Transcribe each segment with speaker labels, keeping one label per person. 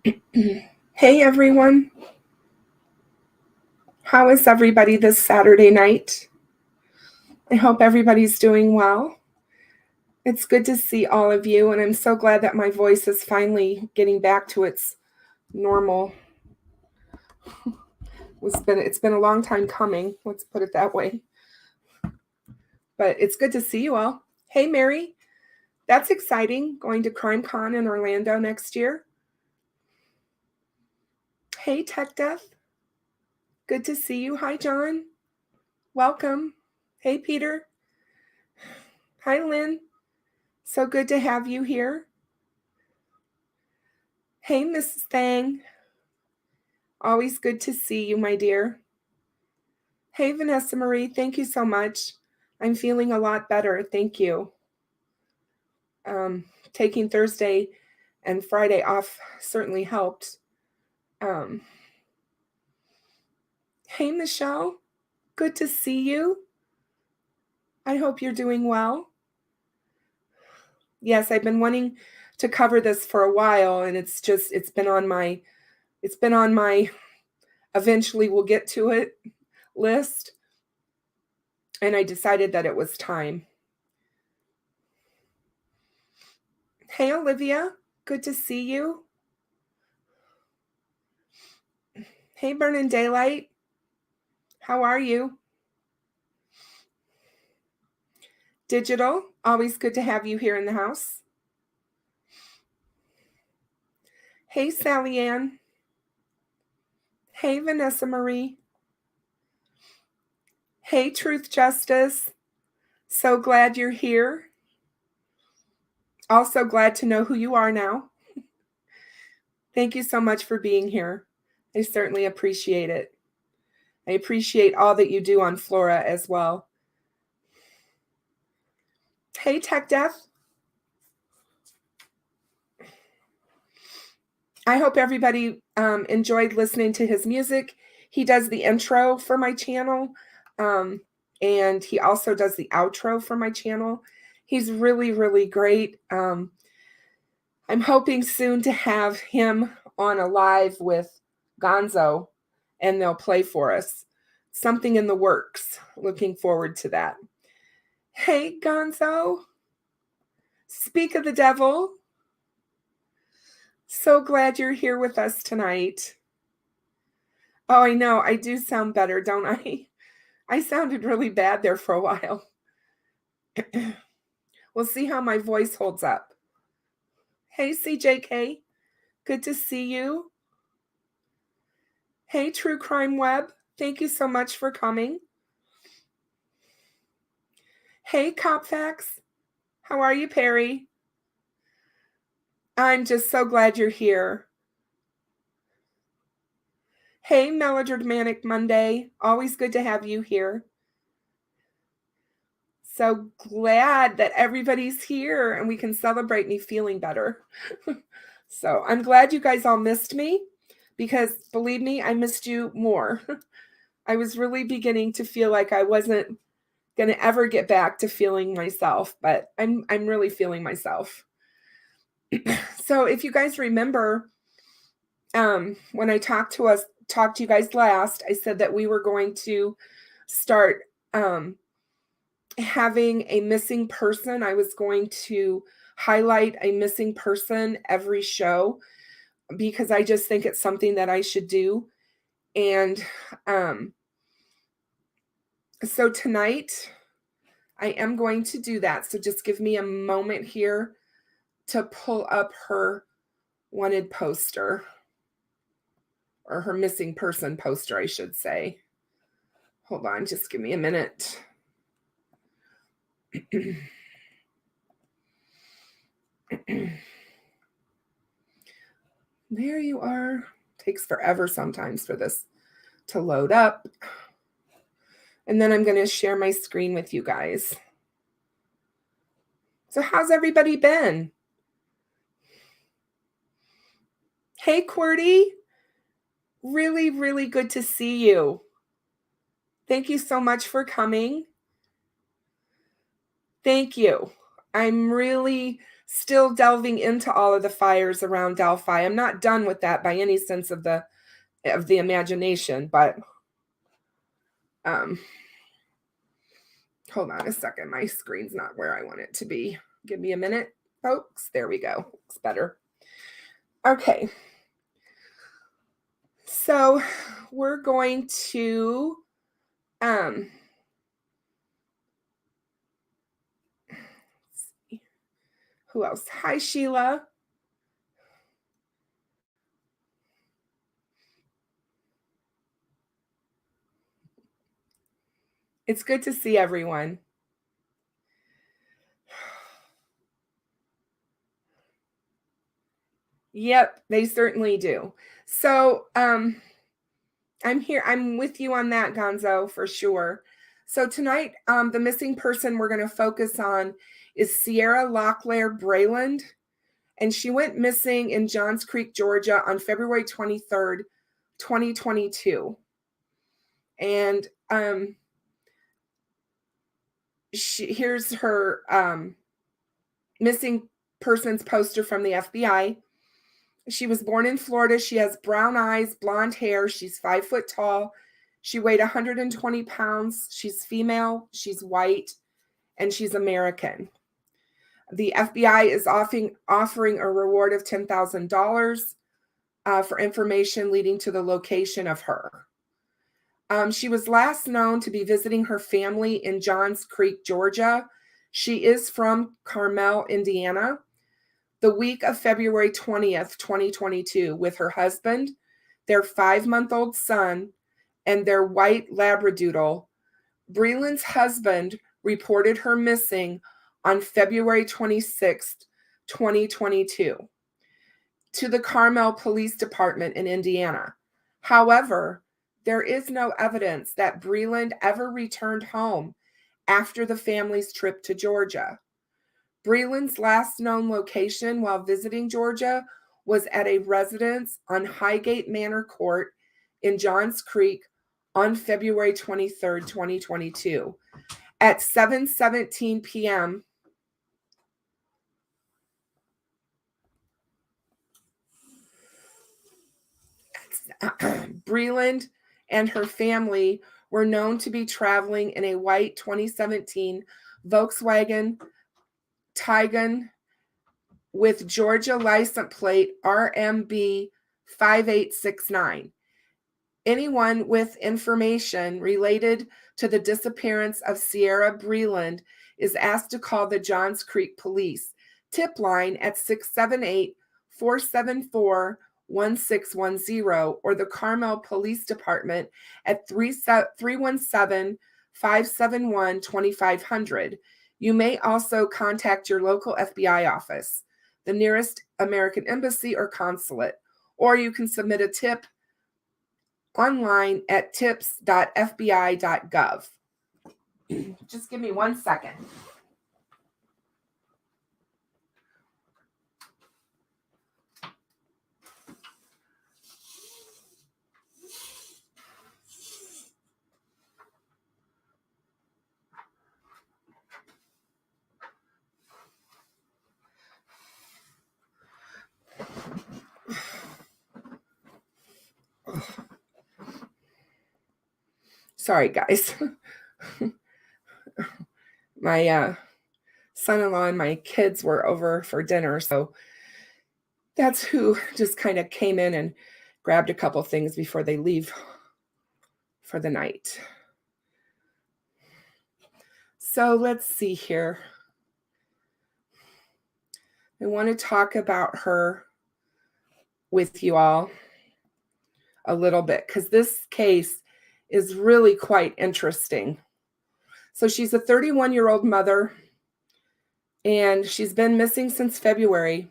Speaker 1: Hey everyone, how is everybody this Saturday night? I hope everybody's doing well. It's good to see all of you, and I'm so glad that my voice is finally getting back to its normal. It's been a long time coming, let's put it that way. But it's good to see you all. Hey Mary, that's exciting, going to CrimeCon in Orlando next year. Hey Tech Death, good to see you. Hi John, welcome. Hey Peter. Hi Lynn, so good to have you here. Hey Mrs. Thang, always good to see you, my dear. Hey Vanessa Marie, thank you so much. I'm feeling a lot better, thank you. Taking Thursday and Friday off certainly helped. Hey Michelle, good to see you. I hope you're doing well. Yes, I've been wanting to cover this for a while, and it's been on my eventually we'll get to it list, and I decided that it was time. Hey Olivia, good to see you. Hey Burnin' Daylight, how are you? Digital, always good to have you here in the house. Hey Sally Ann. Hey Vanessa Marie. Hey Truth Justice, so glad you're here. Also glad to know who you are now. Thank you so much for being here. I certainly appreciate it. I appreciate all that you do on Flora as well. Hey Tech Death. I hope everybody enjoyed listening to his music. He does the intro for my channel, and he also does the outro for my channel. He's really, really great. I'm hoping soon to have him on a live with Gonzo, and they'll play for us. Something in the works. Looking forward to that. Hey, Gonzo. Speak of the devil. So glad you're here with us tonight. Oh, I know. I do sound better, don't I? I sounded really bad there for a while. We'll see how my voice holds up. Hey, CJK. Good to see you. Hey, True Crime Web. Thank you so much for coming. Hey, Copfax. How are you, Perry? I'm just so glad you're here. Hey, Melodramatic Monday. Always good to have you here. So glad that everybody's here and we can celebrate me feeling better. So I'm glad you guys all missed me, because believe me, I missed you more. I was really beginning to feel like I wasn't going to ever get back to feeling myself, but I'm really feeling myself. So if you guys remember, when I talked to you guys last, I said that we were going to start having a missing person. I was going to highlight a missing person every show, because I just think it's something that I should do. And so tonight I am going to do that. So just give me a moment here to pull up her wanted poster, or her missing person poster, I should say. Hold on, just give me a minute. There you are. Takes forever sometimes for this to load up. And then I'm going to share my screen with you guys. So how's everybody been? Hey, QWERTY. Really, really good to see you. Thank you so much for coming. Thank you. I'm really still delving into all of the fires around Delphi. I'm not done with that by any sense of the imagination, but hold on a second. My screen's not where I want it to be. Give me a minute, folks. There we go. It's better. Okay. So we're going to who else? Hi, Sheila. It's good to see everyone. Yep, they certainly do. So I'm here. I'm with you on that, Gonzo, for sure. So tonight, the missing person we're going to focus on is Sierra Locklear Breland, and she went missing in Johns Creek, Georgia on February 23rd, 2022. And here's her missing persons poster from the FBI. She was born in Florida. She has brown eyes, blonde hair. She's 5 foot tall. She weighed 120 pounds. She's female. She's white, and she's American. The FBI is offering a reward of $10,000 for information leading to the location of her. She was last known to be visiting her family in Johns Creek, Georgia. She is from Carmel, Indiana, the week of February 20th, 2022, with her husband, their 5-month-old son, and their white Labradoodle. Breland's husband reported her missing on February 26th, 2022, to the Carmel Police Department in Indiana. However, there is no evidence that Breland ever returned home after the family's trip to Georgia. Breland's last known location while visiting Georgia was at a residence on Highgate Manor Court in Johns Creek on February 23rd, 2022 at 7:17 p.m. Breland and her family were known to be traveling in a white 2017 Volkswagen Tiguan with Georgia license plate RMB 5869. Anyone with information related to the disappearance of Sierra Breland is asked to call the Johns Creek Police tip line at 678-474-1610 or the Carmel Police Department at 317-571-2500. You may also contact your local FBI office, the nearest American embassy or consulate, or you can submit a tip online at tips.fbi.gov. Just give me 1 second. Sorry, guys. My son-in-law and my kids were over for dinner, so that's who just kind of came in and grabbed a couple things before they leave for the night. So let's see here. I want to talk about her with you all a little bit because this case is really quite interesting. So she's a 31-year-old mother, and she's been missing since February.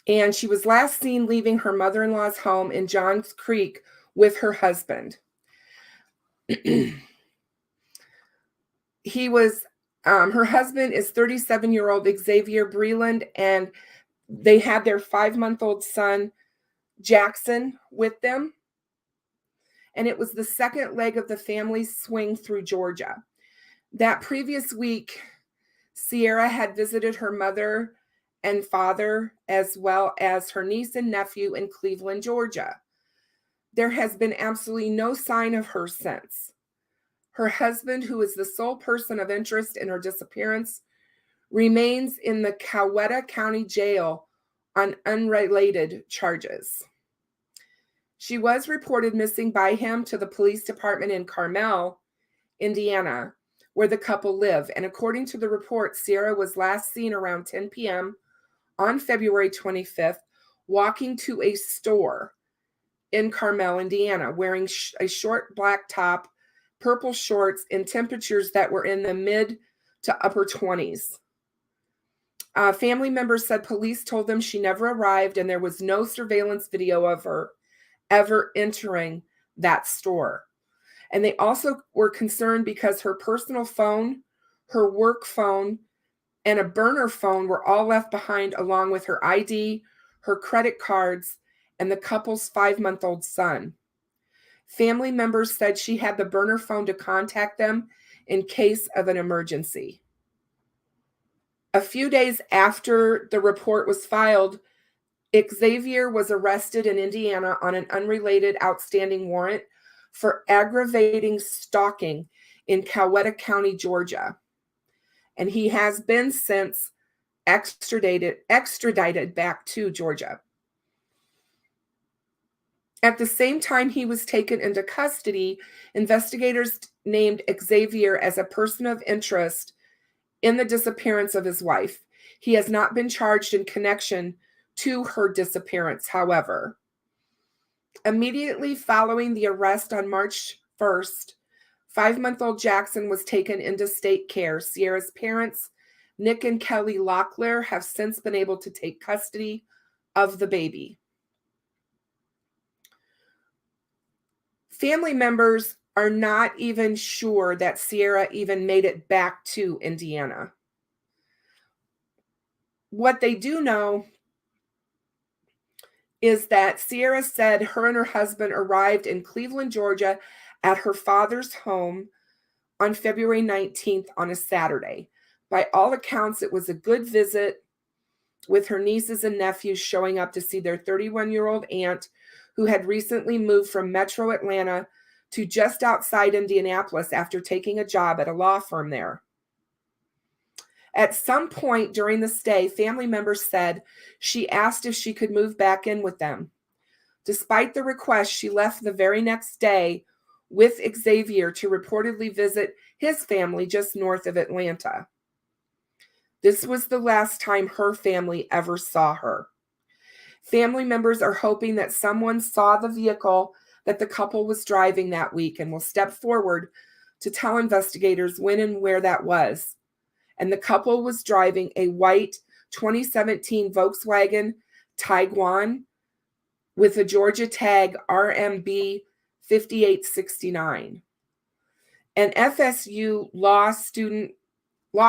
Speaker 1: And she was last seen leaving her mother-in-law's home in Johns Creek with her husband. Her husband is 37-year-old Xavier Breland, and they had their 5-month-old son, Jackson, with them. And it was the second leg of the family's swing through Georgia. That previous week, Sierra had visited her mother and father, as well as her niece and nephew in Cleveland, Georgia. There has been absolutely no sign of her since. Her husband, who is the sole person of interest in her disappearance, remains in the Coweta County Jail on unrelated charges. She was reported missing by him to the police department in Carmel, Indiana, where the couple live. And according to the report, Sierra was last seen around 10 p.m. on February 25th, walking to a store in Carmel, Indiana, wearing a short black top, purple shorts, and temperatures that were in the mid to upper 20s. Family members said police told them she never arrived and there was no surveillance video of her ever entering that store. And they also were concerned because her personal phone, her work phone, and a burner phone were all left behind, along with her ID, her credit cards, and the couple's 5-month-old son. Family members said she had the burner phone to contact them in case of an emergency. A few days after the report was filed, Xavier was arrested in Indiana on an unrelated outstanding warrant for aggravating stalking in Coweta County, Georgia. And he has been since extradited back to Georgia. At the same time he was taken into custody, investigators named Xavier as a person of interest in the disappearance of his wife. He has not been charged in connection to her disappearance, however. Immediately following the arrest on March 1st, 5-month-old Jackson was taken into state care. Sierra's parents, Nick and Kelly Locklear, have since been able to take custody of the baby. Family members are not even sure that Sierra even made it back to Indiana. What they do know is that Sierra said her and her husband arrived in Cleveland, Georgia at her father's home on February 19th on a Saturday. By all accounts, it was a good visit, with her nieces and nephews showing up to see their 31-year-old aunt, who had recently moved from Metro Atlanta to just outside Indianapolis after taking a job at a law firm there. At some point during the stay, family members said she asked if she could move back in with them. Despite the request, she left the very next day with Xavier to reportedly visit his family just north of Atlanta. This was the last time her family ever saw her. Family members are hoping that someone saw the vehicle that the couple was driving that week and will step forward to tell investigators when and where that was. And the couple was driving a white 2017 Volkswagen Tiguan with a Georgia tag RMB 5869. An FSU law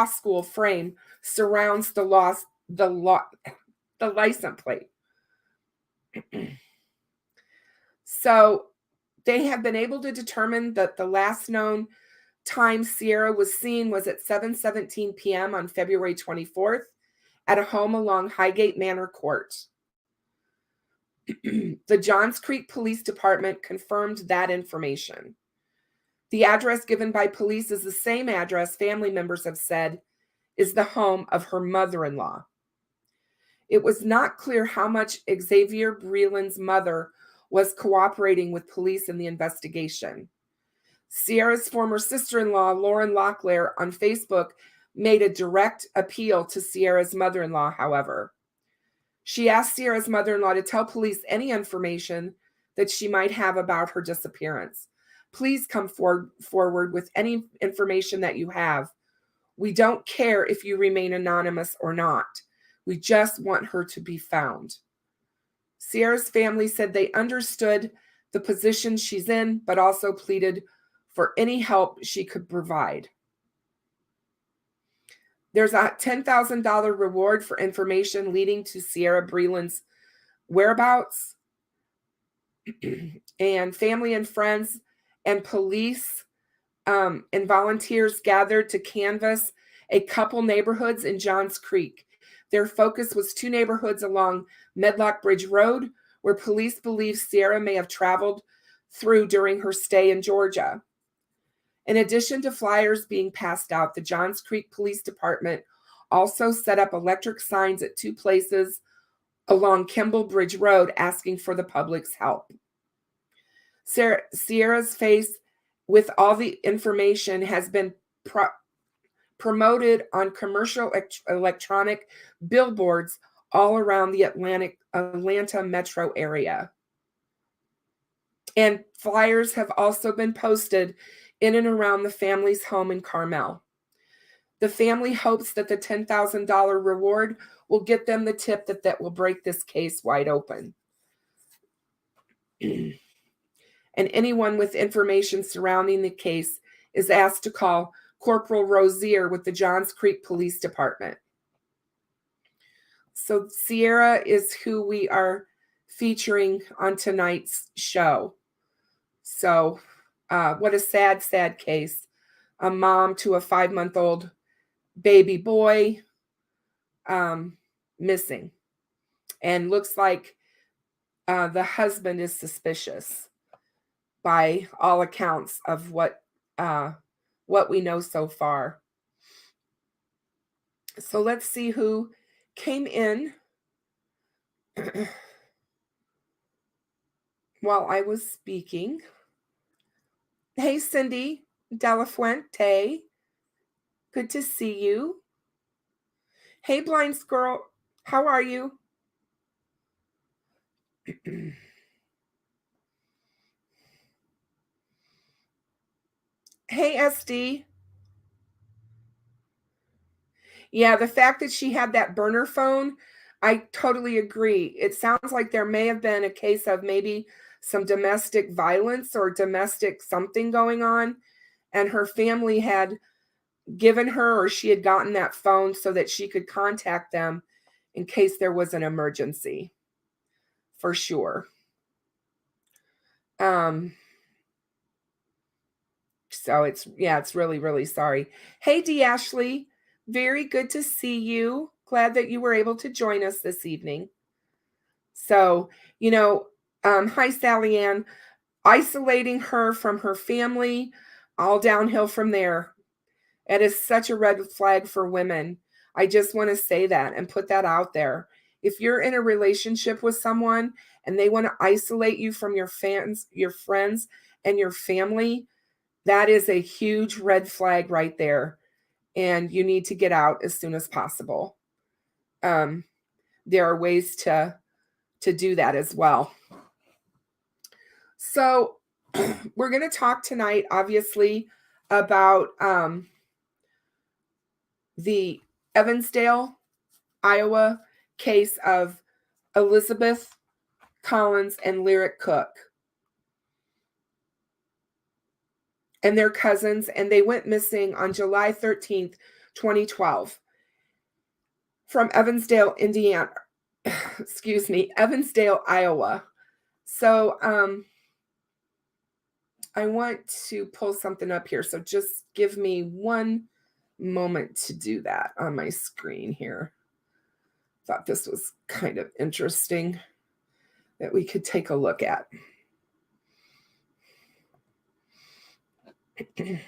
Speaker 1: school frame surrounds the license plate. So they have been able to determine that the last known time Sierra was seen was at 7:17 p.m. on February 24th at a home along Highgate Manor Court. The Johns Creek Police Department confirmed that information. The address given by police is the same address family members have said is the home of her mother-in-law. It was not clear how much Xavier Breland's mother was cooperating with police in the investigation. Sierra's former sister-in-law, Lauren Locklear, on Facebook made a direct appeal to Sierra's mother-in-law, however. She asked Sierra's mother-in-law to tell police any information that she might have about her disappearance. Please come forward with any information that you have. We don't care if you remain anonymous or not. We just want her to be found. Sierra's family said they understood the position she's in, but also pleaded for any help she could provide. There's a $10,000 reward for information leading to Sierra Breland's whereabouts. And family and friends and police and volunteers gathered to canvass a couple neighborhoods in Johns Creek. Their focus was 2 neighborhoods along Medlock Bridge Road, where police believe Sierra may have traveled through during her stay in Georgia. In addition to flyers being passed out, the Johns Creek Police Department also set up electric signs at 2 places along Kimball Bridge Road asking for the public's help. Sierra's face with all the information has been promoted on commercial electronic billboards all around the Atlanta metro area. And flyers have also been posted in and around the family's home in Carmel. The family hopes that the $10,000 reward will get them the tip that will break this case wide open. And anyone with information surrounding the case is asked to call Corporal Rozier with the Johns Creek Police Department. So Sierra is who we are featuring on tonight's show. So what a sad, sad case. A mom to a 5-month-old baby boy missing. And looks like the husband is suspicious by all accounts of what we know so far. So let's see who came in while I was speaking. Hey, Cindy Delafuente. Good to see you. Hey, Blind Squirrel. How are you? Hey, SD. Yeah, the fact that she had that burner phone, I totally agree. It sounds like there may have been a case of maybe some domestic violence or domestic something going on, and her family had given her, or she had gotten that phone so that she could contact them in case there was an emergency, for sure. So it's really, really sorry. Hey, D. Ashley, very good to see you. Glad that you were able to join us this evening. So, hi, Sally Ann. Isolating her from her family, all downhill from there. It is such a red flag for women. I just want to say that and put that out there. If you're in a relationship with someone and they want to isolate you from your fans, your friends, and your family, that is a huge red flag right there. And you need to get out as soon as possible. There are ways to do that as well. So we're going to talk tonight, obviously, about the Evansdale, Iowa case of Elizabeth Collins and Lyric Cook and their cousins, and they went missing on July 13th, 2012 from Evansdale, Indiana. Evansdale, Iowa. So I want to pull something up here. So just give me one moment to do that on my screen here. Thought this was kind of interesting that we could take a look at. It's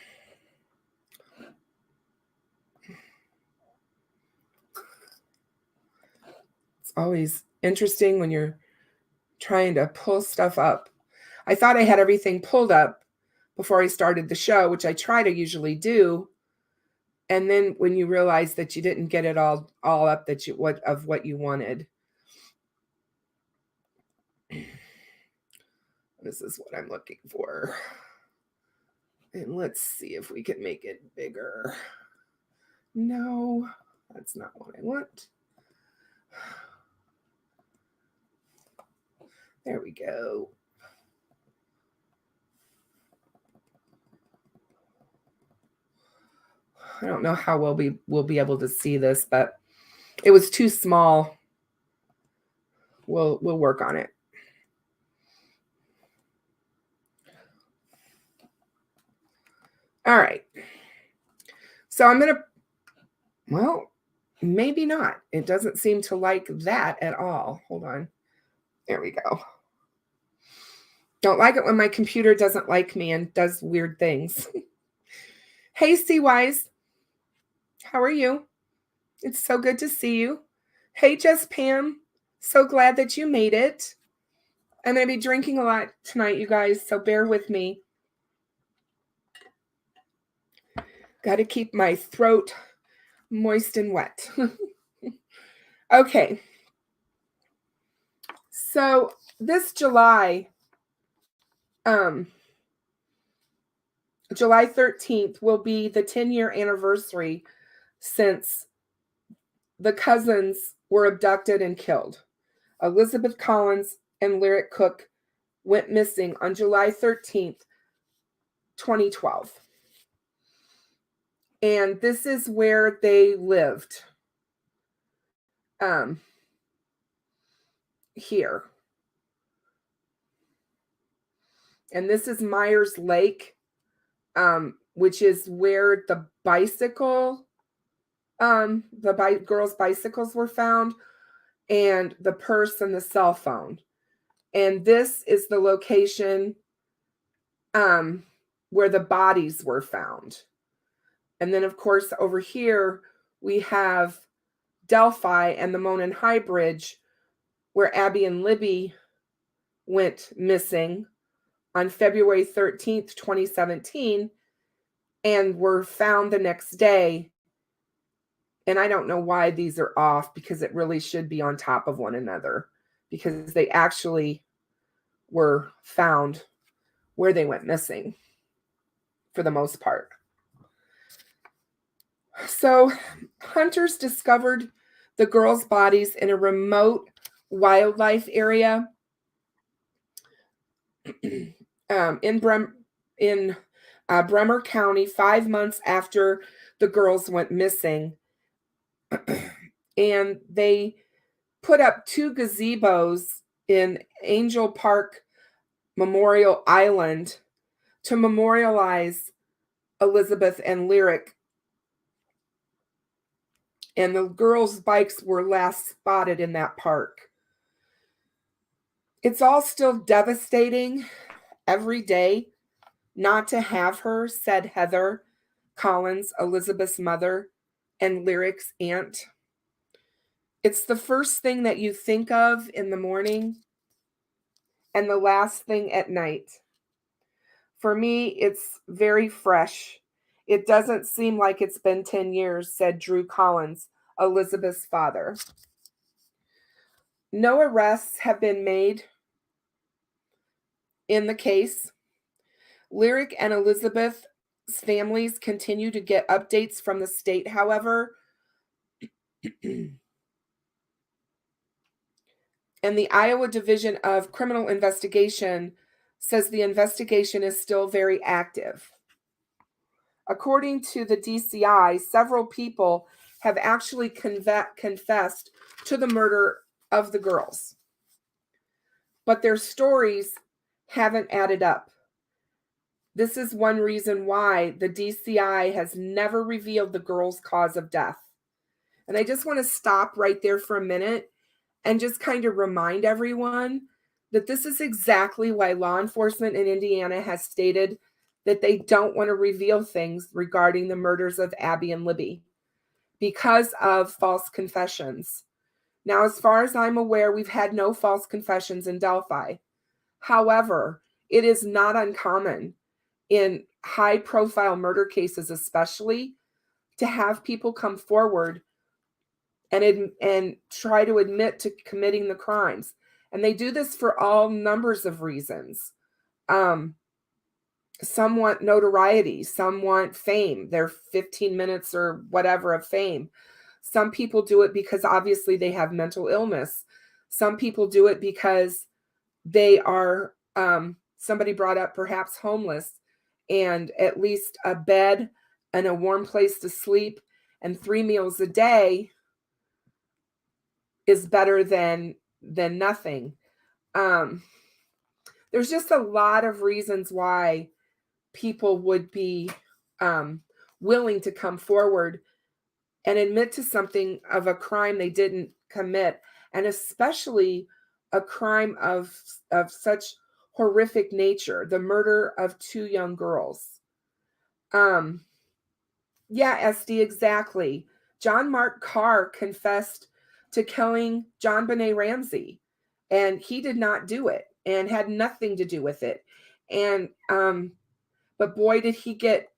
Speaker 1: always interesting when you're trying to pull stuff up. I thought I had everything pulled up before I started the show, which I try to usually do. And then when you realize that you didn't get it all up what you wanted. This is what I'm looking for. And let's see if we can make it bigger. No, that's not what I want. There we go. I don't know how well we'll be able to see this, but it was too small. We'll work on it. All right. So I'm going to Well, maybe not. It doesn't seem to like that at all. Hold on. There we go. Don't like it when my computer doesn't like me and does weird things. Hey, C-Wise. How are you? It's so good to see you. Hey, Jess Pam. So glad that you made it. I'm going to be drinking a lot tonight, you guys, so bear with me. Got to keep my throat moist and wet. Okay. So this July 13th will be the 10-year anniversary since the cousins were abducted and killed. Elizabeth Collins and Lyric Cook went missing on July 13th, 2012. And this is where they lived. Here. And this is Myers Lake, which is where the bicycle, girls' bicycles were found, and the purse and the cell phone. And this is the location where the bodies were found. And then, of course, over here, we have Delphi and the Monon High Bridge, where Abby and Libby went missing on February 13th, 2017, and were found the next day. And I don't know why these are off, because it really should be on top of one another, because they actually were found where they went missing for the most part. So hunters discovered the girls' bodies in a remote wildlife area in Bremer County 5 months after the girls went missing. And they put up 2 gazebos in Angel Park Memorial Island to memorialize Elizabeth and Lyric. And the girls' bikes were last spotted in that park. It's all still devastating every day not to have her, said Heather Collins, Elizabeth's mother and Lyric's aunt. It's the first thing that you think of in the morning and the last thing at night. For me, it's very fresh. It doesn't seem like it's been 10 years, said Drew Collins, Elizabeth's father. No arrests have been made in the case. Lyric and Elizabeth's families continue to get updates from the state, however. And the Iowa Division of Criminal Investigation says the investigation is still very active. According to the DCI, several people have actually confessed to the murder of the girls, but their stories haven't added up. This is one reason why the DCI has never revealed the girls' cause of death. And I just want to stop right there for a minute and just kind of remind everyone that this is exactly why law enforcement in Indiana has stated that they don't want to reveal things regarding the murders of Abby and Libby because of false confessions. Now, as far as I'm aware, we've had no false confessions in Delphi. However, it is not uncommon in high-profile murder cases especially to have people come forward and try to admit to committing the crimes. And they do this for all numbers of reasons. Some want notoriety. Some want fame. Their 15 minutes or whatever of fame. Some people do it because obviously they have mental illness. Some people do it because they are, somebody brought up perhaps homeless, and at least a bed and a warm place to sleep and 3 meals a day is better than nothing. There's just a lot of reasons why people would be willing to come forward and admit to something of a crime they didn't commit, and especially a crime of such horrific nature, the murder of 2 young girls. Yeah, SD, exactly. John Mark Carr confessed to killing John Benet Ramsey, and he did not do it and had nothing to do with it. And but boy, did he get,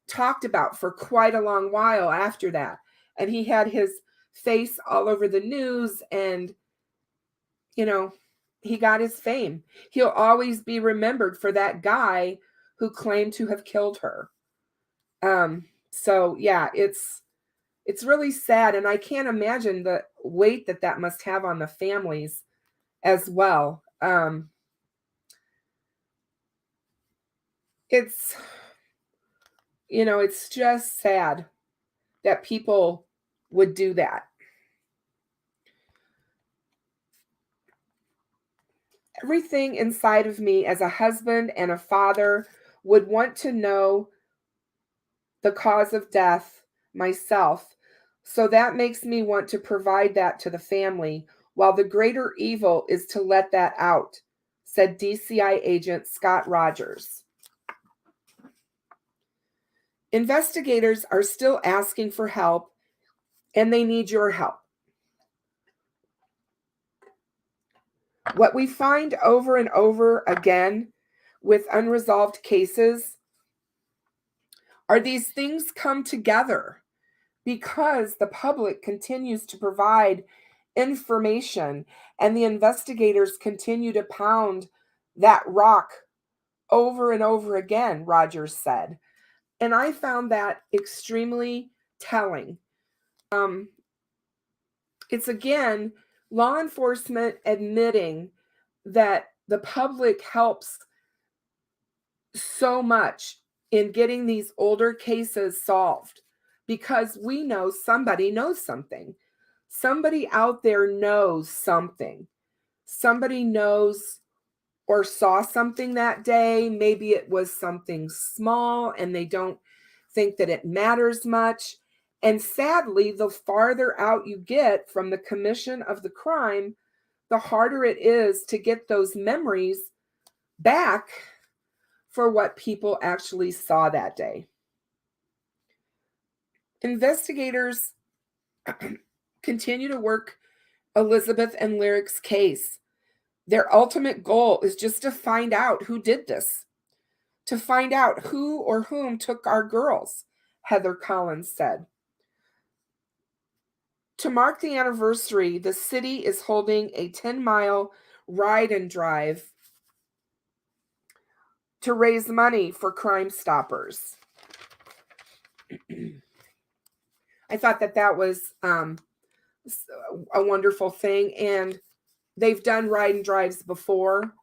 Speaker 1: talked about for quite a long while after that. And he had his face all over the news, and he got his fame. He'll always be remembered for that guy who claimed to have killed her. So yeah, it's really sad, and I can't imagine the weight that must have on the families as well. It's it's just sad that people would do that. Everything inside of me as a husband and a father would want to know the cause of death myself. So that makes me want to provide that to the family, while the greater evil is to let that out, said DCI agent Scott Rogers. Investigators are still asking for help, and they need your help. What we find over and over again with unresolved cases are these things come together because the public continues to provide information and the investigators continue to pound that rock over and over again, Rogers said. And I found that extremely telling. It's again law enforcement admitting that the public helps so much in getting these older cases solved, because we know somebody knows something. Somebody out there knows something. Somebody knows or saw something that day. Maybe it was something small and they don't think that it matters much. And sadly, the farther out you get from the commission of the crime, the harder it is to get those memories back for what people actually saw that day. Investigators continue to work Elizabeth and Lyric's case. Their ultimate goal is just to find out who did this, to find out who or whom took our girls, Heather Collins said. To mark the anniversary, the city is holding a 10-mile ride and drive to raise money for Crime Stoppers. I thought that was a wonderful thing, and they've done ride and drives before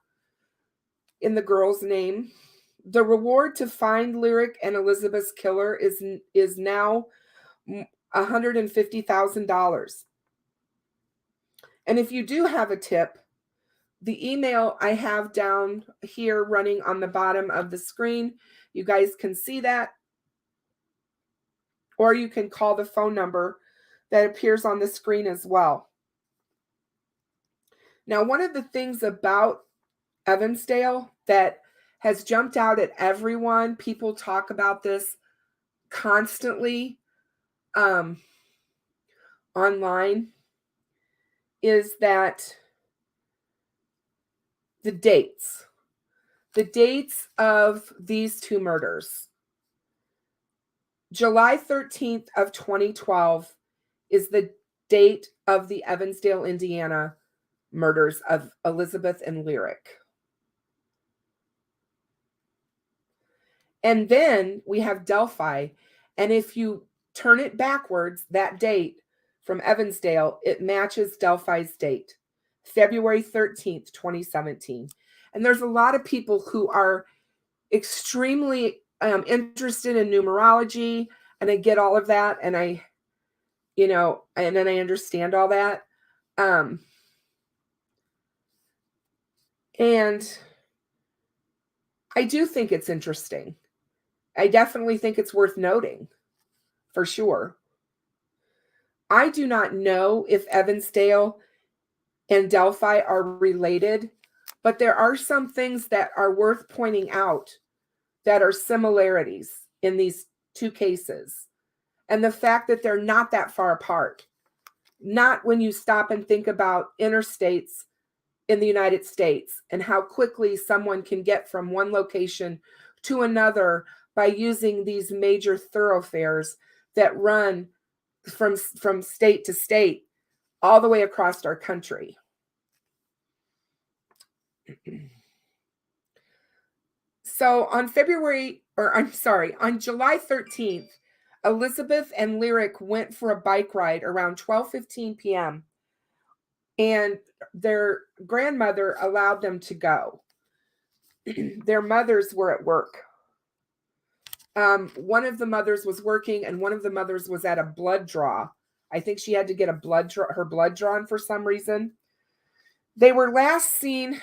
Speaker 1: in the girl's name. The reward to find Lyric and Elizabeth's killer is now $150,000. And if you do have a tip, the email I have down here running on the bottom of the screen, you guys can see that. Or you can call the phone number that appears on the screen as well. Now, one of the things about Evansdale that has jumped out at everyone, people talk about this constantly online, is that the dates of these 2 murders. July 13th of 2012 is the date of the Evansdale, Indiana murders of Elizabeth and Lyric. And then we have Delphi. And if you turn it backwards, that date from Evansdale, it matches Delphi's date, February 13th, 2017. And there's a lot of people who are extremely interested in numerology, and I get all of that, and and then I understand all that. And I do think it's interesting. I definitely think it's worth noting, for sure. I do not know if Evansdale and Delphi are related, but there are some things that are worth pointing out that are similarities in these two cases. And the fact that they're not that far apart, not when you stop and think about interstates in the United States and how quickly someone can get from one location to another by using these major thoroughfares that run from state to state all the way across our country. So on July 13th, Elizabeth and Lyric went for a bike ride around 12:15 p.m. and their grandmother allowed them to go. Their mothers were at work. One of the mothers was working and one of the mothers was at a blood draw. I think she had to get her blood drawn for some reason. They were last seen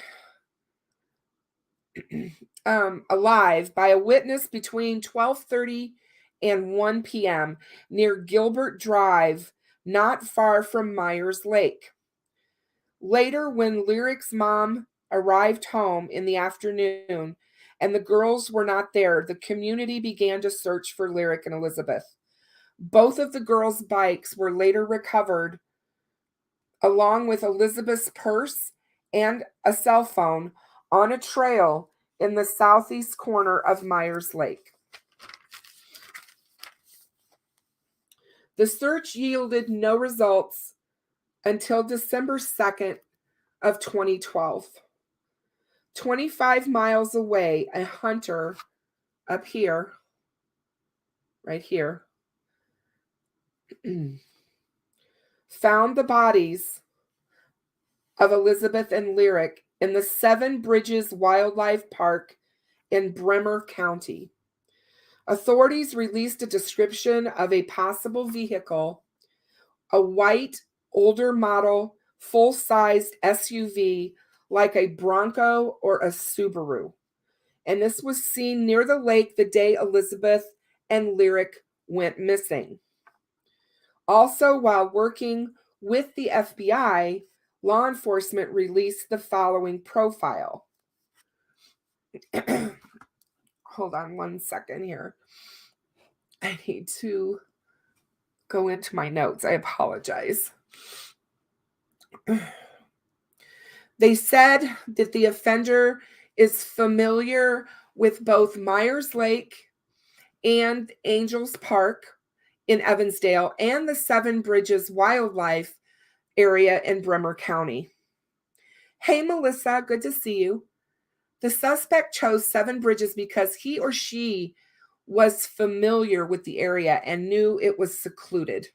Speaker 1: alive by a witness between 12:30 and 1 p.m. near Gilbert Drive, not far from Myers Lake. Later, when Lyric's mom arrived home in the afternoon and the girls were not there, the community began to search for Lyric and Elizabeth. Both of the girls' bikes were later recovered, along with Elizabeth's purse and a cell phone, on a trail in the southeast corner of Myers Lake. The search yielded no results until December 2nd of 2012. 25 miles away, a hunter up here, right here, found the bodies of Elizabeth and Lyric in the Seven Bridges Wildlife Park in Bremer County. Authorities released a description of a possible vehicle, a white, older model, full-sized SUV like a Bronco or a Subaru. And this was seen near the lake the day Elizabeth and Lyric went missing. Also, while working with the FBI, law enforcement released the following profile. Hold on one second here. I need to go into my notes. I apologize. They said that the offender is familiar with both Myers Lake and Angels Park in Evansdale and the Seven Bridges Wildlife area in Bremer County. Hey, Melissa, good to see you. The suspect chose Seven Bridges because he or she was familiar with the area and knew it was secluded.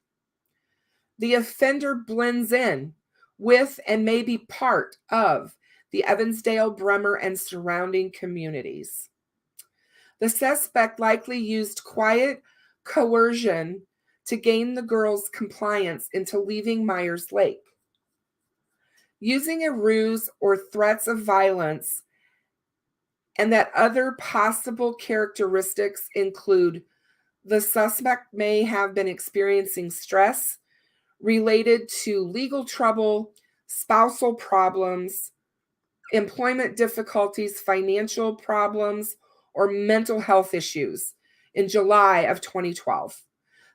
Speaker 1: The offender blends in with and may be part of the Evansdale, Bremer, and surrounding communities. The suspect likely used quiet coercion to gain the girls' compliance into leaving Myers Lake. Using a ruse or threats of violence, and that other possible characteristics include the suspect may have been experiencing stress related to legal trouble, spousal problems, employment difficulties, financial problems, or mental health issues in July of 2012.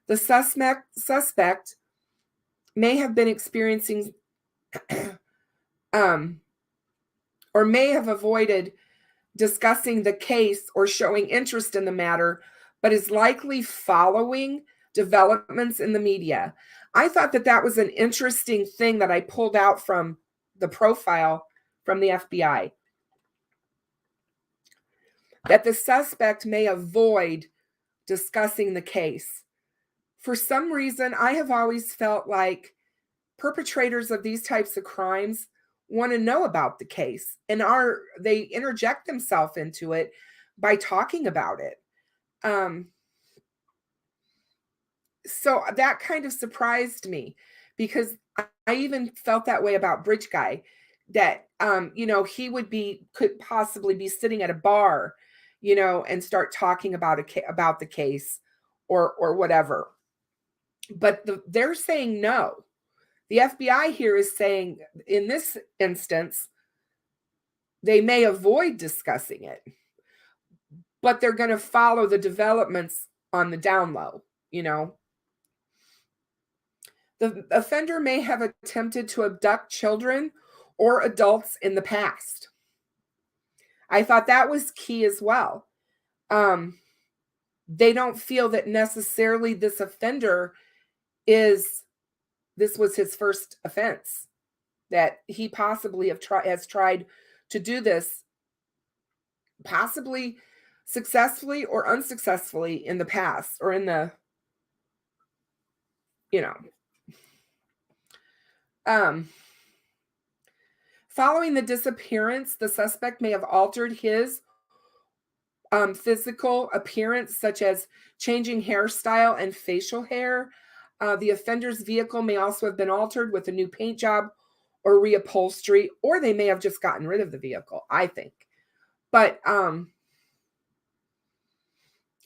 Speaker 1: The suspect may have been experiencing or may have avoided discussing the case or showing interest in the matter, but is likely following developments in the media. I thought that was an interesting thing that I pulled out from the profile from the FBI. That the suspect may avoid discussing the case. For some reason, I have always felt like perpetrators of these types of crimes want to know about the case and they interject themselves into it by talking about it. So that kind of surprised me because I even felt that way about Bridge Guy, that he could possibly be sitting at a bar, and start talking about the case or whatever. But they're saying no. The FBI here is saying, in this instance, they may avoid discussing it, but they're going to follow the developments on the down low, you know. The offender may have attempted to abduct children or adults in the past. I thought that was key as well. They don't feel that necessarily this offender this was his first offense, that he possibly has tried to do this, possibly successfully or unsuccessfully in the past, or in the, you know. Following the disappearance, the suspect may have altered his physical appearance, such as changing hairstyle and facial hair. The offender's vehicle may also have been altered with a new paint job or reupholstery, or they may have just gotten rid of the vehicle, I think. But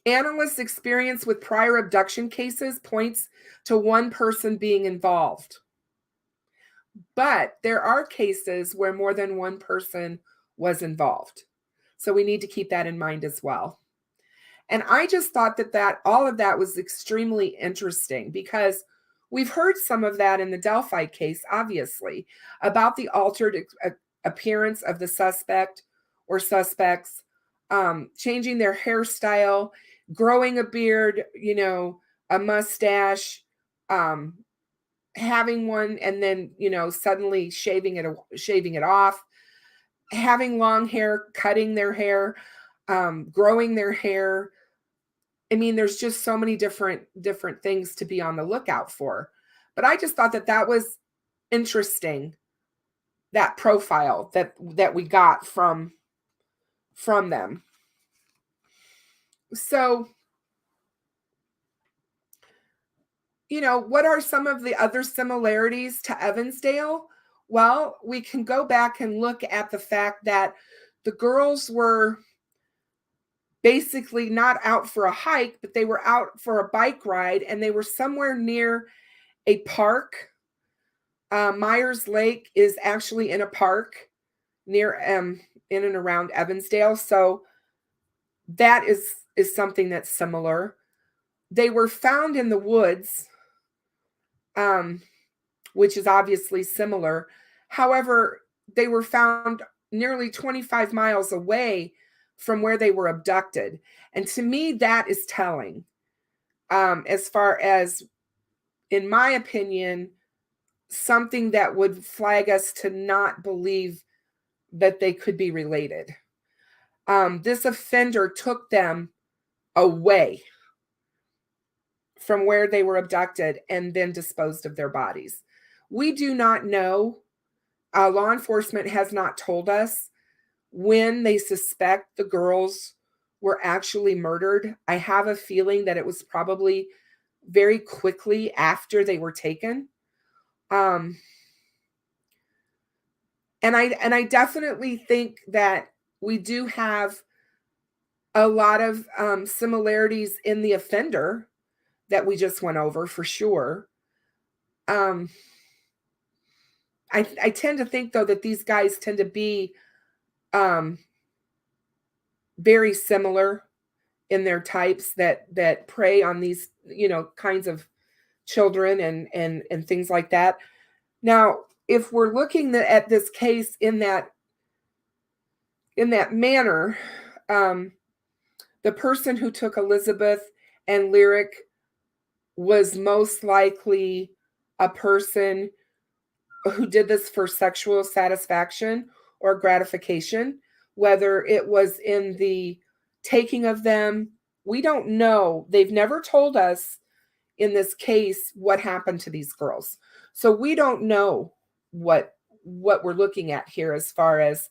Speaker 1: analysts' experience with prior abduction cases points to one person being involved. But there are cases where more than one person was involved. So we need to keep that in mind as well. And I just thought that all of that was extremely interesting, because we've heard some of that in the Delphi case, obviously, about the altered appearance of the suspect or suspects, changing their hairstyle, growing a beard, you know, a mustache, having one and then, you know, suddenly shaving it off, having long hair, cutting their hair, growing their hair. I mean, there's just so many different things to be on the lookout for. But I just thought that was interesting, that profile that we got from them. So, you know, what are some of the other similarities to Evansdale? Well, we can go back and look at the fact that the girls were basically not out for a hike, but they were out for a bike ride, and they were somewhere near a park. Myers Lake is actually in a park near in and around Evansdale. So that is something that's similar. They were found in the woods, which is obviously similar. However, they were found nearly 25 miles away from where they were abducted. And to me, that is telling, as far as, in my opinion, something that would flag us to not believe that they could be related. This offender took them away from where they were abducted and then disposed of their bodies. We do not know. Law enforcement has not told us when they suspect the girls were actually murdered. I have a feeling that it was probably very quickly after they were taken. And I definitely think that we do have a lot of similarities in the offender that we just went over, for sure. I tend to think, though, that these guys tend to be very similar in their types that prey on these, you know, kinds of children and things like that. Now, if we're looking at this case in that manner, the person who took Elizabeth and Lyric was most likely a person who did this for sexual satisfaction or gratification, whether it was in the taking of them. We don't know. They've never told us in this case what happened to these girls. So we don't know what we're looking at here, as far as,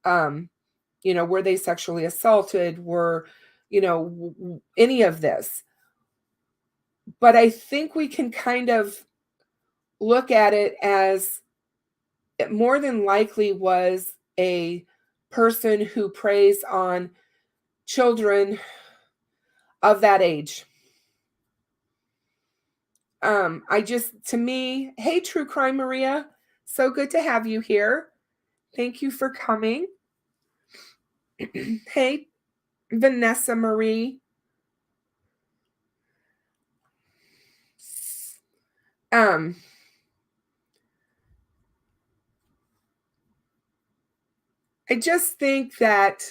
Speaker 1: you know, were they sexually assaulted, were, you know, any of this. But I think we can kind of look at it as it more than likely was a person who preys on children of that age. To me, hey, True Crime Maria, so good to have you here. Thank you for coming. Hey, Vanessa Marie. Um, I just think that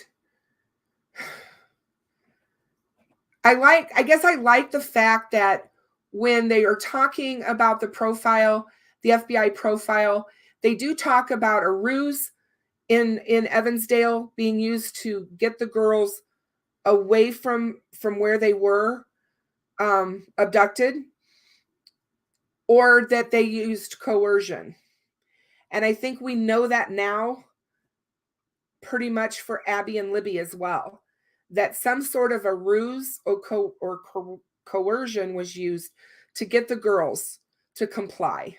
Speaker 1: I guess I like the fact that when they are talking about the profile, the FBI profile, they do talk about a ruse in Evansdale being used to get the girls away from where they were abducted, or that they used coercion. And I think we know that now pretty much for Abby and Libby as well, that some sort of a ruse or coercion was used to get the girls to comply.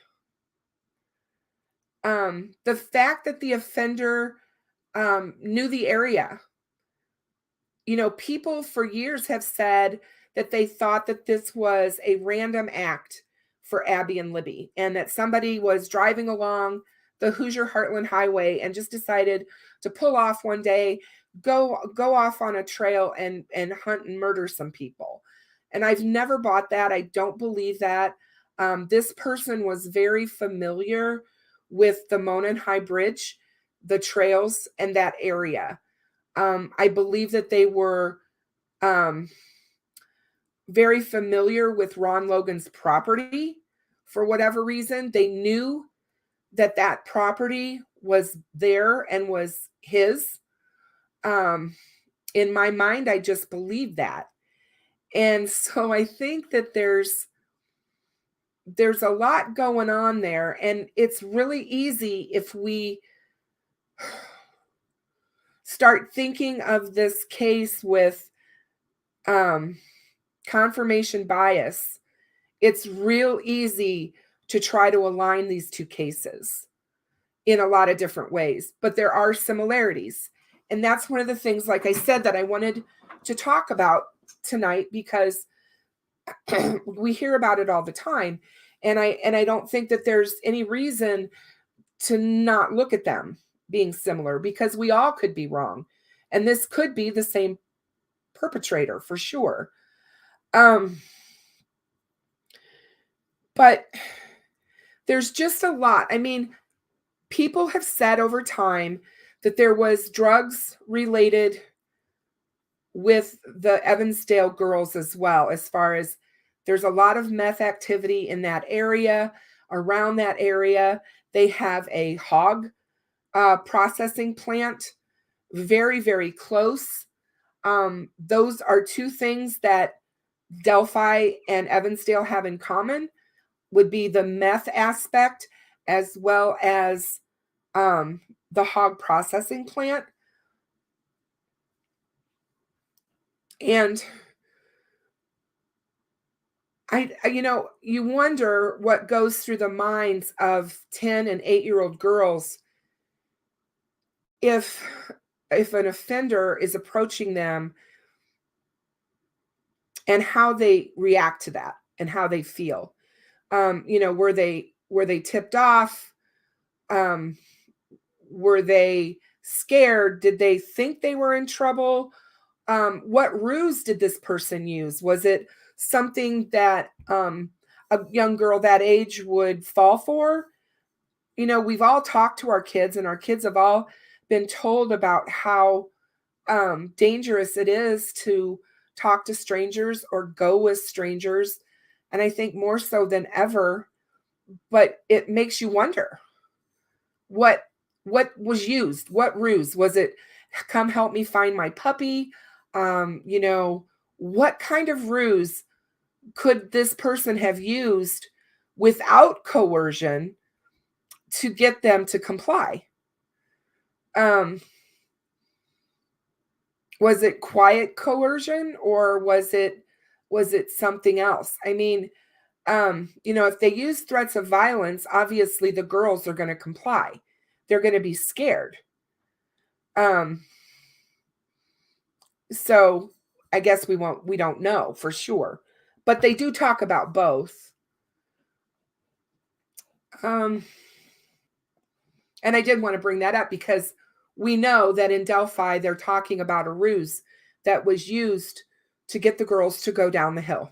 Speaker 1: The fact that the offender knew the area, people for years have said that they thought that this was a random act for Abby and Libby, and that somebody was driving along the Hoosier Heartland Highway and just decided to pull off one day, go off on a trail and hunt and murder some people. And I've never bought that. I don't believe that. This person was very familiar with the Monon High Bridge, the trails, and that area. I believe that they were very familiar with Ron Logan's property. For whatever reason, they knew that that property was there and was his. In my mind, I just believe that. And so I think that there's a lot going on there, and it's really easy if we start thinking of this case with confirmation bias. It's real easy to try to align these two cases in a lot of different ways, but there are similarities. And that's one of the things, like I said, that I wanted to talk about tonight, because we hear about it all the time. And I don't think that there's any reason to not look at them being similar, because we all could be wrong. And this could be the same perpetrator for sure. But there's just a lot. I mean, people have said over time that there was drugs related with the Evansdale girls as well, as far as there's a lot of meth activity in that area, around that area. They have a hog processing plant very, very close. Those are two things that Delphi and Evansdale have in common, would be the meth aspect as well as the hog processing plant. And you wonder what goes through the minds of 10 and 8-year-old girls if an offender is approaching them, and how they react to that and how they feel. Were they tipped off? Were they scared? Did they think they were in trouble? What ruse did this person use? Was it something that a young girl that age would fall for? We've all talked to our kids, and our kids have all been told about how dangerous it is to talk to strangers or go with strangers. And I think more so than ever, but it makes you wonder what was used. What ruse was it? Come help me find my puppy. What kind of ruse could this person have used without coercion to get them to comply? Was it quiet coercion, or was it something else? I mean, if they use threats of violence, obviously the girls are going to comply. They're going to be scared. So I guess we don't know for sure, but they do talk about both. And I did want to bring that up because we know that in Delphi, they're talking about a ruse that was used to get the girls to go down the hill.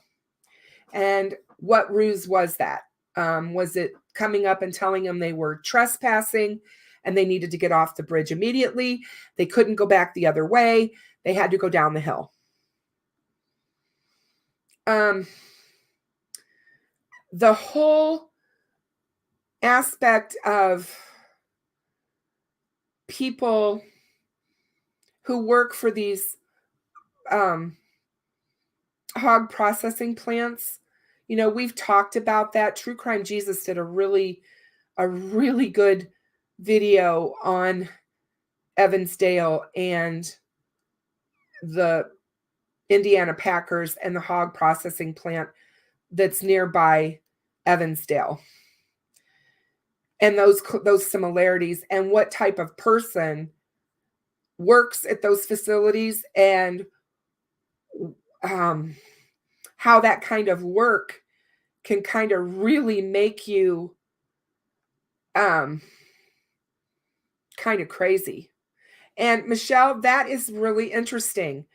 Speaker 1: And what ruse was that? Was it coming up and telling them they were trespassing and they needed to get off the bridge immediately? They couldn't go back the other way. They had to go down the hill. The whole aspect of people who work for these hog processing plants, you know, we've talked about that. True Crime Jesus did a really good video on Evansdale and the Indiana Packers and the hog processing plant that's nearby Evansdale, and those similarities, and what type of person works at those facilities, and how that kind of work can kind of really make you kind of crazy. And Michelle, that is really interesting.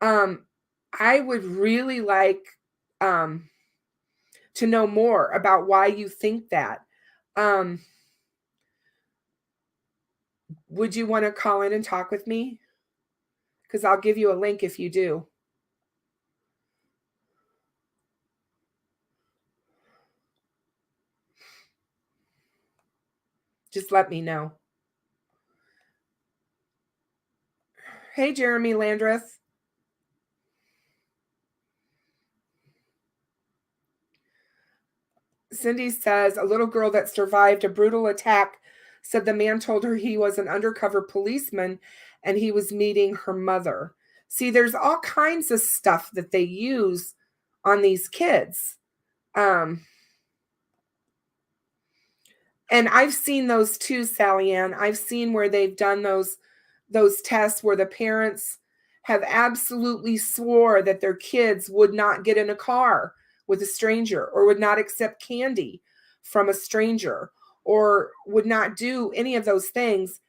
Speaker 1: I would really like to know more about why you think that. Would you want to call in and talk with me? Because I'll give you a link if you do. Just let me know. Hey, Jeremy Landreth. Cindy says, a little girl that survived a brutal attack said the man told her he was an undercover policeman and he was meeting her mother. See, there's all kinds of stuff that they use on these kids. And I've seen those too, Sally Ann. I've seen where they've done those tests where the parents have absolutely swore that their kids would not get in a car with a stranger, or would not accept candy from a stranger, or would not do any of those things.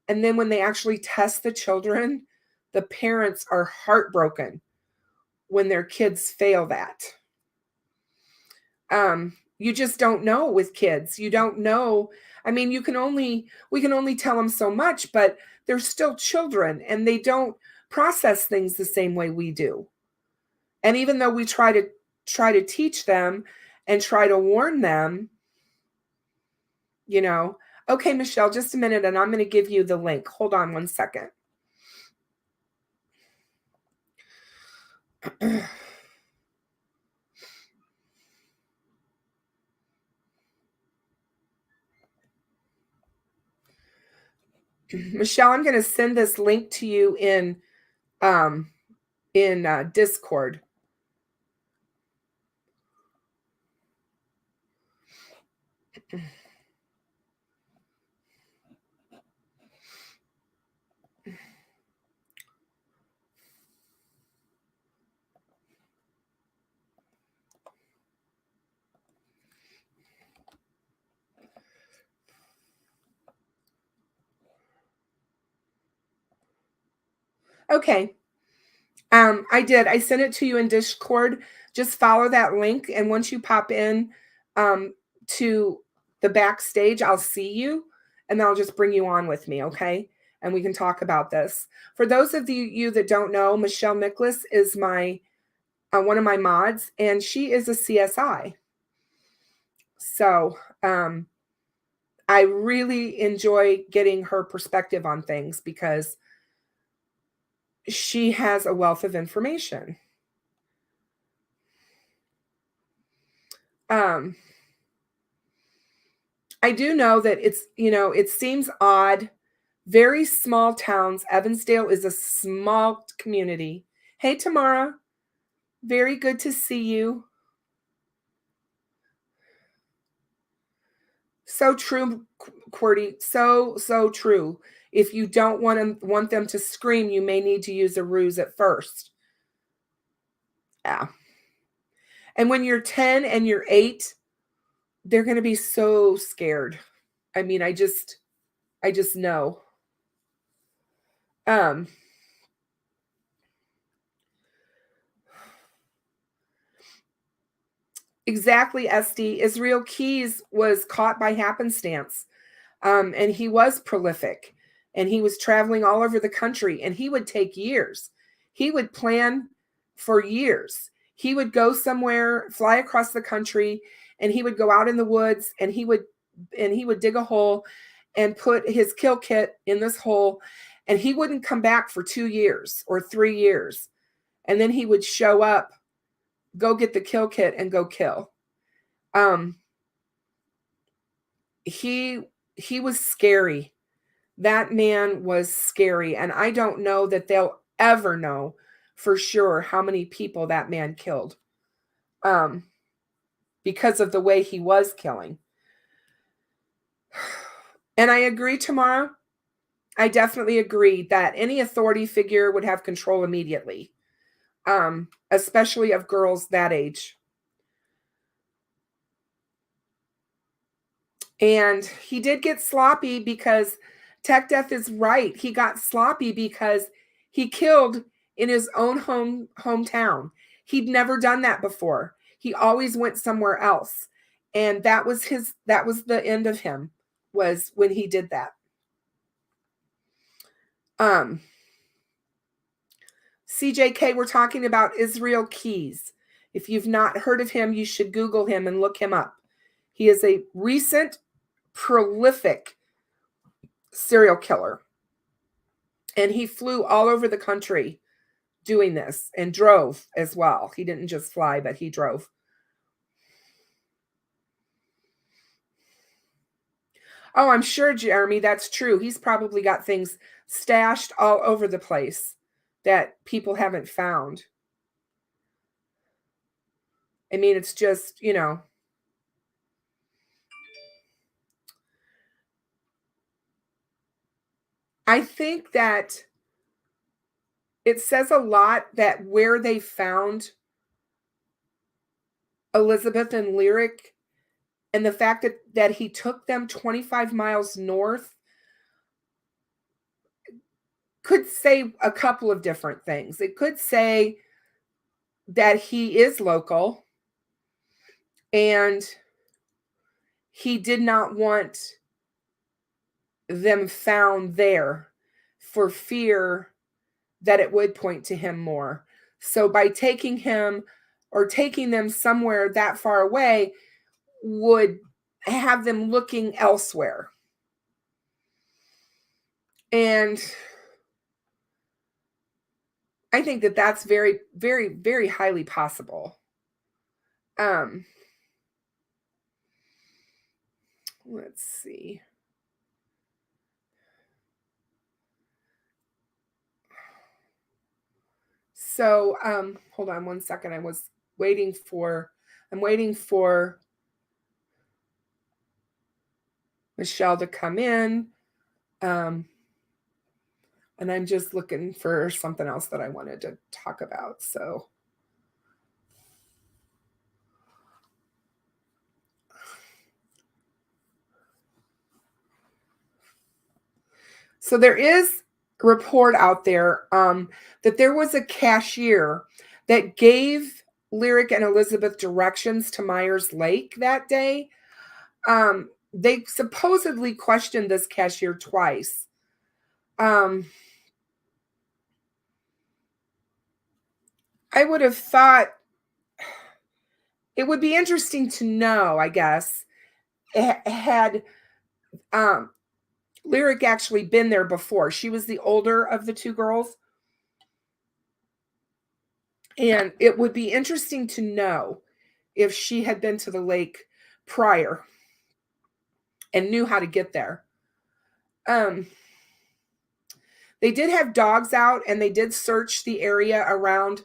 Speaker 1: And then when they actually test the children, the parents are heartbroken when their kids fail that. You just don't know with kids. You don't know. I mean, we can only tell them so much, but they're still children and they don't process things the same way we do. And even though we try to teach them and try to warn them, you know. Okay, Michelle, just a minute and I'm going to give you the link. Hold on one second. Michelle, I'm going to send this link to you in Discord. Okay. I did. I sent it to you in Discord. Just follow that link, and once you pop in to the backstage, I'll see you, and then I'll just bring you on with me, okay? And we can talk about this. For those of you that don't know, Michelle Nicholas is my one of my mods, and she is a CSI. So I really enjoy getting her perspective on things because she has a wealth of information. I do know that it's, you know, it seems odd. Very small towns. Evansdale is a small community. Hey, Tamara. Very good to see you. So true, QWERTY. So true. If you don't want them to scream, you may need to use a ruse at first. Yeah. And when you're 10 and you're 8, they're going to be so scared. I mean, I just know. Exactly, SD. Israel Keys was caught by happenstance. And he was prolific, and he was traveling all over the country, and he would take years. He would plan for years. He would go somewhere, fly across the country, and he would go out in the woods, and he would dig a hole and put his kill kit in this hole, and he wouldn't come back for 2 years or 3 years. And then he would show up, go get the kill kit, and go kill. He was scary. That man was scary. And I don't know that they'll ever know for sure how many people that man killed. Because of the way he was killing. And I agree, Tamara. I definitely agree that any authority figure would have control immediately. Especially of girls that age. And he did get sloppy because Tech Death is right. He got sloppy because he killed in his own hometown. He'd never done that before. He always went somewhere else. And that was the end of him, was when he did that. CJK, we're talking about Israel Keys. If you've not heard of him, you should Google him and look him up. He is a recent, prolific serial killer. And he flew all over the country doing this and drove as well. He didn't just fly, but he drove. Oh, I'm sure, Jeremy, that's true. He's probably got things stashed all over the place that people haven't found. I mean, it's just, I think that it says a lot that where they found Elizabeth and Lyric, and the fact that he took them 25 miles north, could say a couple of different things. It could say that he is local and he did not want them found there for fear that it would point to him more. So by taking him or taking them somewhere that far away would have them looking elsewhere. And I think that that's very, very, very highly possible. Let's see. So, hold on one second. I'm waiting for Michelle to come in. And I'm just looking for something else that I wanted to talk about. So there is a report out there that there was a cashier that gave Lyric and Elizabeth directions to Myers Lake that day. They supposedly questioned this cashier twice. I would have thought it would be interesting to know, I guess, had Lyric actually been there before. She was the older of the two girls. And it would be interesting to know if she had been to the lake prior and knew how to get there. They did have dogs out, and they did search the area around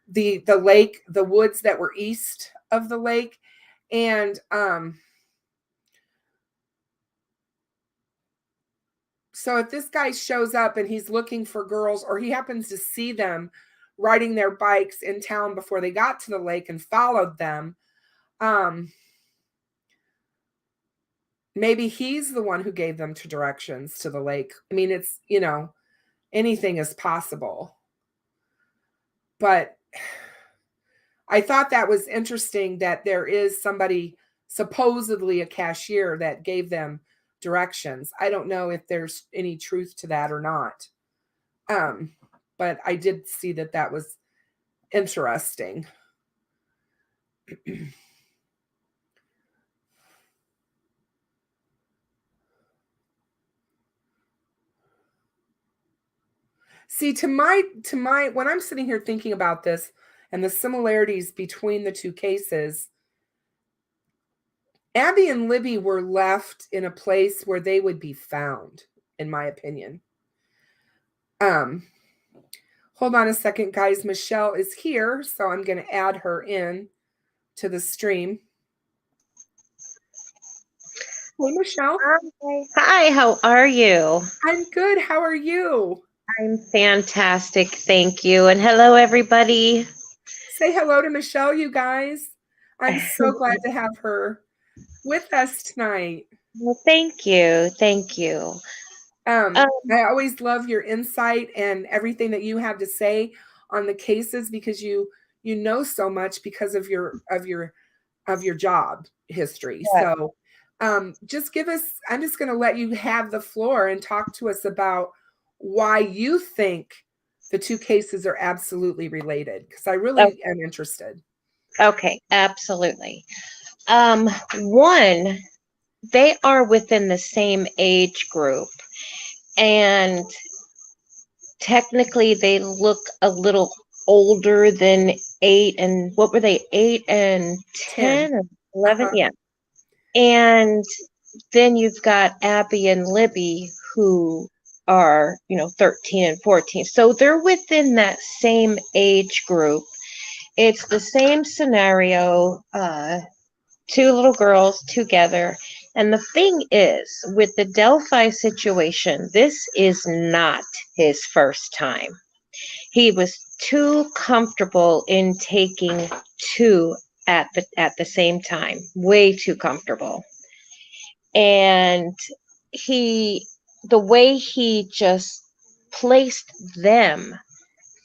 Speaker 1: the lake, the woods that were east of the lake. And so if this guy shows up and he's looking for girls, or he happens to see them riding their bikes in town before they got to the lake and followed them, maybe he's the one who gave them to directions to the lake. I mean, it's, anything is possible. But I thought that was interesting that there is somebody, supposedly a cashier, that gave them directions. I don't know if there's any truth to that or not. But I did see that that was interesting. See, to my when I'm sitting here thinking about this and the similarities between the two cases, Abby and Libby were left in a place where they would be found, in my opinion. Hold on a second, guys. Michelle is here, so I'm going to add her in to the stream. Hey, Michelle.
Speaker 2: Hi, how are you?
Speaker 1: I'm good. How are you?
Speaker 2: I'm fantastic, thank you. And hello, everybody.
Speaker 1: Say hello to Michelle, you guys. I'm so glad to have her with us tonight.
Speaker 2: Well, thank you. Thank you.
Speaker 1: I always love your insight and everything that you have to say on the cases, because you know so much because of your job history.
Speaker 2: Yeah.
Speaker 1: So just give us, I'm just going to let you have the floor and talk to us about why you think the two cases are absolutely related, because I really am interested.
Speaker 2: Okay, absolutely. One, they are within the same age group, and technically they look a little older than 8 and what were they, 8 and 10 or 11? Yeah. And then you've got Abby and Libby, who are, 13 and 14. So they're within that same age group. It's the same scenario, two little girls together. And the thing is, with the Delphi situation, this is not his first time. He was too comfortable in taking two at the same time, way too comfortable. And the way he just placed them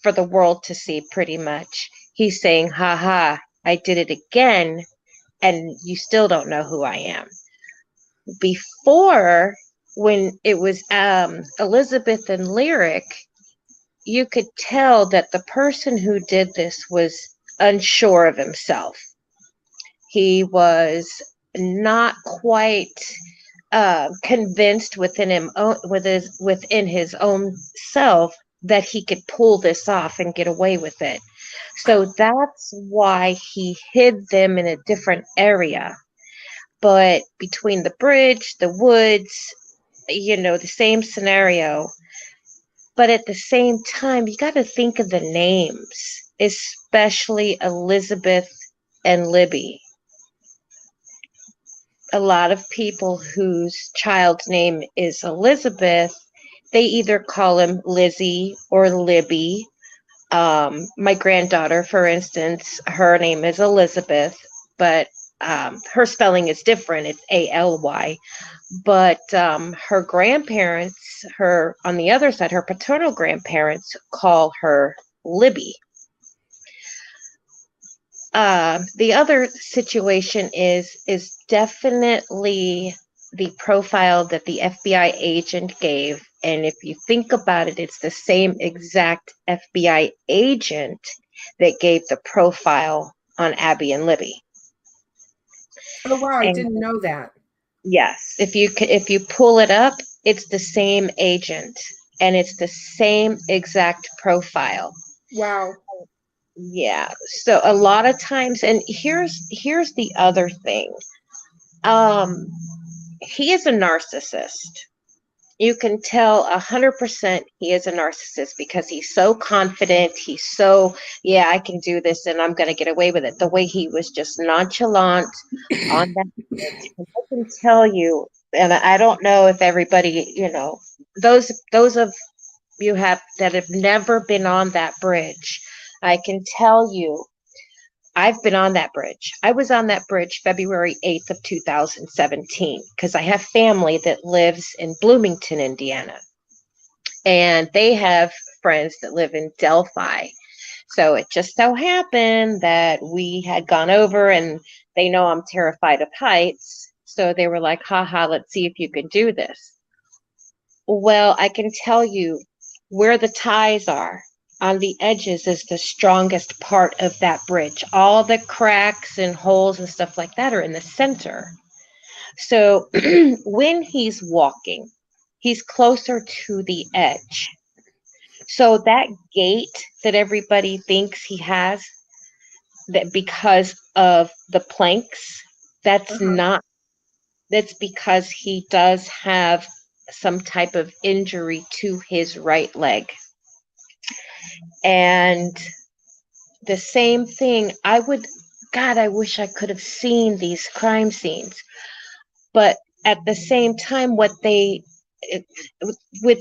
Speaker 2: for the world to see, pretty much, he's saying, ha ha, I did it again, and you still don't know who I am. Before, when it was Elizabeth and Lyric, you could tell that the person who did this was unsure of himself. He was not quite convinced within his own self that he could pull this off and get away with it. So that's why he hid them in a different area. But between the bridge, the woods, the same scenario. But at the same time, you got to think of the names, especially Elizabeth and Libby. A lot of people whose child's name is Elizabeth, they either call him Lizzie or Libby. My granddaughter, for instance, her name is Elizabeth, but her spelling is different. It's Aly. But her grandparents, on the other side, her paternal grandparents, call her Libby. The other situation is definitely the profile that the FBI agent gave. And if you think about it, it's the same exact FBI agent that gave the profile on Abby and Libby.
Speaker 1: Oh, wow. I didn't know that.
Speaker 2: Yes. If you pull it up, it's the same agent and it's the same exact profile.
Speaker 1: Wow.
Speaker 2: Yeah. So a lot of times, and here's the other thing. He is a narcissist. You can tell 100% he is a narcissist because he's so confident. He's so, yeah, I can do this and I'm going to get away with it. The way he was just nonchalant on that bridge. And I can tell you, and I don't know if everybody, those of you that have never been on that bridge, I can tell you I've been on that bridge. I was on that bridge February 8th of 2017 because I have family that lives in Bloomington, Indiana. And they have friends that live in Delphi. So it just so happened that we had gone over, and they know I'm terrified of heights. So they were like, haha, let's see if you can do this. Well, I can tell you where the ties are. On the edges is the strongest part of that bridge. All the cracks and holes and stuff like that are in the center. So when he's walking, he's closer to the edge. So that gait that everybody thinks he has, that because of the planks, that's
Speaker 1: Uh-huh.
Speaker 2: not, that's because he does have some type of injury to his right leg. And the same thing, God, I wish I could have seen these crime scenes. But at the same time, with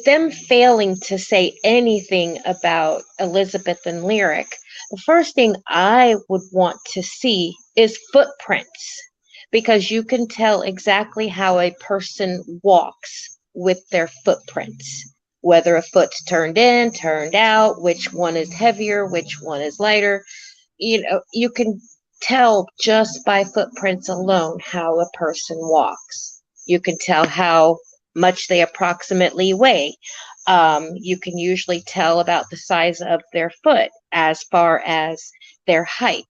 Speaker 2: them failing to say anything about Elizabeth and Lyric, the first thing I would want to see is footprints, because you can tell exactly how a person walks with their footprints, whether a foot's turned in, turned out, which one is heavier, which one is lighter. You can tell just by footprints alone how a person walks. You can tell how much they approximately weigh. You can usually tell about the size of their foot as far as their height.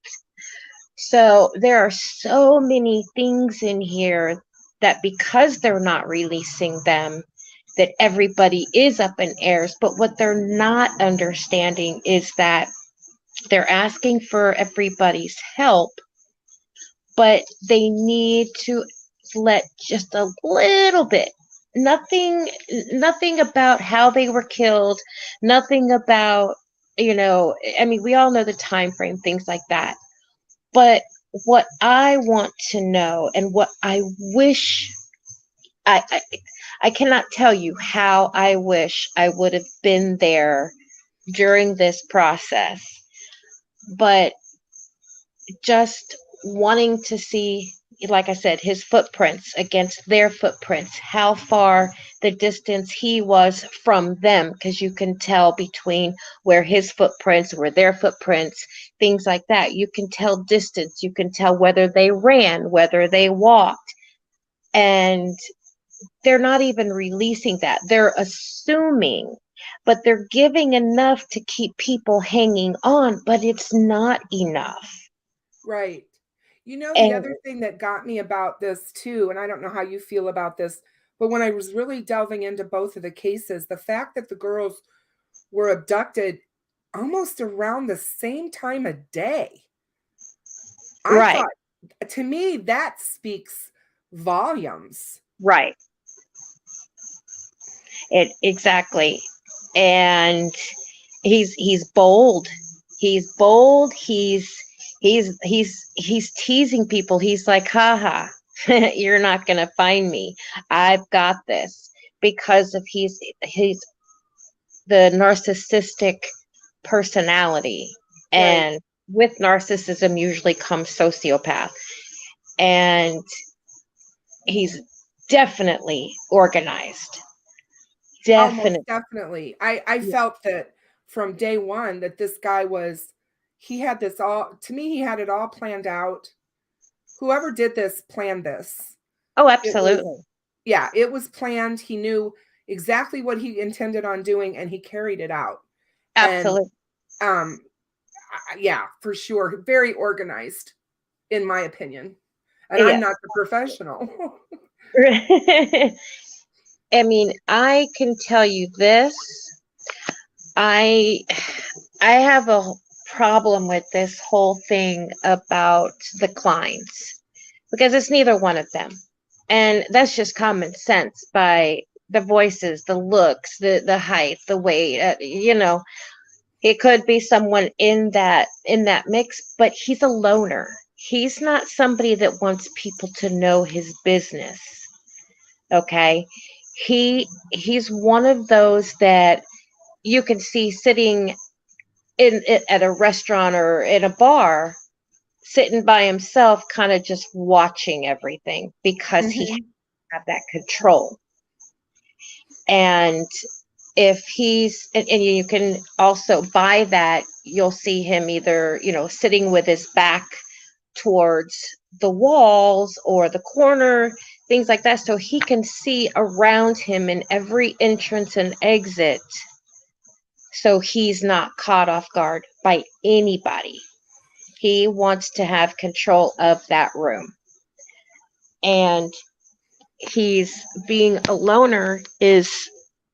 Speaker 2: So there are so many things in here that, because they're not releasing them, that everybody is up in airs. But what they're not understanding is that they're asking for everybody's help, but they need to let just a little bit. Nothing about how they were killed, nothing about, I mean, we all know the time frame, things like that. But what I want to know, and what I wish, I I cannot tell you how I wish I would have been there during this process, but just wanting to see, like I said, his footprints against their footprints, how far the distance he was from them, because you can tell between where his footprints were, their footprints, things like that. You can tell distance, you can tell whether they ran, whether they walked, and they're not even releasing that. They're assuming, but they're giving enough to keep people hanging on, but it's not enough.
Speaker 1: Right. The
Speaker 2: And
Speaker 1: other thing that got me about this too, and I don't know how you feel about this, but when I was really delving into both of the cases, the fact that the girls were abducted almost around the same time of day, I
Speaker 2: right,
Speaker 1: thought, to me, that speaks volumes.
Speaker 2: right. It exactly. And he's bold. He's bold. He's teasing people. He's like, haha, you're not gonna find me. I've got this, because of he's the narcissistic personality.
Speaker 1: Right.
Speaker 2: And with narcissism usually comes sociopath. And he's definitely organized.
Speaker 1: Almost
Speaker 2: Definitely.
Speaker 1: definitely. I felt that from day one that this guy he had this all, to me, he had it all planned out. Whoever did this planned this.
Speaker 2: Oh,
Speaker 1: It was,
Speaker 2: absolutely.
Speaker 1: yeah, it was planned. He knew exactly what he intended on doing and he carried it out. And
Speaker 2: Absolutely.
Speaker 1: um yeah, for sure, very organized in my opinion. And I'm
Speaker 2: Yes.
Speaker 1: not the professional.
Speaker 2: I mean, I can tell you this. I I have a problem with this whole thing about the Kleins, because it's neither one of them. And that's just common sense, by the voices, the looks, the height, the weight, it could be someone in that mix, but he's a loner. He's not somebody that wants people to know his business. Okay? He's one of those that you can see sitting at a restaurant or in a bar, sitting by himself, kind of just watching everything because he had that control. And if he's, and you can also by that, you'll see him either, sitting with his back towards the walls or the corner, things like that. So he can see around him in every entrance and exit. So he's not caught off guard by anybody. He wants to have control of that room. And he's being a loner is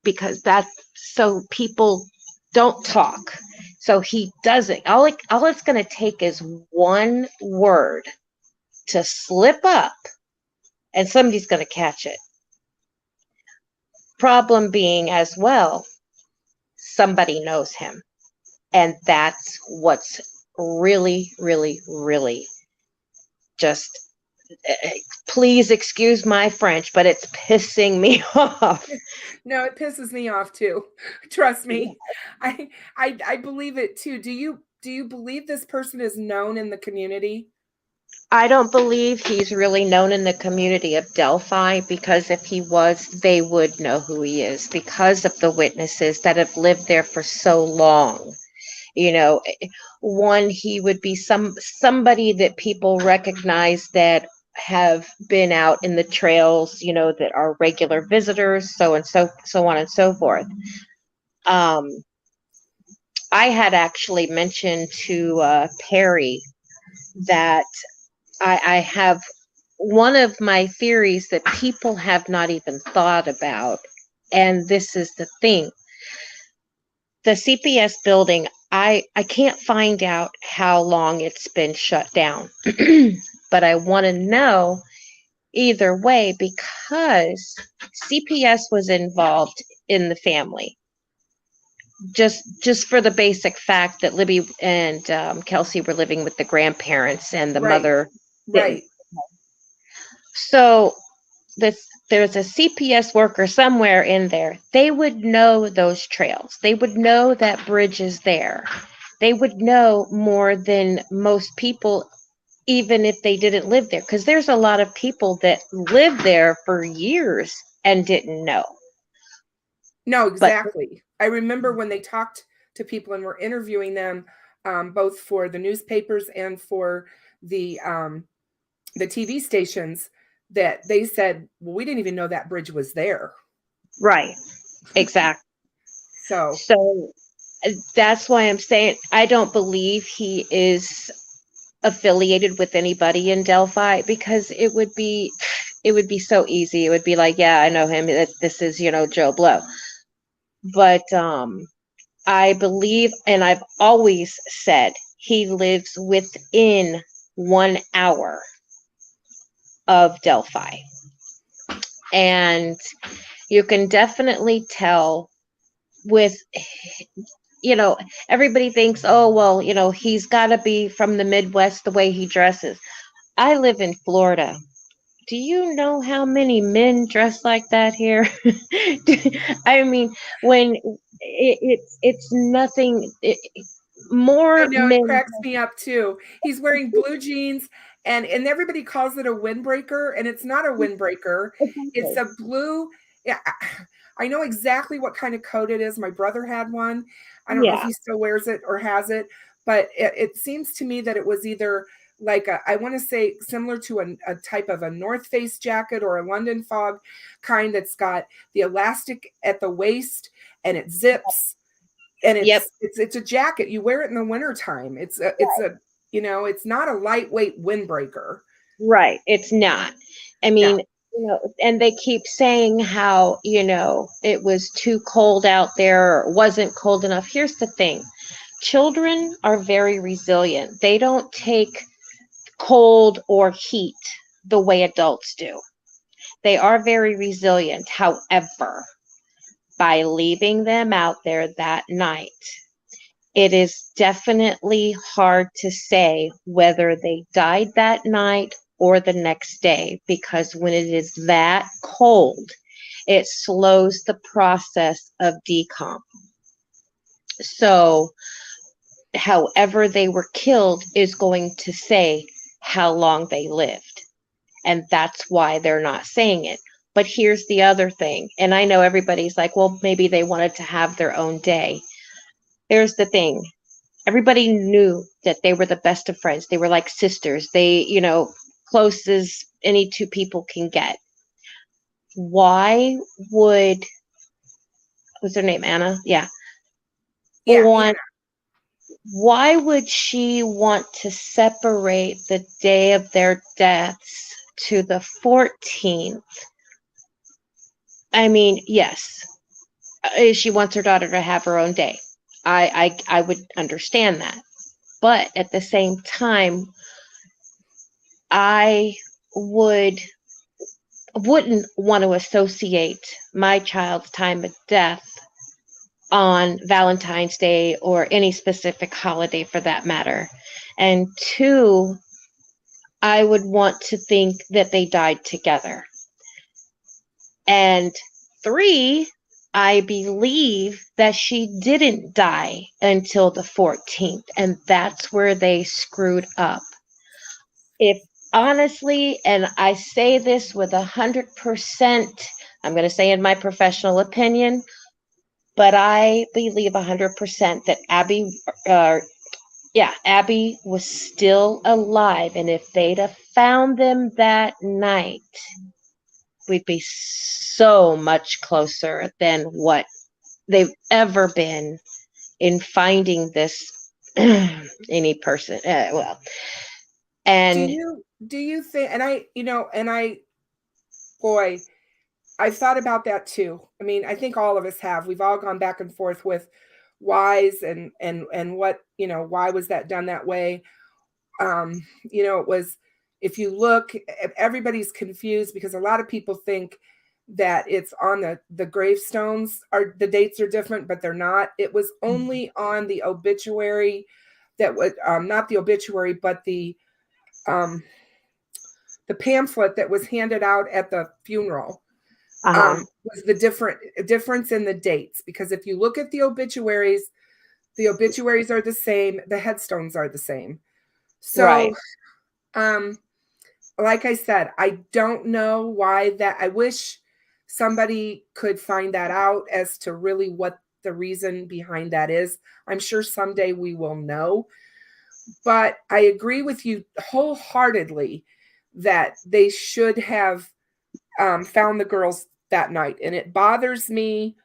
Speaker 2: because that's so people don't talk. So he doesn't. All it's going to take is one word to slip up and somebody's going to catch it. Problem being as well, somebody knows him. And that's what's really, really, really just, please excuse my French, but it's pissing me off.
Speaker 1: No, it pisses me off too. Trust me. I believe it too. Do you believe this person is known in the community?
Speaker 2: I don't believe he's really known in the community of Delphi, because if he was, they would know who he is because of the witnesses that have lived there for so long. One, he would be somebody that people recognize that have been out in the trails, that are regular visitors, so on and so forth. I had actually mentioned to Perry that I have one of my theories that people have not even thought about, and this is the thing. The CPS building, I can't find out how long it's been shut down, but I want to know either way because CPS was involved in the family. Just for the basic fact that Libby and Kelsey were living with the grandparents and the mother didn't.
Speaker 1: Right.
Speaker 2: So there's a CPS worker somewhere in there. They would know those trails. They would know that bridge is there. They would know more than most people, even if they didn't live there, because there's a lot of people that lived there for years and didn't know.
Speaker 1: No, exactly. I remember when they talked to people and were interviewing them, both for the newspapers and for the TV stations, that they said, well, we didn't even know that bridge was there.
Speaker 2: Right. Exactly.
Speaker 1: So
Speaker 2: that's why I'm saying I don't believe he is affiliated with anybody in Delphi, because it would be so easy. It would be like, yeah, I know him. This is, Joe Blow. But I believe, and I've always said, he lives within 1 hour of Delphi. And you can definitely tell with, everybody thinks, oh, well, he's got to be from the Midwest the way he dresses. I live in Florida. Do you know how many men dress like that here? I mean, when it's nothing more.
Speaker 1: I know,
Speaker 2: men.
Speaker 1: it cracks me up too. He's wearing blue jeans and everybody calls it a windbreaker, and it's not a windbreaker.
Speaker 2: Exactly.
Speaker 1: It's a blue. Yeah, I know exactly what kind of coat it is. My brother had one. I don't know if he still wears it or has it, but it seems to me that it was either like I want to say similar to a type of a North Face jacket or a London Fog kind that's got the elastic at the waist and it zips. And it's a jacket. You wear it in the wintertime. It's not a lightweight windbreaker.
Speaker 2: Right. It's not. I mean, and they keep saying how, it was too cold out there or wasn't cold enough. Here's the thing. Children are very resilient. They don't take cold or heat the way adults do. They are very resilient. However, by leaving them out there that night, it is definitely hard to say whether they died that night or the next day, because when it is that cold, it slows the process of decomp. So however they were killed is going to say how long they lived. And that's why they're not saying it. But here's the other thing. And I know everybody's like, well, maybe they wanted to have their own day. Here's the thing. Everybody knew that they were the best of friends. They were like sisters. They, close as any two people can get. Why would, what's her name? Anna? Yeah.
Speaker 1: Yeah.
Speaker 2: Why would she want to separate the day of their deaths to the 14th? I mean, yes, she wants her daughter to have her own day. I would understand that. But at the same time, I wouldn't want to associate my child's time of death on Valentine's Day or any specific holiday for that matter. And two, I would want to think that they died together. And three, I believe that she didn't die until the 14th. And that's where they screwed up. If honestly, and I say this with 100%, I'm going to say in my professional opinion, but I believe 100% that Abby was still alive. And if they'd have found them that night, we'd be so much closer than what they've ever been in finding this any person. And
Speaker 1: Do you think, boy, I've thought about that too. I mean, I think all of us have. We've all gone back and forth with whys and what, why was that done that way? It was, if you look, everybody's confused because a lot of people think that it's on the gravestones, are the dates are different, but they're not. It was only on the obituary that was not the obituary, but the pamphlet that was handed out at the funeral. Was the difference in the dates, because if you look at the obituaries are the same, the headstones are the same. So,
Speaker 2: right.
Speaker 1: Like I said, I don't know why that. I wish somebody could find that out as to really what the reason behind that is. I'm sure someday we will know. But I agree with you wholeheartedly that they should have found the girls that night. And it bothers me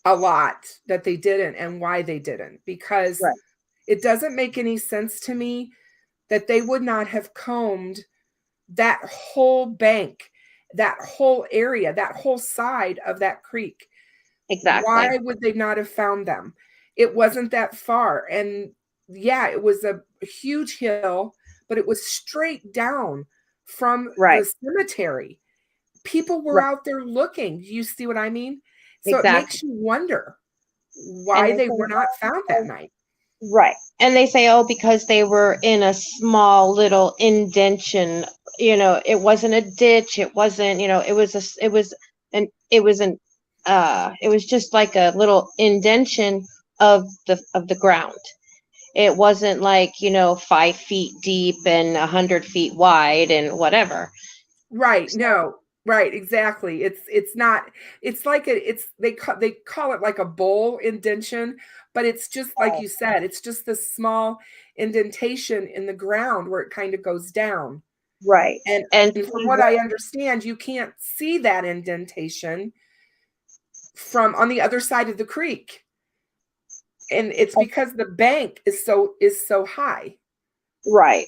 Speaker 1: a lot that they didn't and why they didn't, because it doesn't make any sense to me that they would not have combed that whole bank, that whole area, that whole side of that creek.
Speaker 2: Exactly.
Speaker 1: Why would they not have found them? It wasn't that far. And yeah, it was a huge hill, but it was straight down from the cemetery. People were out there looking. Do you see what I mean? So it makes you wonder why they were not found that night.
Speaker 2: Right. And they say, oh, because they were in a small little indention, it wasn't a ditch. It wasn't, it was just like a little indention of the ground. It wasn't like, 5 feet deep and 100 feet wide and whatever.
Speaker 1: Right. No. Right. Exactly. It's not. It's like they call it like a bowl indention, but it's just like you said. It's just this small indentation in the ground where it kind of goes down.
Speaker 2: Right.
Speaker 1: And from what I understand, you can't see that indentation from on the other side of the creek. And it's because the bank is so high.
Speaker 2: Right.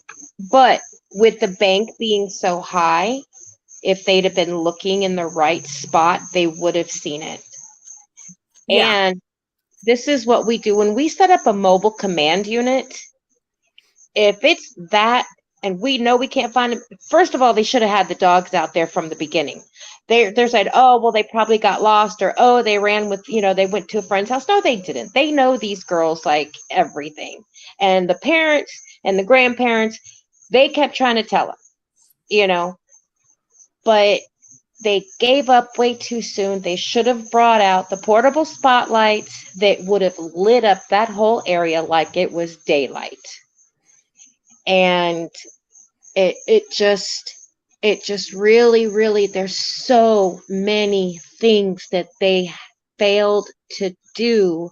Speaker 2: But with the bank being so high, if they'd have been looking in the right spot, they would have seen it. Yeah. And this is what we do when we set up a mobile command unit. If it's that, and we know we can't find them, first of all, they should have had the dogs out there from the beginning. They're saying, oh, well, they probably got lost, or, oh, they ran with, they went to a friend's house. No, they didn't. They know these girls like everything. And the parents and the grandparents, they kept trying to tell them, but They gave up way too soon. They should have brought out the portable spotlights that would have lit up that whole area like it was daylight. And it just really, there's so many things that they failed to do,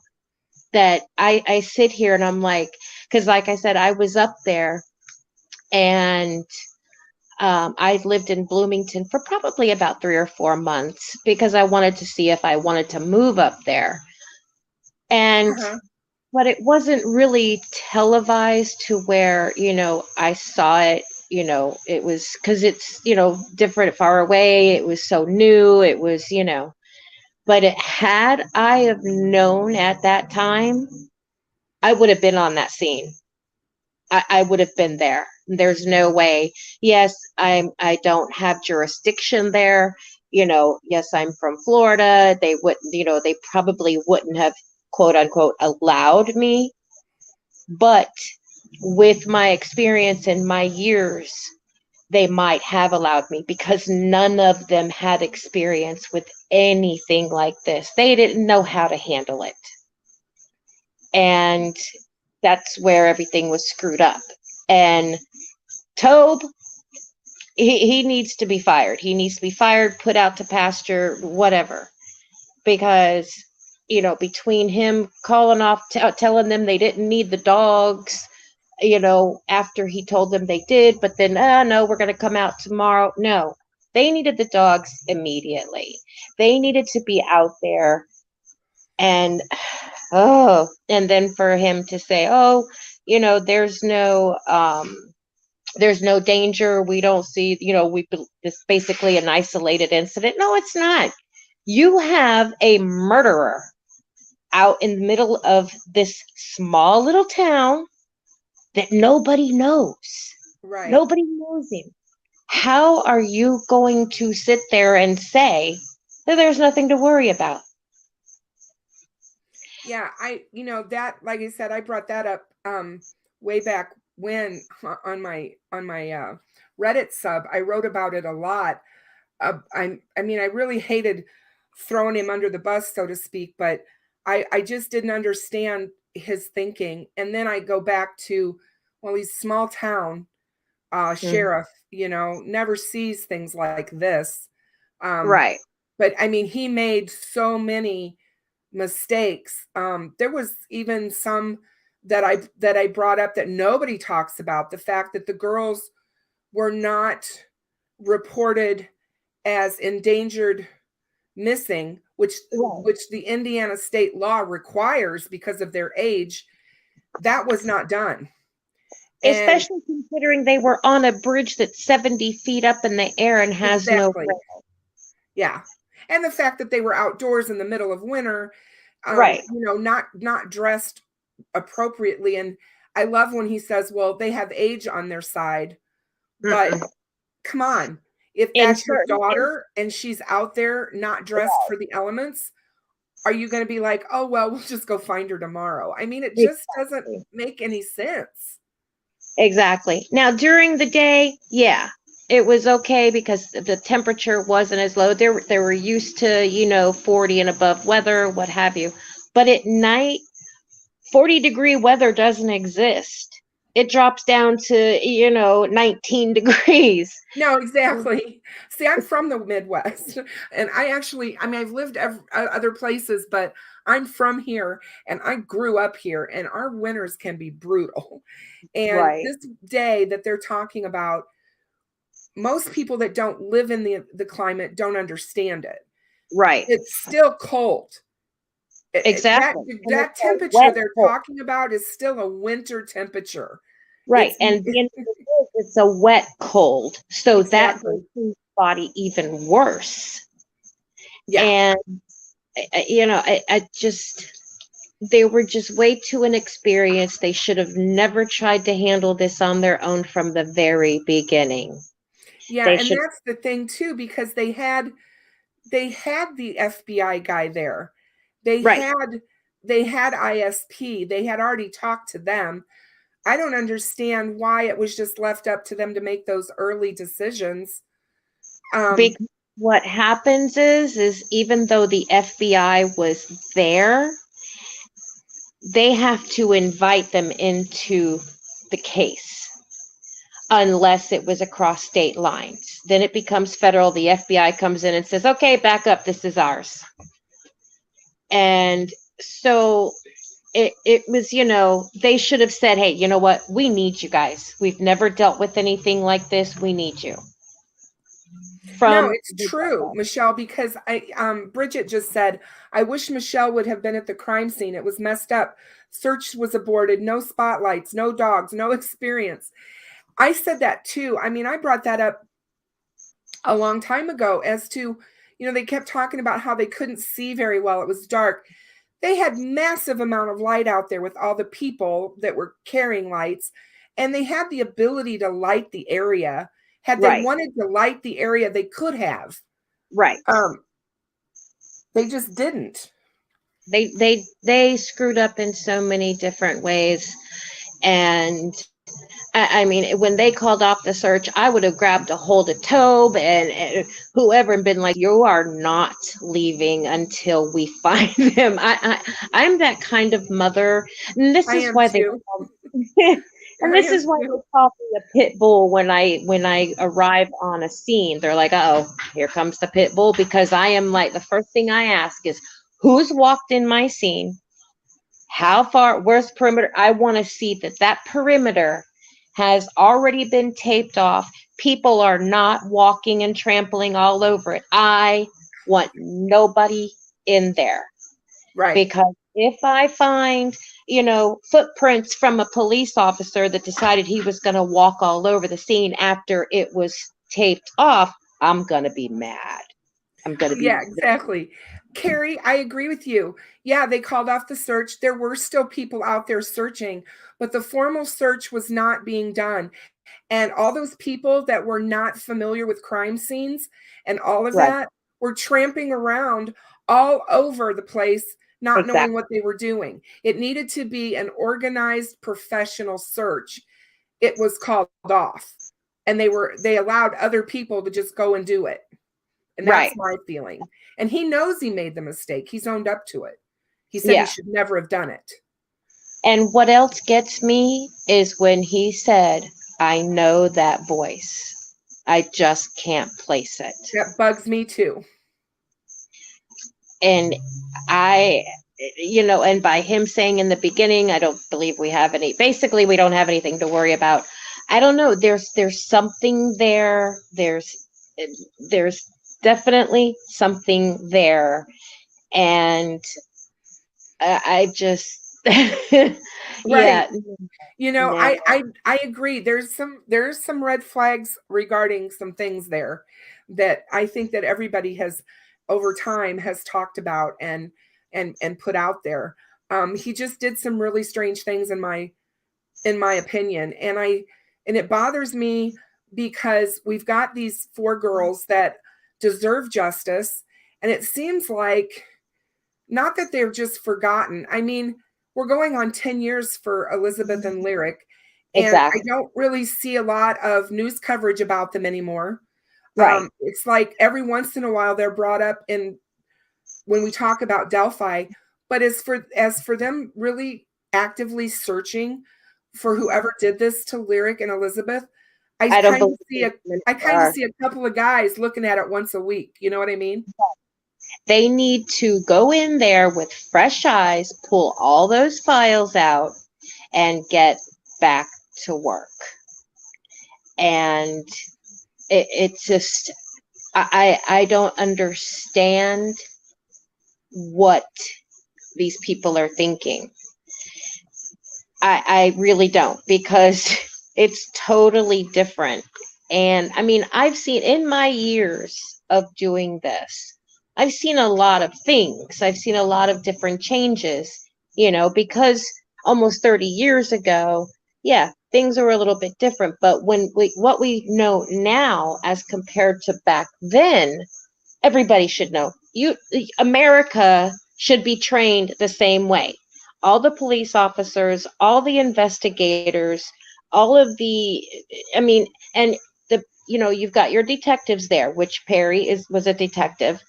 Speaker 2: that I sit here and I'm like, because like I said, I was up there, and I lived in Bloomington for probably about 3 or 4 months because I wanted to see if I wanted to move up there. And
Speaker 1: Uh-huh.
Speaker 2: but it wasn't really televised to where, I saw it. It was because it's, different, far away. It was so new. It was, but had I have known at that time, I would have been on that scene. I would have been there. There's no way. Yes, I don't have jurisdiction there. Yes, I'm from Florida. They wouldn't, they probably wouldn't have, quote unquote, allowed me. But with my experience and my years, they might have allowed me, because none of them had experience with anything like this. They didn't know how to handle it. And that's where everything was screwed up. And Tobe, he needs to be fired. He needs to be fired, put out to pasture, whatever. Because, between him calling off, telling them they didn't need the dogs, after he told them they did, but then, no, we're going to come out tomorrow. No, they needed the dogs immediately. They needed to be out there. And, and then for him to say, oh, there's no danger. We don't see, it's basically an isolated incident. No, it's not. You have a murderer out in the middle of this small little town that nobody knows.
Speaker 1: Right.
Speaker 2: Nobody knows him. How are you going to sit there and say that there's nothing to worry about?
Speaker 1: Yeah, that, like I said, I brought that up way back when on my Reddit sub. I wrote about it a lot. I really hated throwing him under the bus, so to speak, but I just didn't understand his thinking. And then I go back to, well, he's small town
Speaker 2: Mhm.
Speaker 1: sheriff, never sees things like this.
Speaker 2: Right.
Speaker 1: But he made so many mistakes. There was even some that I brought up that nobody talks about. The fact that the girls were not reported as endangered missing, which
Speaker 2: Right.
Speaker 1: the Indiana state law requires because of their age, that was not done. And
Speaker 2: Especially considering they were on a bridge that's 70 feet up in the air and has no
Speaker 1: exactly.
Speaker 2: rail.
Speaker 1: Yeah. And the fact that they were outdoors in the middle of winter,
Speaker 2: Right.
Speaker 1: not dressed appropriately. And I love when he says, well, they have age on their side, but
Speaker 2: Mm-mm.
Speaker 1: come on. If
Speaker 2: In
Speaker 1: that's your
Speaker 2: certain,
Speaker 1: daughter and she's out there not dressed for the elements, are you going to be like, oh, well, we'll just go find her tomorrow? It just doesn't
Speaker 2: exactly.
Speaker 1: make any sense.
Speaker 2: Exactly. Now, during the day, yeah, it was okay because the temperature wasn't as low. They were used to, 40 and above weather, what have you. But at night, 40-degree weather doesn't exist. It drops down to, 19 degrees.
Speaker 1: No, exactly. See, I'm from the Midwest, and I've lived other places, but I'm from here, and I grew up here, and our winters can be brutal. And
Speaker 2: Right.
Speaker 1: this day that they're talking about, most people that don't live in the climate don't understand it.
Speaker 2: Right.
Speaker 1: It's still cold. That
Speaker 2: Exactly. And it's
Speaker 1: that
Speaker 2: a
Speaker 1: temperature
Speaker 2: wet
Speaker 1: they're
Speaker 2: cold.
Speaker 1: talking about is still a winter temperature.
Speaker 2: Right.
Speaker 1: It's
Speaker 2: And the end of the day, it's a wet cold. So that
Speaker 1: exactly.
Speaker 2: makes the body even worse.
Speaker 1: Yeah.
Speaker 2: And, I just, they were just way too inexperienced. They should have never tried to handle this on their own from the very beginning.
Speaker 1: Yeah,
Speaker 2: They
Speaker 1: and
Speaker 2: should,
Speaker 1: that's the thing too, because they had the FBI guy there. They
Speaker 2: right,
Speaker 1: had they had ISP. They had already talked to them. I don't understand why it was just left up to them to make those early decisions.
Speaker 2: because
Speaker 1: Um,
Speaker 2: what happens is even though the FBI was there, they have to invite them into the case unless it was across state lines. Then it becomes federal. The FBI comes in and says, okay, back up, this is ours. And so it was, they should have said, hey, you know what? We need you guys. We've never dealt with anything like this. We need you.
Speaker 1: No,
Speaker 2: From
Speaker 1: it's true, Michelle, because Bridget just said, I wish Michelle would have been at the crime scene. It was messed up. Search was aborted. No spotlights, no dogs, no experience. I said that too. I mean, I brought that up a long time ago as to, they kept talking about how they couldn't see very well. It was dark. They had massive amount of light out there with all the people that were carrying lights, and they had the ability to light the area. Had they wanted to light the area, they could have.
Speaker 2: Right.
Speaker 1: They just didn't.
Speaker 2: They screwed up in so many different ways. And I mean, when they called off the search, I would have grabbed a hold of Tobe and whoever and been like, you are not leaving until we find them. I'm that kind of mother. And this is why they and this is why they call me a pit bull when I arrive on a scene. They're like, oh, here comes the pit bull, because I am like, the first thing I ask is, who's walked in my scene? How far, where's perimeter? I want to see that perimeter has already been taped off. People are not walking and trampling all over it. I want nobody in there.
Speaker 1: Right.
Speaker 2: Because if I find, footprints from a police officer that decided he was going to walk all over the scene after it was taped off, I'm going to be mad. I'm going to be.
Speaker 1: Yeah, exactly. Carrie, I agree with you. Yeah, they called off the search. There were still people out there searching, but the formal search was not being done. And all those people that were not familiar with crime scenes and all of that were tramping around all over the place, not knowing what they were doing. It needed to be an organized professional search. It was called off. And they allowed other people to just go and do it. And that's my feeling. And he knows he made the mistake. He's owned up to it. He said he should never have done it.
Speaker 2: And what else gets me is when he said, I know that voice. I just can't place it.
Speaker 1: That bugs me too.
Speaker 2: And and by him saying in the beginning, I don't believe we don't have anything to worry about. I don't know. There's something there. There's definitely something there. And I just,
Speaker 1: right. I agree. There's some red flags regarding some things there that I think that everybody has over time has talked about and put out there. He just did some really strange things in my opinion. And it bothers me because we've got these 4 girls that deserve justice. And it seems like not that they're just forgotten. I mean, we're going on 10 years for Elizabeth and Lyric. And I don't really see a lot of news coverage about them anymore.
Speaker 2: Right.
Speaker 1: It's like every once in a while they're brought up when we talk about Delphi, but as for them really actively searching for whoever did this to Lyric and Elizabeth, I kind of see a couple of guys looking at it once a week. You know what I mean?
Speaker 2: They need to go in there with fresh eyes, pull all those files out, and get back to work. And it's just, I don't understand what these people are thinking. I really don't, because it's totally different. And I mean, I've seen in my years of doing this, I've seen a lot of things. I've seen a lot of different changes, because almost 30 years ago, things are a little bit different. But what we know now as compared to back then, everybody should know. America should be trained the same way. All the police officers, all the investigators, all of the, and you've got your detectives there, which Perry was a detective,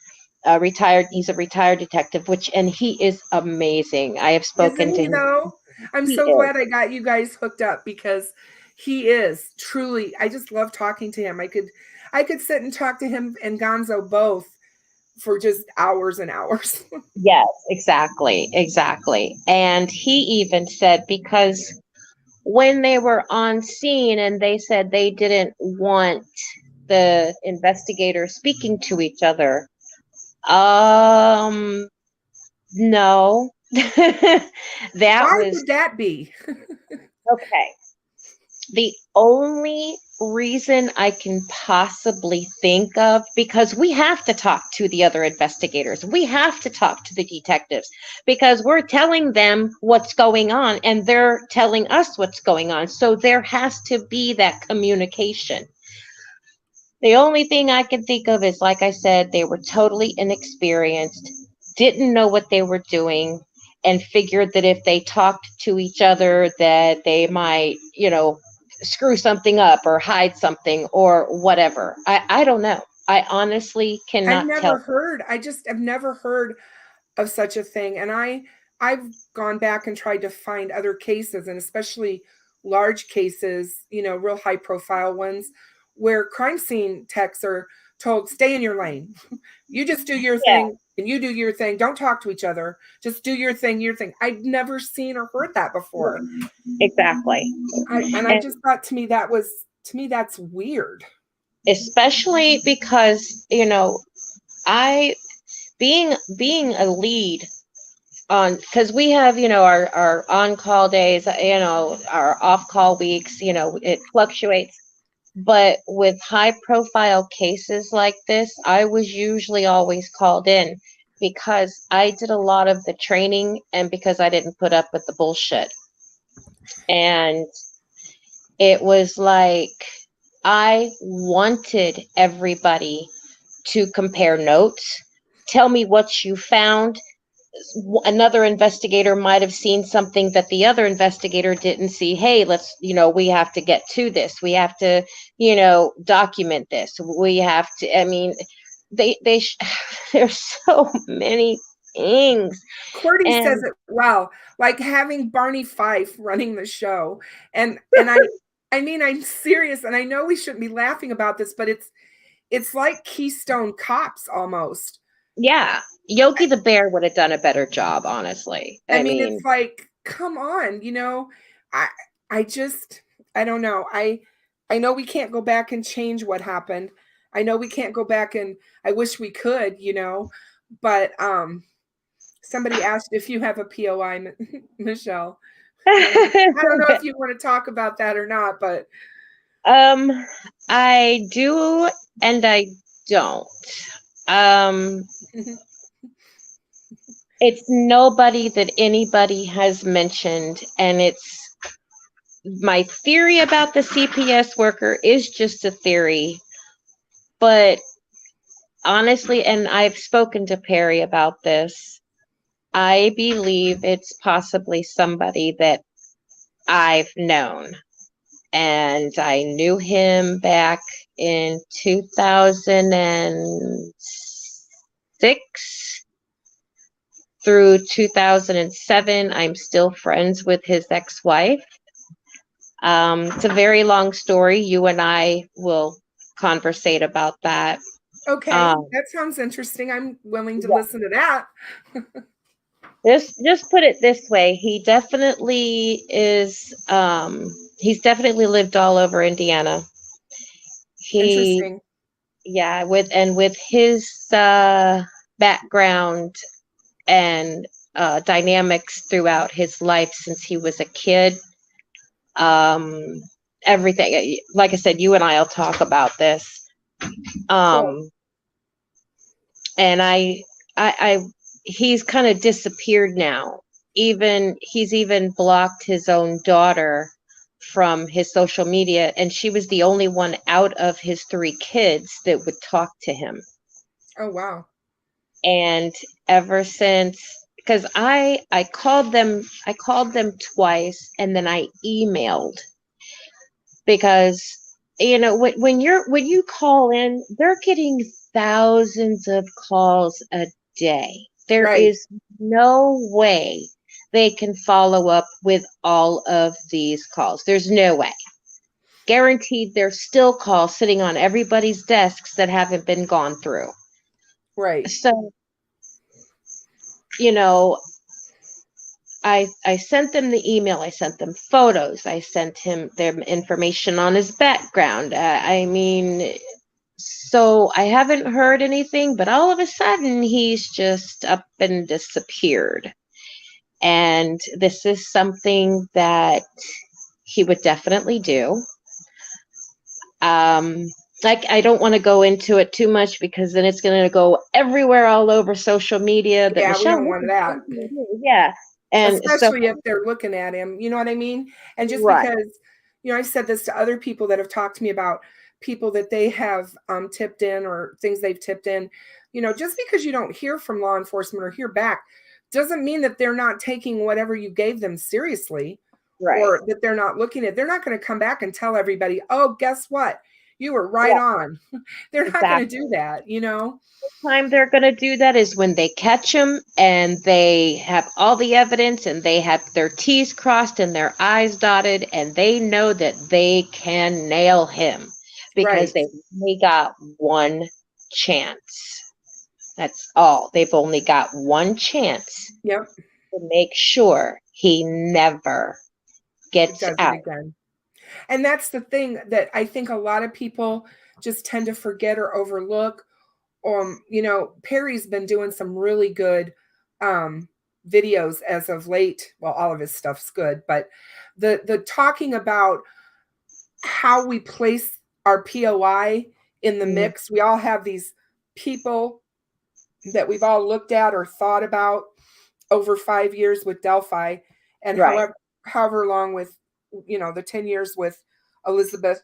Speaker 2: retired. He's a retired detective, and he is amazing. I have spoken
Speaker 1: Isn't
Speaker 2: to
Speaker 1: he
Speaker 2: him.
Speaker 1: though? I'm
Speaker 2: He
Speaker 1: so
Speaker 2: is.
Speaker 1: glad I got you guys hooked up because he is truly, I just love talking to him. I could sit and talk to him and Gonzo both for just hours and hours.
Speaker 2: Yes, exactly, exactly. And he even said, because when they were on scene and they said they didn't want the investigators speaking to each other, no. That
Speaker 1: Why
Speaker 2: was
Speaker 1: would that be?
Speaker 2: okay. The only reason I can possibly think of, because we have to talk to the other investigators, we have to talk to the detectives, because we're telling them what's going on and they're telling us what's going on. So there has to be that communication. The only thing I can think of is, like I said, they were totally inexperienced, didn't know what they were doing, and figured that if they talked to each other, that they might, screw something up or hide something or whatever. I don't know. I honestly
Speaker 1: I've
Speaker 2: cannot
Speaker 1: never
Speaker 2: tell.
Speaker 1: heard. I just have never heard of such a thing. And I've gone back and tried to find other cases, and especially large cases, real high profile ones, where crime scene techs are told, stay in your lane. You just do your
Speaker 2: Yeah,
Speaker 1: thing and you do your thing. Don't talk to each other. Just do your thing, your thing. I'd never seen or heard that before.
Speaker 2: exactly.
Speaker 1: I
Speaker 2: And
Speaker 1: just thought, to me that's weird.
Speaker 2: especially because, I being a lead on, because we have, our on-call days, our off-call weeks, it fluctuates. But with high profile cases like this, I was usually always called in because I did a lot of the training and because I didn't put up with the bullshit. And it was like I wanted everybody to compare notes, tell me what you found. Another investigator might have seen something that the other investigator didn't see. Hey, we have to get to this. We have to, document this. We have to, I mean, there's so many things.
Speaker 1: Cordy says
Speaker 2: And
Speaker 1: it well, like having Barney Fife running the show. And I mean I'm serious, and I know we shouldn't be laughing about this, but it's like Keystone Cops almost.
Speaker 2: yeah, Yogi the Bear would have done a better job, honestly.
Speaker 1: I
Speaker 2: I
Speaker 1: mean,
Speaker 2: mean,
Speaker 1: it's like, come on, I I just I don't know. I know we can't go back and change what happened. I know we can't go back, and I wish we could, but somebody asked if you have a POI, Michelle. I don't know if you want to talk about that or not, but
Speaker 2: um, I do and I don't. Um, it's nobody that anybody has mentioned, and it's my theory about the CPS worker is just a theory, but honestly, and I've spoken to Perry about this, I believe it's possibly somebody that I've known. And I knew him back in 2006 through 2007. I'm still friends with his ex-wife. It's a very long story. You and I will conversate about that.
Speaker 1: okay,
Speaker 2: Um,
Speaker 1: that sounds interesting. I'm willing to
Speaker 2: yeah.
Speaker 1: listen to that.
Speaker 2: Just put it this way, he definitely is. He's definitely lived all over Indiana. He,
Speaker 1: Interesting.
Speaker 2: yeah, with his background and dynamics throughout his life since he was a kid. Um, everything, like I said, you and I'll talk about this.
Speaker 1: Cool.
Speaker 2: Um, and I he's kind of disappeared now. He's even blocked his own daughter from his social media, and she was the only one out of his three kids that would talk to him.
Speaker 1: Oh wow.
Speaker 2: And ever since, because I called them twice, and then I emailed because you know, when you call in, they're getting thousands of calls a day. There
Speaker 1: Right.
Speaker 2: is no way they can follow up with all of these calls. There's no way. Guaranteed there's still calls sitting on everybody's desks that haven't been gone through.
Speaker 1: Right.
Speaker 2: So, you know, I sent them the email, I sent them photos, I sent him their information on his background. I mean, so I haven't heard anything, but all of a sudden he's just up and disappeared. And this is something that he would definitely do. Like, I don't want to go into it too much because then it's going to go everywhere all over social media that
Speaker 1: Yeah, we
Speaker 2: Michelle,
Speaker 1: don't want that.
Speaker 2: yeah. And so,
Speaker 1: Especially if they're looking at him, you know what I mean? And just
Speaker 2: right,
Speaker 1: because, I've said this to other people that have talked to me about people that they have tipped in or things they've tipped in, just because you don't hear from law enforcement or hear back doesn't mean that they're not taking whatever you gave them seriously,
Speaker 2: right.
Speaker 1: or that they're not looking at. They're not going to come back and tell everybody, oh, guess what? You were right
Speaker 2: Yeah,
Speaker 1: on. They're not going to
Speaker 2: exactly.
Speaker 1: do that.
Speaker 2: Time they're going to do that is when they catch him and they have all the evidence and they have their T's crossed and their I's dotted and they know that they can nail him because
Speaker 1: Right.
Speaker 2: they've only got one chance. That's all. They've only got one chance
Speaker 1: Yep.
Speaker 2: to make sure he never
Speaker 1: It
Speaker 2: gets
Speaker 1: does it
Speaker 2: out.
Speaker 1: again. And that's the thing that I think a lot of people just tend to forget or overlook. Perry's been doing some really good videos as of late. Well, all of his stuff's good, but the talking about how we place our POI in the
Speaker 2: Mm,
Speaker 1: mix. We all have these people that we've all looked at or thought about over 5 years with Delphi, and
Speaker 2: right,
Speaker 1: however long with the 10 years with Elizabeth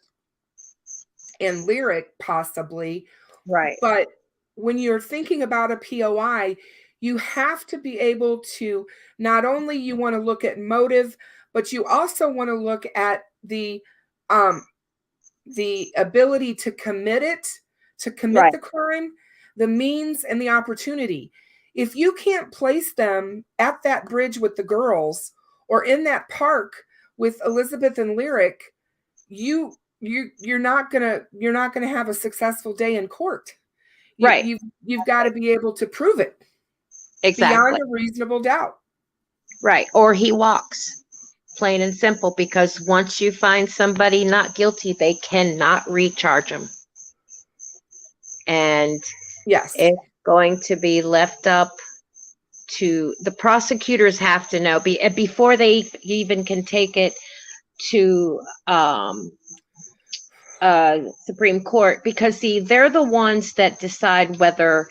Speaker 1: and Lyric possibly.
Speaker 2: right,
Speaker 1: But when you're thinking about a POI, you have to be able to, not only you want to look at motive, but you also want to look at the ability to commit
Speaker 2: right,
Speaker 1: the crime, the means, and the opportunity. If you can't place them at that bridge with the girls or in that park with Elizabeth and Lyric, you're not gonna have a successful day in court. You,
Speaker 2: right.
Speaker 1: you've got to be able to prove it beyond
Speaker 2: Exactly.
Speaker 1: a reasonable doubt.
Speaker 2: Right. Or he walks. Plain and simple, because once you find somebody not guilty, they cannot recharge them. And
Speaker 1: Yes.
Speaker 2: it's going to be left up to the prosecutors have to know before they even can take it to Supreme Court, because see, they're the ones that decide whether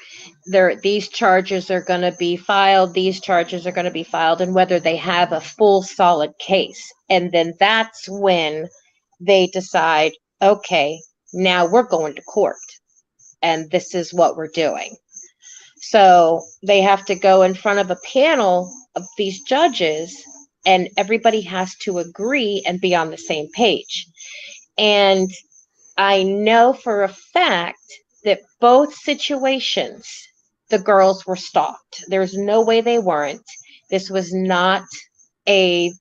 Speaker 2: these charges are going to be filed, and whether they have a full solid case. And then that's when they decide, okay, now we're going to court and this is what we're doing. So they have to go in front of a panel of these judges and everybody has to agree and be on the same page. And I know for a fact that both situations, the girls were stalked. There's no way they weren't. This was not an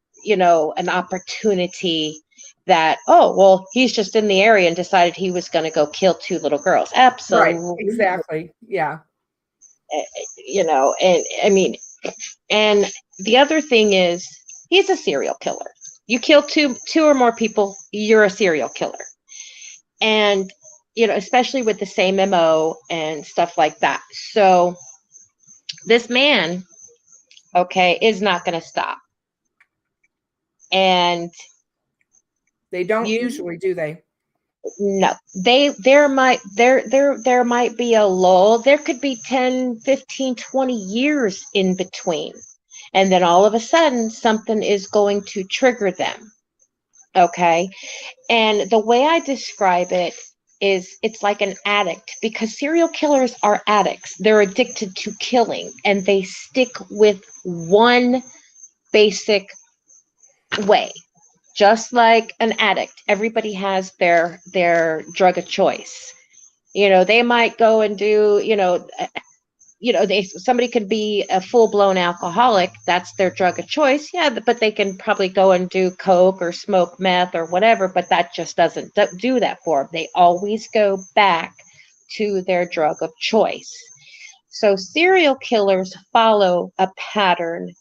Speaker 2: opportunity that, oh, well, he's just in the area and decided he was going to go kill two little girls.
Speaker 1: Right.
Speaker 2: Absolutely.
Speaker 1: Exactly. Yeah.
Speaker 2: And I mean, and the other thing is, he's a serial killer. You kill two or more people, you're a serial killer. And especially with the same MO and stuff like that. So this man, okay, is not going to stop. And
Speaker 1: They don't
Speaker 2: you
Speaker 1: usually, do they?
Speaker 2: no, there might be a lull. There could be 10, 15, 20 years in between. And then all of a sudden something is going to trigger them. Okay? And the way I describe it is, it's like an addict, because serial killers are addicts. They're addicted to killing and they stick with one basic way. just like an addict. Everybody has their drug of choice. You know, they might go and do, somebody could be a full-blown alcoholic. That's their drug of choice. Yeah, but they can probably go and do coke or smoke meth or whatever, but that just doesn't do that for them. They always go back to their drug of choice. So serial killers follow a pattern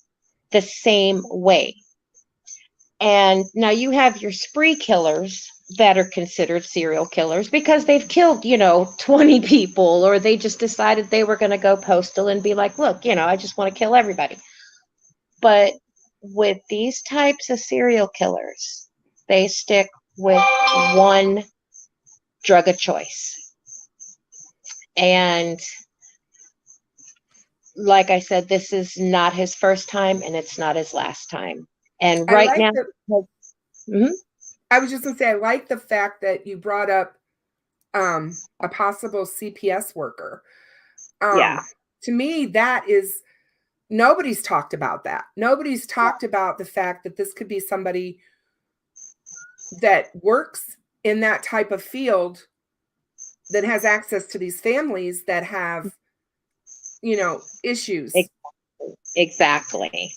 Speaker 2: the same way. And now you have your spree killers that are considered serial killers because they've killed, 20 people, or they just decided they were going to go postal and be like, look, I just want to kill everybody. But with these types of serial killers, they stick with one drug of choice. And like I said, this is not his first time and it's not his last time. And right now,
Speaker 1: I was just going to say, I like the fact that you brought up a possible CPS worker.
Speaker 2: Yeah.
Speaker 1: To me, that is, nobody's talked about that. Nobody's talked about the fact that this could be somebody that works in that type of field that has access to these families that have, issues.
Speaker 2: Exactly.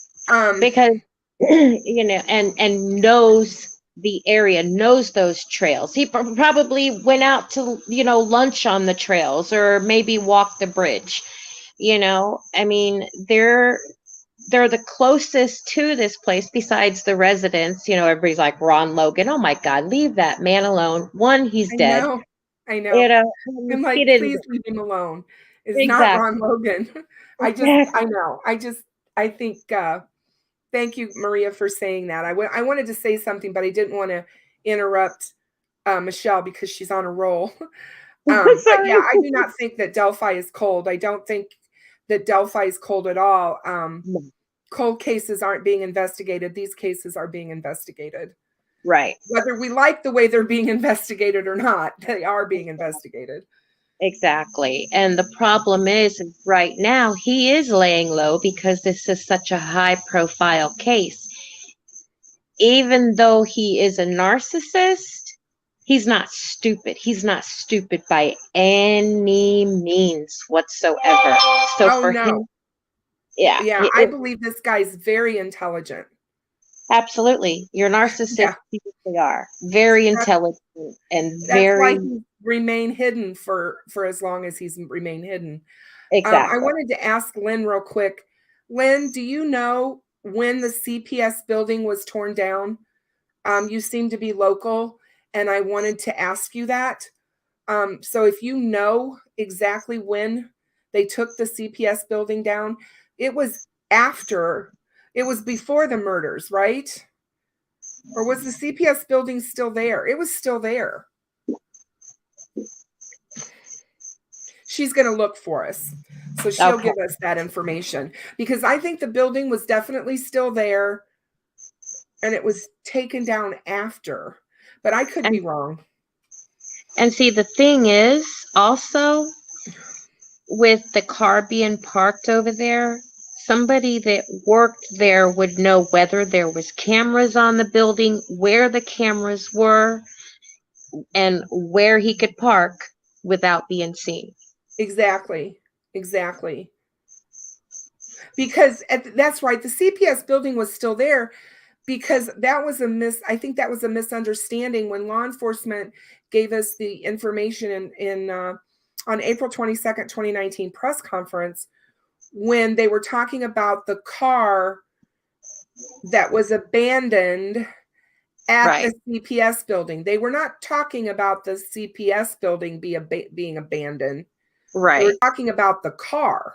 Speaker 2: Because, and knows the area, knows those trails. He probably went out to, lunch on the trails or maybe walked the bridge. I mean, they're the closest to this place besides the residents. Everybody's like, Ron Logan, oh my God, leave that man alone. One, he's dead.
Speaker 1: I know. I'm like,
Speaker 2: he didn't.
Speaker 1: Please leave him alone. It's
Speaker 2: Exactly.
Speaker 1: not Ron Logan. I think, thank you, Maria, for saying that. I wanted to say something, but I didn't want to interrupt Michelle because she's on a roll. But yeah, I do not think that Delphi is cold. I don't think that Delphi is cold at all.
Speaker 2: No.
Speaker 1: Cold cases aren't being investigated. These cases are being investigated.
Speaker 2: Right.
Speaker 1: Whether we like the way they're being investigated or not, they are being investigated.
Speaker 2: Exactly. And the problem is right now he is laying low because this is such a high profile case. Even though he is a narcissist, he's not stupid. He's not stupid by any means whatsoever. So for him,
Speaker 1: yeah, I believe this guy's very intelligent.
Speaker 2: Absolutely. Your narcissists, they are very intelligent and very.
Speaker 1: That's why he remain hidden for as long as he's remained hidden.
Speaker 2: Exactly.
Speaker 1: I wanted to ask Lynn real quick. Lynn, do you know when the CPS building was torn down? You seem to be local, and I wanted to ask you that. So if you know exactly when they took the CPS building down, it was before the murders, right? Or was the CPS building still there? It was still there. She's going to look for us. So she'll give us that information, because I think the building was definitely still there and it was taken down after, but I could be wrong.
Speaker 2: And see, the thing is also with the car being parked over there, somebody that worked there would know whether there was cameras on the building, where the cameras were, and where he could park without being seen.
Speaker 1: Exactly. Because that's right. The CPS building was still there because that was I think that was a misunderstanding when law enforcement gave us the information on April 22nd, 2019 press conference, when they were talking about the car that was abandoned at the CPS building. They were not talking about the CPS building being abandoned.
Speaker 2: Right.
Speaker 1: They were talking about the car.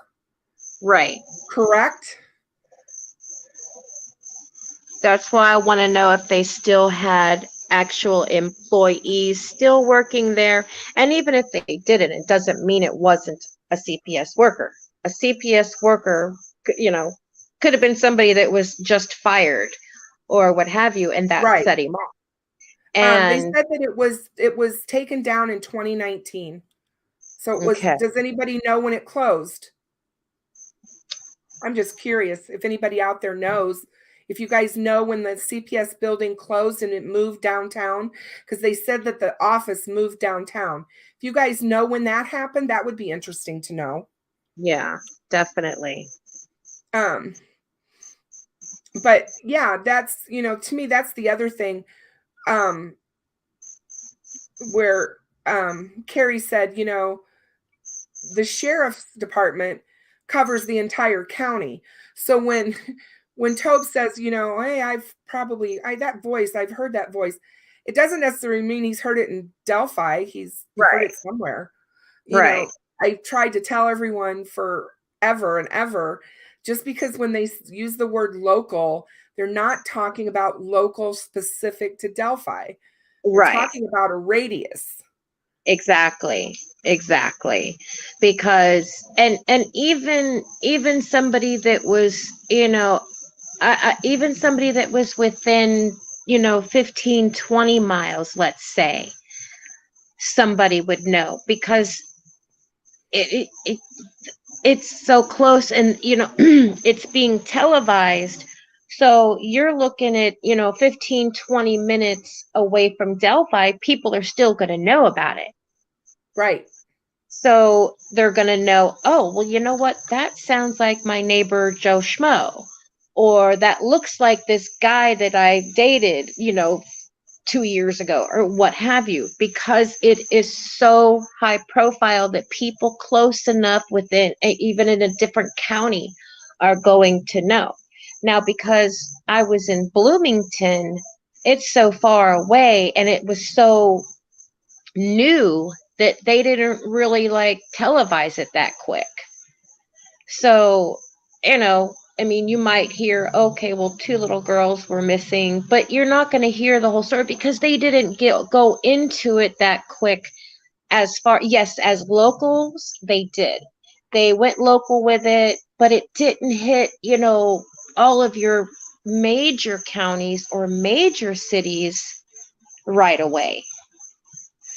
Speaker 2: Right.
Speaker 1: Correct?
Speaker 2: That's why I want to know if they still had actual employees still working there. And even if they didn't, it doesn't mean it wasn't a CPS worker. A CPS worker, could have been somebody that was just fired or what have you, and that set him off. And
Speaker 1: they said that it was taken down in 2019. So it was. Does anybody know when it closed? I'm just curious if anybody out there knows If you guys know when the CPS building closed and it moved downtown, because they said that the office moved downtown. If you guys know when that happened, that would be interesting to know.
Speaker 2: Yeah, definitely.
Speaker 1: But yeah, that's, to me, that's the other thing. Where Carrie said, the sheriff's department covers the entire county. So when Tobe says, hey, I've heard that voice. It doesn't necessarily mean he's heard it in Delphi. He's heard it somewhere.
Speaker 2: Right.
Speaker 1: I tried to tell everyone forever and ever, just because when they use the word local, they're not talking about local specific to Delphi. They're talking about a radius.
Speaker 2: Exactly. Because and even somebody that was, even somebody that was within, 15, 20 miles, let's say, somebody would know, because it's so close, and it's being televised. So you're looking at, 15, 20 minutes away from Delphi, people are still going to know about it.
Speaker 1: Right.
Speaker 2: So they're going to know, oh, well, you know what? That sounds like my neighbor Joe Schmo. Or that looks like this guy that I dated, 2 years ago, or what have you, because it is so high profile that people close enough within, even in a different county, are going to know. Now, because I was in Bloomington, it's so far away and it was so new that they didn't really televise it that quick. So, I mean, you might hear, okay, well, 2 little girls were missing, but you're not going to hear the whole story because they didn't go into it that quick. As far, yes, as locals, they did. They went local with it, but it didn't hit, all of your major counties or major cities right away.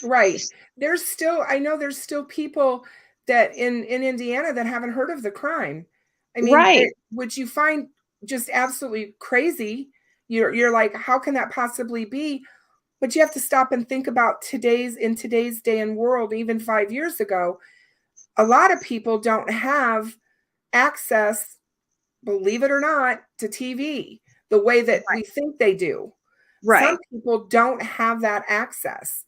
Speaker 1: Right. I know there's still people that in Indiana that haven't heard of the crime. I mean, which you find just absolutely crazy. You're like, how can that possibly be? But you have to stop and think about in today's day and world, even 5 years ago, a lot of people don't have access, believe it or not, to TV the way that we think they do. Some people don't have that access.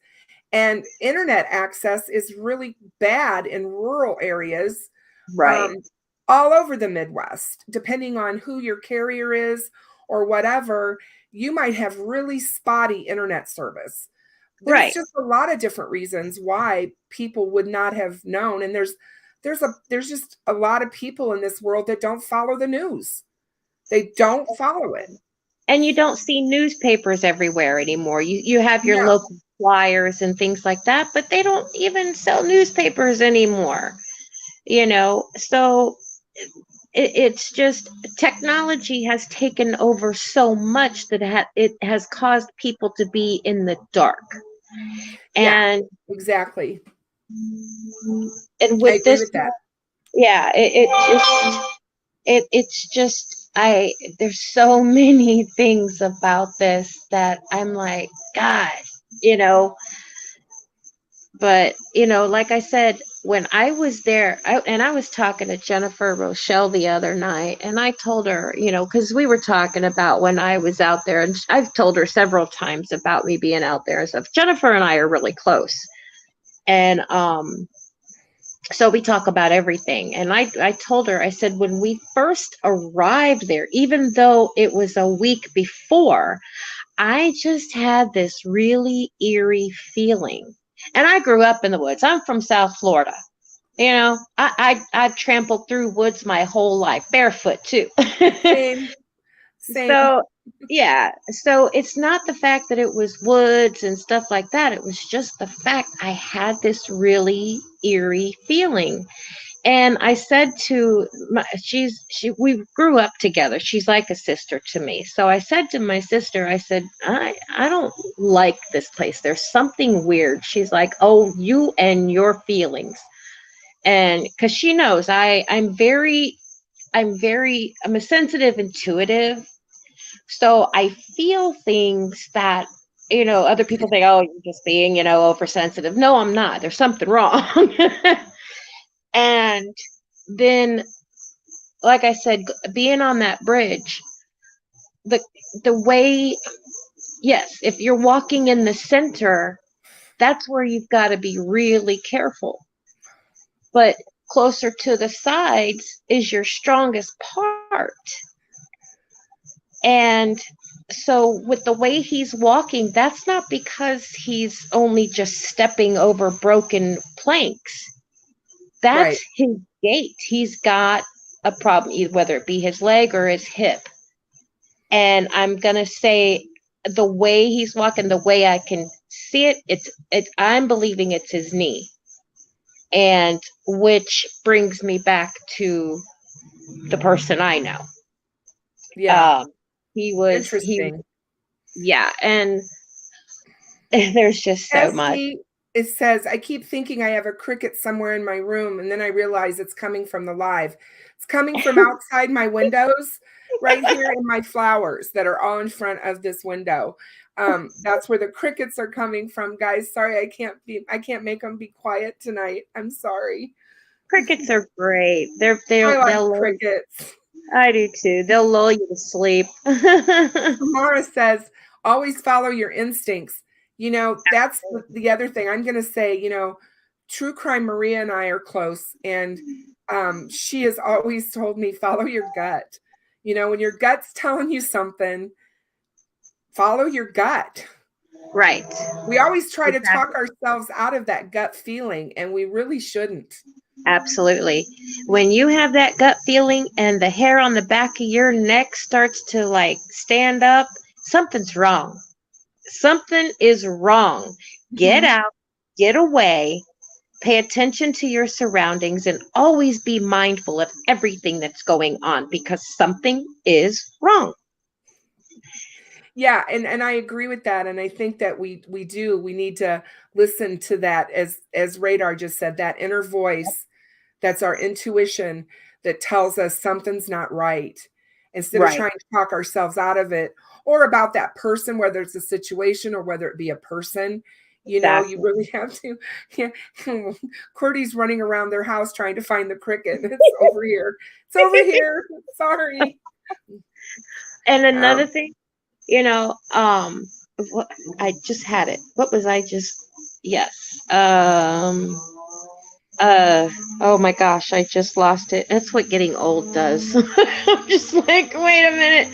Speaker 1: And internet access is really bad in rural areas, all over the Midwest. Depending on who your carrier is or whatever, you might have really spotty internet service. There's just a lot of different reasons why people would not have known. And there's just a lot of people in this world that don't follow the news. They don't follow it.
Speaker 2: And you don't see newspapers everywhere anymore. You have your local flyers and things like that, but they don't even sell newspapers anymore. So it's just, technology has taken over so much that it has caused people to be in the dark. And
Speaker 1: exactly.
Speaker 2: And with this, it's just, there's so many things about this that I'm like, God, but like I said, when I was there, I was talking to Jennifer Rochelle the other night, and I told her, because we were talking about when I was out there, and I've told her several times about me being out there and stuff. Jennifer and I are really close, and so we talk about everything. And I told her, I said, when we first arrived there, even though it was a week before, I just had this really eerie feeling. And I grew up in the woods. I'm from South Florida. I've trampled through woods my whole life, barefoot too.
Speaker 1: Same.
Speaker 2: So so it's not the fact that it was woods and stuff like that. It was just the fact I had this really eerie feeling. And I said to we grew up together. She's like a sister to me. So I said to my sister, I said, I don't like this place. There's something weird. She's like, oh, you and your feelings. And because she knows I'm a sensitive, intuitive, So I feel things that, other people think, oh, you're just being, oversensitive. No, I'm not. There's something wrong. And then, like I said, being on that bridge, the the way, yes, if you're walking in the center, that's where you've got to be really careful. But closer to the sides is your strongest part. And so with the way he's walking, that's not because he's only just stepping over broken planks.
Speaker 1: Right.
Speaker 2: That's his gait. He's got a problem, whether it be his leg or his hip. And I'm going to say the way he's walking, the way I can see it, I'm believing it's his knee. And which brings me back to the person I know.
Speaker 1: Yeah.
Speaker 2: Interesting. Yeah. And there's just so much.
Speaker 1: It says, I keep thinking I have a cricket somewhere in my room, and then I realize it's coming from the live. It's coming from outside my windows, right here in my flowers that are all in front of this window. That's where the crickets are coming from, guys. Sorry, I can't make them be quiet tonight. I'm sorry.
Speaker 2: Crickets are great.
Speaker 1: I like crickets.
Speaker 2: I do too. They'll lull you to sleep.
Speaker 1: Tamara says, always follow your instincts. That's the other thing. I'm going to say, True Crime Maria and I are close, and she has always told me, follow your gut. When your gut's telling you something, follow your gut.
Speaker 2: Right.
Speaker 1: We always try to talk ourselves out of that gut feeling, and we really shouldn't.
Speaker 2: Absolutely. When you have that gut feeling and the hair on the back of your neck starts to stand up, something's wrong. Something is wrong. Get out, get away, pay attention to your surroundings, and always be mindful of everything that's going on because something is wrong.
Speaker 1: Yeah, and I agree with that. And I think that we need to listen to that, as Radar just said, that inner voice, that's our intuition that tells us something's not right, instead of trying to talk ourselves out of it, or about that person, whether it's a situation or whether it be a person. You really have to. Yeah. Cordy's running around their house trying to find the cricket. It's over here. It's over here. Sorry.
Speaker 2: And another thing, I just had it. What was I just? Yes. Oh my gosh, I just lost it. That's what getting old does. I'm just like, wait a minute.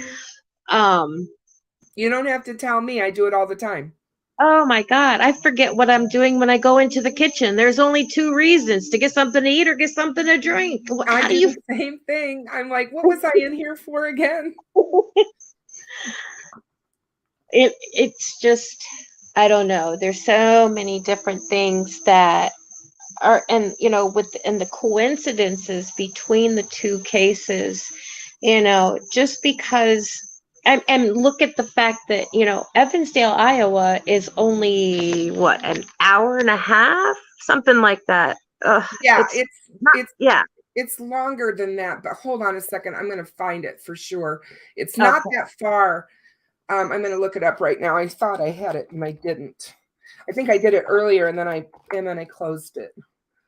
Speaker 1: You don't have to tell me. I do it all the time.
Speaker 2: Oh my God, I forget what I'm doing when I go into the kitchen. There's only two reasons: to get something to eat or get something to drink.
Speaker 1: I do the same thing. I'm like, what was I in here for again?
Speaker 2: It's just, I don't know. There's so many different things that are, and the coincidences between the two cases, just because, and look at the fact that, Evansdale, Iowa is only an hour and a half, something like that.
Speaker 1: Yeah, it's longer than that, but hold on a second. I'm going to find it for sure. It's not that far. I'm going to look it up right now. I thought I had it and I didn't. I think I did it earlier and then I closed it.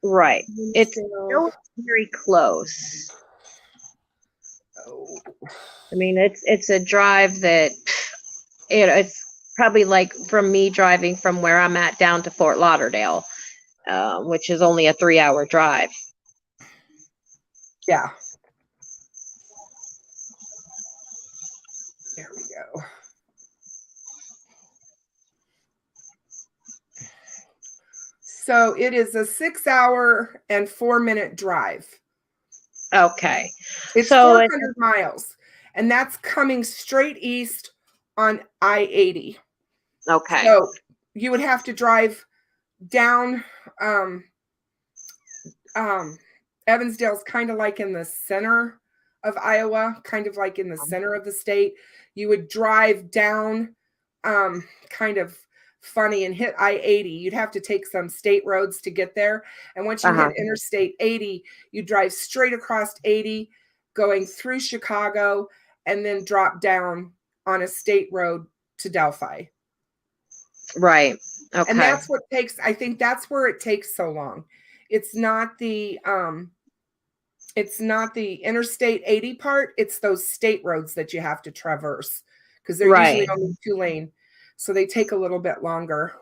Speaker 2: Right. It's still very close.
Speaker 1: Oh.
Speaker 2: I mean, it's a drive that, it's probably like from me driving from where I'm at down to Fort Lauderdale, which is only a 3-hour drive.
Speaker 1: Yeah. There we go. So it is a 6-hour and 4-minute drive.
Speaker 2: Okay.
Speaker 1: It's 400 miles, and that's coming straight east on I-80.
Speaker 2: Okay.
Speaker 1: So you would have to drive down. Evansdale's kind of like in the center of Iowa, kind of like in the center of the state. You would drive down kind of funny and hit I-80. You'd have to take some state roads to get there. And once you hit Interstate 80, you drive straight across 80, going through Chicago, and then drop down on a state road to Delphi.
Speaker 2: Right. Okay.
Speaker 1: And that's what takes, I think that's where it takes so long. It's not the Interstate 80 part, it's those state roads that you have to traverse because they're usually only 2 lane. So they take a little bit longer.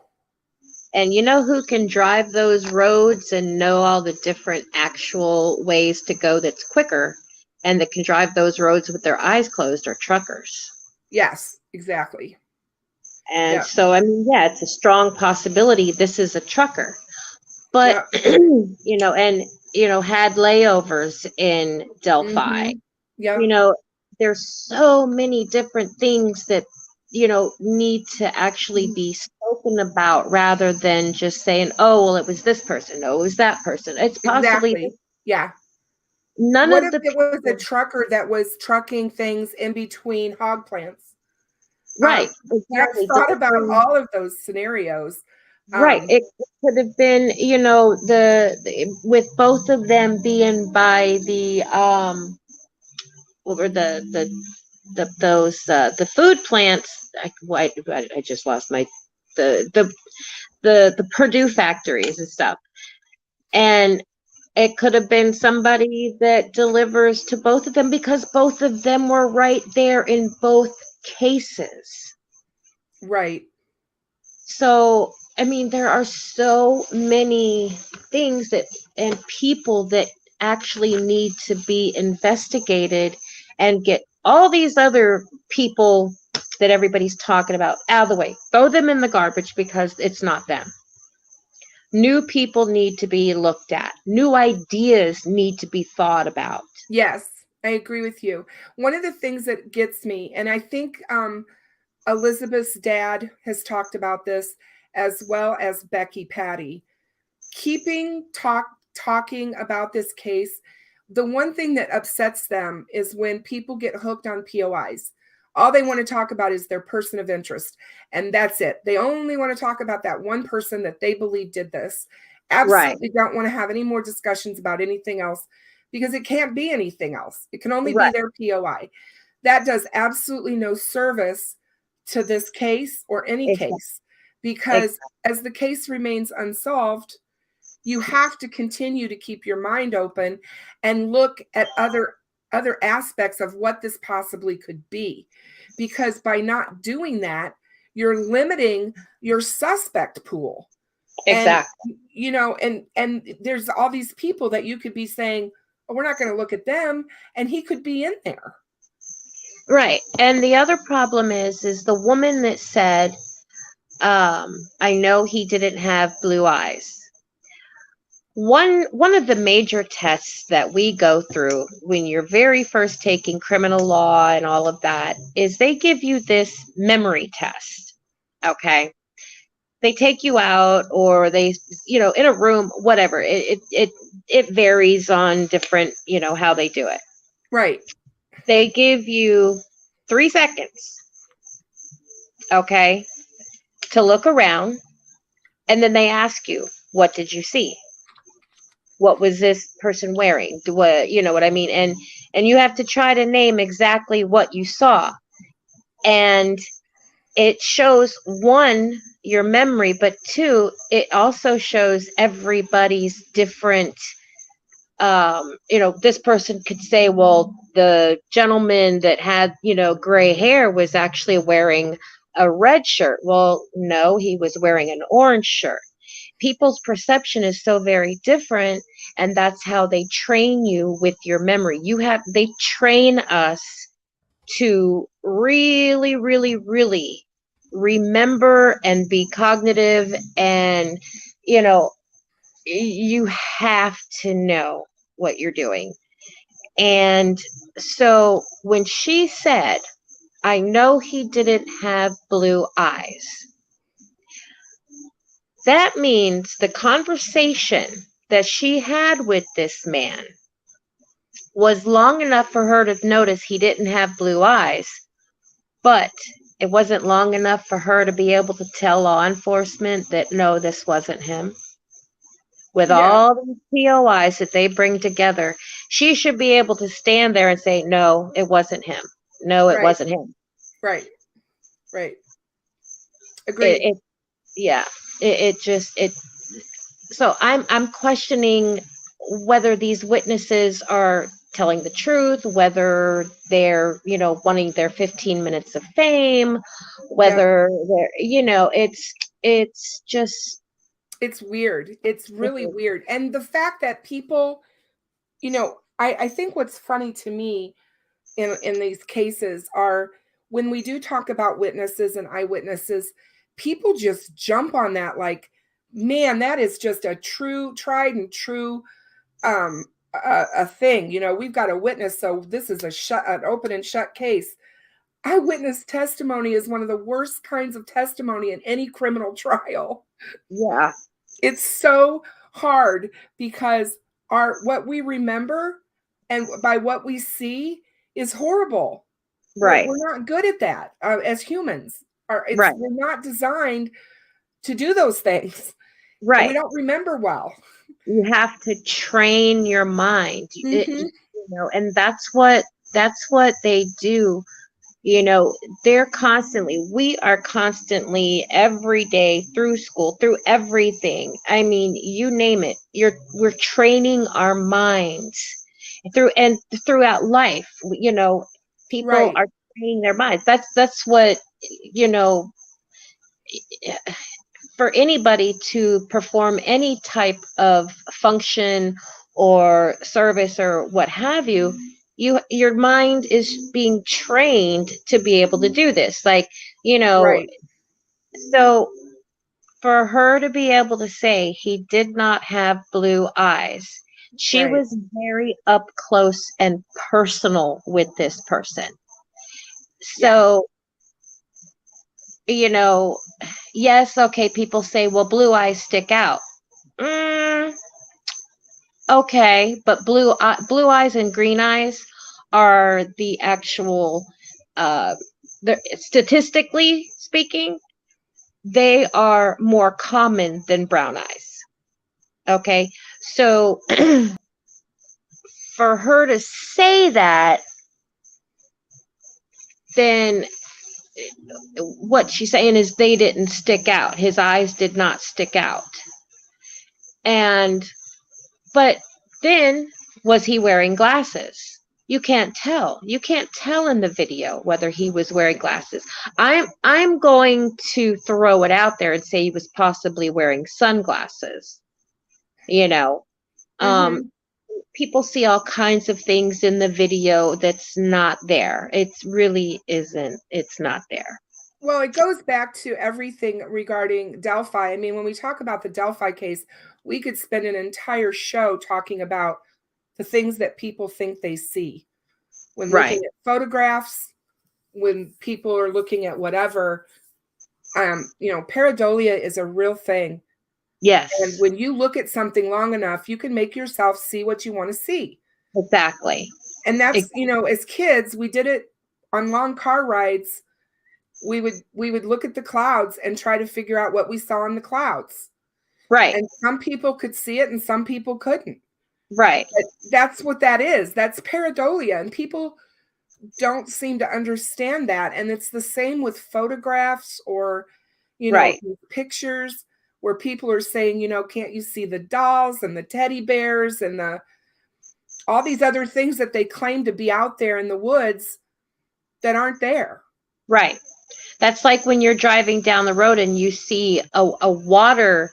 Speaker 2: And you know who can drive those roads and know all the different actual ways to go that's quicker and that can drive those roads with their eyes closed are truckers.
Speaker 1: Yes, exactly.
Speaker 2: And so, I mean, yeah, it's a strong possibility this is a trucker. But, you know, and, you know, had layovers in Delphi. You know, there's so many different things that, you know, need to actually be spoken about rather than just saying, oh, well, it was this person. No, it was that person. It's possibly.
Speaker 1: Exactly. Yeah.
Speaker 2: None
Speaker 1: what
Speaker 2: of
Speaker 1: if
Speaker 2: the
Speaker 1: it was a trucker that was trucking things in between hog plants?
Speaker 2: Right. Exactly.
Speaker 1: I've thought about all of those scenarios.
Speaker 2: Right. It could have been, you know, with both of them being by the what were the food plants. I just lost my the Purdue factories and stuff. And it could have been somebody that delivers to both of them because both of them were right there in both cases.
Speaker 1: Right.
Speaker 2: So, I mean, there are so many things that and people that actually need to be investigated and get all these other people that everybody's talking about out of the way. Throw them in the garbage because it's not them. New people need to be looked at. New ideas need to be thought about.
Speaker 1: Yes, I agree with you. One of the things that gets me, and I think Elizabeth's dad has talked about this as well as Becky Patty, talking about this case. The one thing that upsets them is when people get hooked on POIs. All they want to talk about is their person of interest. And that's it. They only want to talk about that one person that they believe did this. Absolutely don't want to have any more discussions about anything else because it can't be anything else. It can only be their POI. That does absolutely no service to this case or any case because as the case remains unsolved, you have to continue to keep your mind open and look at other aspects of what this possibly could be. Because by not doing that, you're limiting your suspect pool.
Speaker 2: Exactly.
Speaker 1: And, you know, and there's all these people that you could be saying, oh, we're not going to look at them. And he could be in there.
Speaker 2: Right. And the other problem is the woman that said, I know he didn't have blue eyes. One of the major tests that we go through when you're very first taking criminal law and all of that is they give you this memory test. Okay. They take you out or they, you know, in a room, whatever. It varies on different, you know, how they do it.
Speaker 1: Right.
Speaker 2: They give you 3 seconds. Okay. To look around. And then they ask you, what did you see? What was this person wearing? What, you know what I mean? And you have to try to name exactly what you saw. And it shows, 1, your memory, but 2, it also shows everybody's different, you know, this person could say, well, the gentleman that had, you know, gray hair was actually wearing a red shirt. Well, no, he was wearing an orange shirt. People's perception is so very different, and that's how they train you with your memory. They train us to really, really, really remember and be cognitive, and, you know, you have to know what you're doing. And so when she said, I know he didn't have blue eyes, that means the conversation that she had with this man was long enough for her to notice he didn't have blue eyes, but it wasn't long enough for her to be able to tell law enforcement that, no, this wasn't him. With all the POIs that they bring together, she should be able to stand there and say, no, it wasn't him. No, it wasn't him.
Speaker 1: Right. Right.
Speaker 2: It,
Speaker 1: Agreed.
Speaker 2: it yeah, it just it so I'm questioning whether these witnesses are telling the truth, whether they're, wanting their 15 minutes of fame,
Speaker 1: Yep.
Speaker 2: whether they're, it's just
Speaker 1: It's weird. It's really weird. And the fact that people, I think what's funny to me in these cases are when we do talk about witnesses and eyewitnesses, people just jump on that like, man, that is just a true, tried and true a thing. We've got a witness, so this is an open and shut case. Eyewitness testimony is one of the worst kinds of testimony in any criminal trial.
Speaker 2: yeah,
Speaker 1: It's so hard because what we remember and by what we see is horrible. We're,
Speaker 2: right,
Speaker 1: we're not good at that as humans.
Speaker 2: right,
Speaker 1: We're not designed to do those things, and we
Speaker 2: right.
Speaker 1: don't remember well.
Speaker 2: You have to train your mind.
Speaker 1: Hmm.
Speaker 2: And that's what they do. They're constantly, we are constantly every day through school, through everything. I mean, you name it. We're training our minds throughout life. People
Speaker 1: Right,
Speaker 2: are training their minds. That's what, you know, for anybody to perform any type of function or service or what have you, your mind is being trained to be able to do this. Like, you know,
Speaker 1: right.
Speaker 2: so for her to be able to say he did not have blue eyes, she
Speaker 1: Right.
Speaker 2: was very up close and personal with this person.
Speaker 1: Yeah.
Speaker 2: So, you know, yes, okay, people say, well, blue eyes stick out. Mm, okay, but blue eyes and green eyes are the actual, uh, statistically speaking, they are more common than brown eyes. Okay, so for her to say that, then what she's saying is they didn't stick out. His eyes did not stick out. And but then, was he wearing glasses? You can't tell. You can't tell in the video whether he was wearing glasses. I'm going to throw it out there and say he was possibly wearing sunglasses. You know, um,
Speaker 1: Hmm.
Speaker 2: people see all kinds of things in the video that's not there. It really isn't. It's not there.
Speaker 1: Well, it goes back to everything regarding Delphi. I mean, when we talk about the Delphi case, we could spend an entire show talking about the things that people think they see when looking
Speaker 2: Right.
Speaker 1: at photographs, when people are looking at whatever. Pareidolia is a real thing. And
Speaker 2: Yes.
Speaker 1: when you look at something long enough, you can make yourself see what you want to see.
Speaker 2: Exactly.
Speaker 1: And that's,
Speaker 2: Ex-
Speaker 1: as kids, we did it on long car rides. We would look at the clouds and try to figure out what we saw in the clouds.
Speaker 2: right.
Speaker 1: And some people could see it and some people couldn't.
Speaker 2: Right.
Speaker 1: But that's what that is. That's pareidolia. And people don't seem to understand that. And it's the same with photographs or,
Speaker 2: Right.
Speaker 1: pictures where people are saying, can't you see the dolls and the teddy bears and all these other things that they claim to be out there in the woods that aren't there.
Speaker 2: Right. That's like when you're driving down the road and you see a water,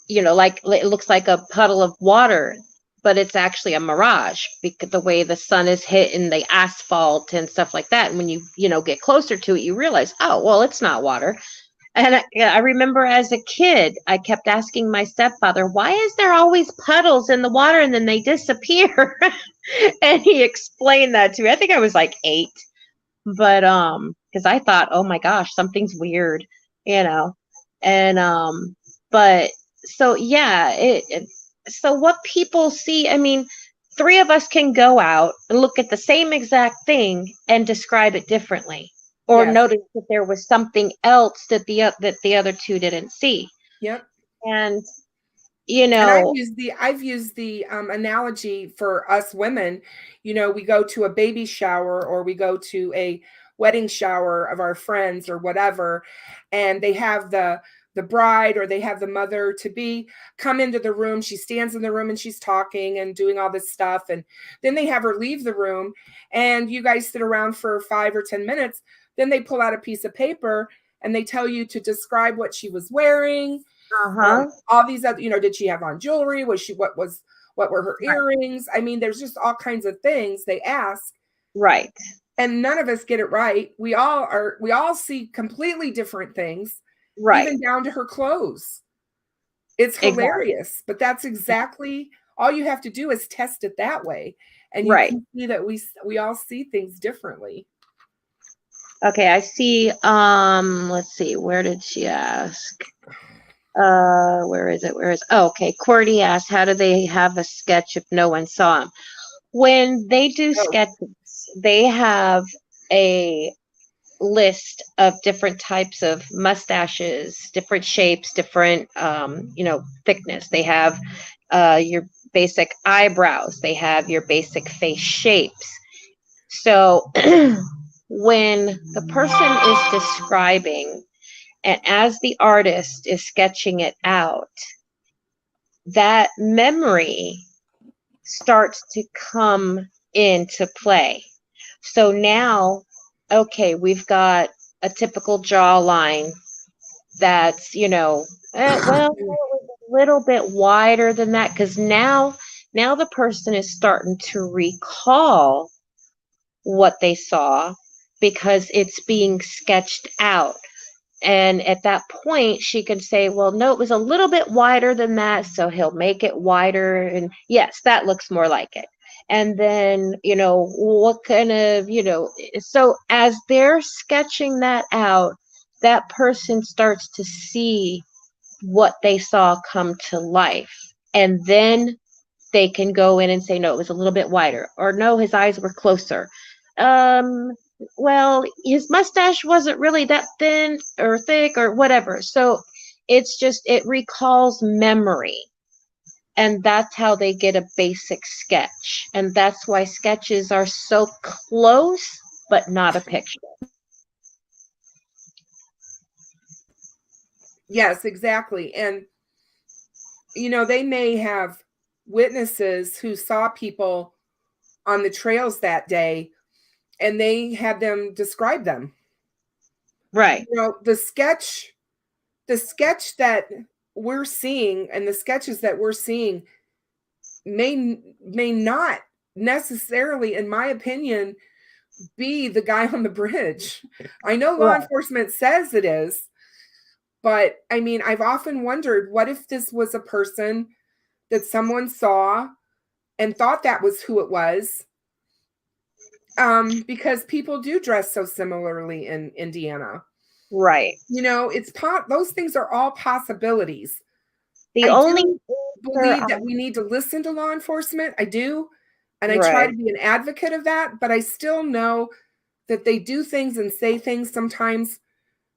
Speaker 2: like it looks like a puddle of water, but it's actually a mirage because the way the sun is hitting the asphalt and stuff like that. And when you get closer to it, you realize, oh, well, it's not water. And I remember as a kid, I kept asking my stepfather, why is there always puddles in the water and then they disappear? And he explained that to me. I think I was like 8. But because I thought, oh my gosh, something's weird, you know. And but so yeah, so what people see, I mean, 3 of us can go out and look at the same exact thing and describe it differently, or
Speaker 1: Yes.
Speaker 2: notice that there was something else that the other 2 didn't see.
Speaker 1: Yep.
Speaker 2: And
Speaker 1: And I've used the analogy for us women. We go to a baby shower or we go to a wedding shower of our friends or whatever, and they have the bride or they have the mother to be come into the room. She stands in the room and she's talking and doing all this stuff. And then they have her leave the room and you guys sit around for 5 or 10 minutes. Then they pull out a piece of paper and they tell you to describe what she was wearing. All these other, did she have on jewelry? What were her earrings? I mean, there's just all kinds of things they ask.
Speaker 2: Right.
Speaker 1: And none of us get it right. We all see completely different things.
Speaker 2: Right.
Speaker 1: Even down to her clothes. It's hilarious, exactly. But that's exactly all you have to do is test it that way. And you can see that we all see things differently.
Speaker 2: Okay, I see. Let's see. Where did she ask? Where is it? Oh, okay. Courtney asked, how do they have a sketch if no one saw them? When they do sketches, they have a list of different types of mustaches, different shapes, different thickness. They have your basic eyebrows, they have your basic face shapes. So when the person is describing and as the artist is sketching it out, that memory starts to come into play. So now, okay, we've got a typical jawline that's, well, it was a little bit wider than that, because now the person is starting to recall what they saw because it's being sketched out. And at that point, she can say, well, no, it was a little bit wider than that, so he'll make it wider. And yes, that looks more like it. And then, what kind of, so as they're sketching that out, that person starts to see what they saw come to life. And then they can go in and say, no, it was a little bit wider, or no, his eyes were closer. Well, his mustache wasn't really that thin or thick or whatever. So it's just, it recalls memory. And that's how they get a basic sketch. And that's why sketches are so close, but not a picture.
Speaker 1: Yes, exactly. And, they may have witnesses who saw people on the trails that day and they had them describe them.
Speaker 2: Right.
Speaker 1: The sketch that we're seeing and the sketches that we're seeing may not necessarily, in my opinion, be the guy on the bridge. I know law enforcement says it is, but I mean, I've often wondered, what if this was a person that someone saw and thought that was who it was? Because people do dress so similarly in Indiana.
Speaker 2: Right.
Speaker 1: It's those things are all possibilities.
Speaker 2: I only
Speaker 1: believe that we need to listen to law enforcement. I do. And I try to be an advocate of that, but I still know that they do things and say things sometimes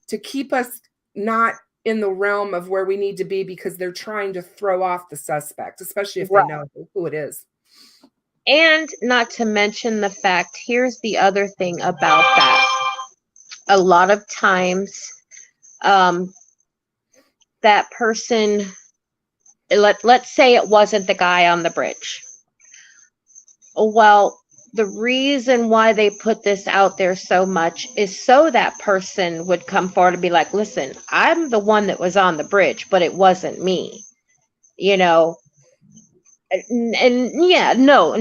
Speaker 1: to keep us not in the realm of where we need to be, because they're trying to throw off the suspect, especially if they know who it is.
Speaker 2: And not to mention the fact, here's the other thing about that. A lot of times, that person, let's say it wasn't the guy on the bridge. Well, the reason why they put this out there so much is so that person would come forward and be like, listen, I'm the one that was on the bridge, but it wasn't me, And yeah, no,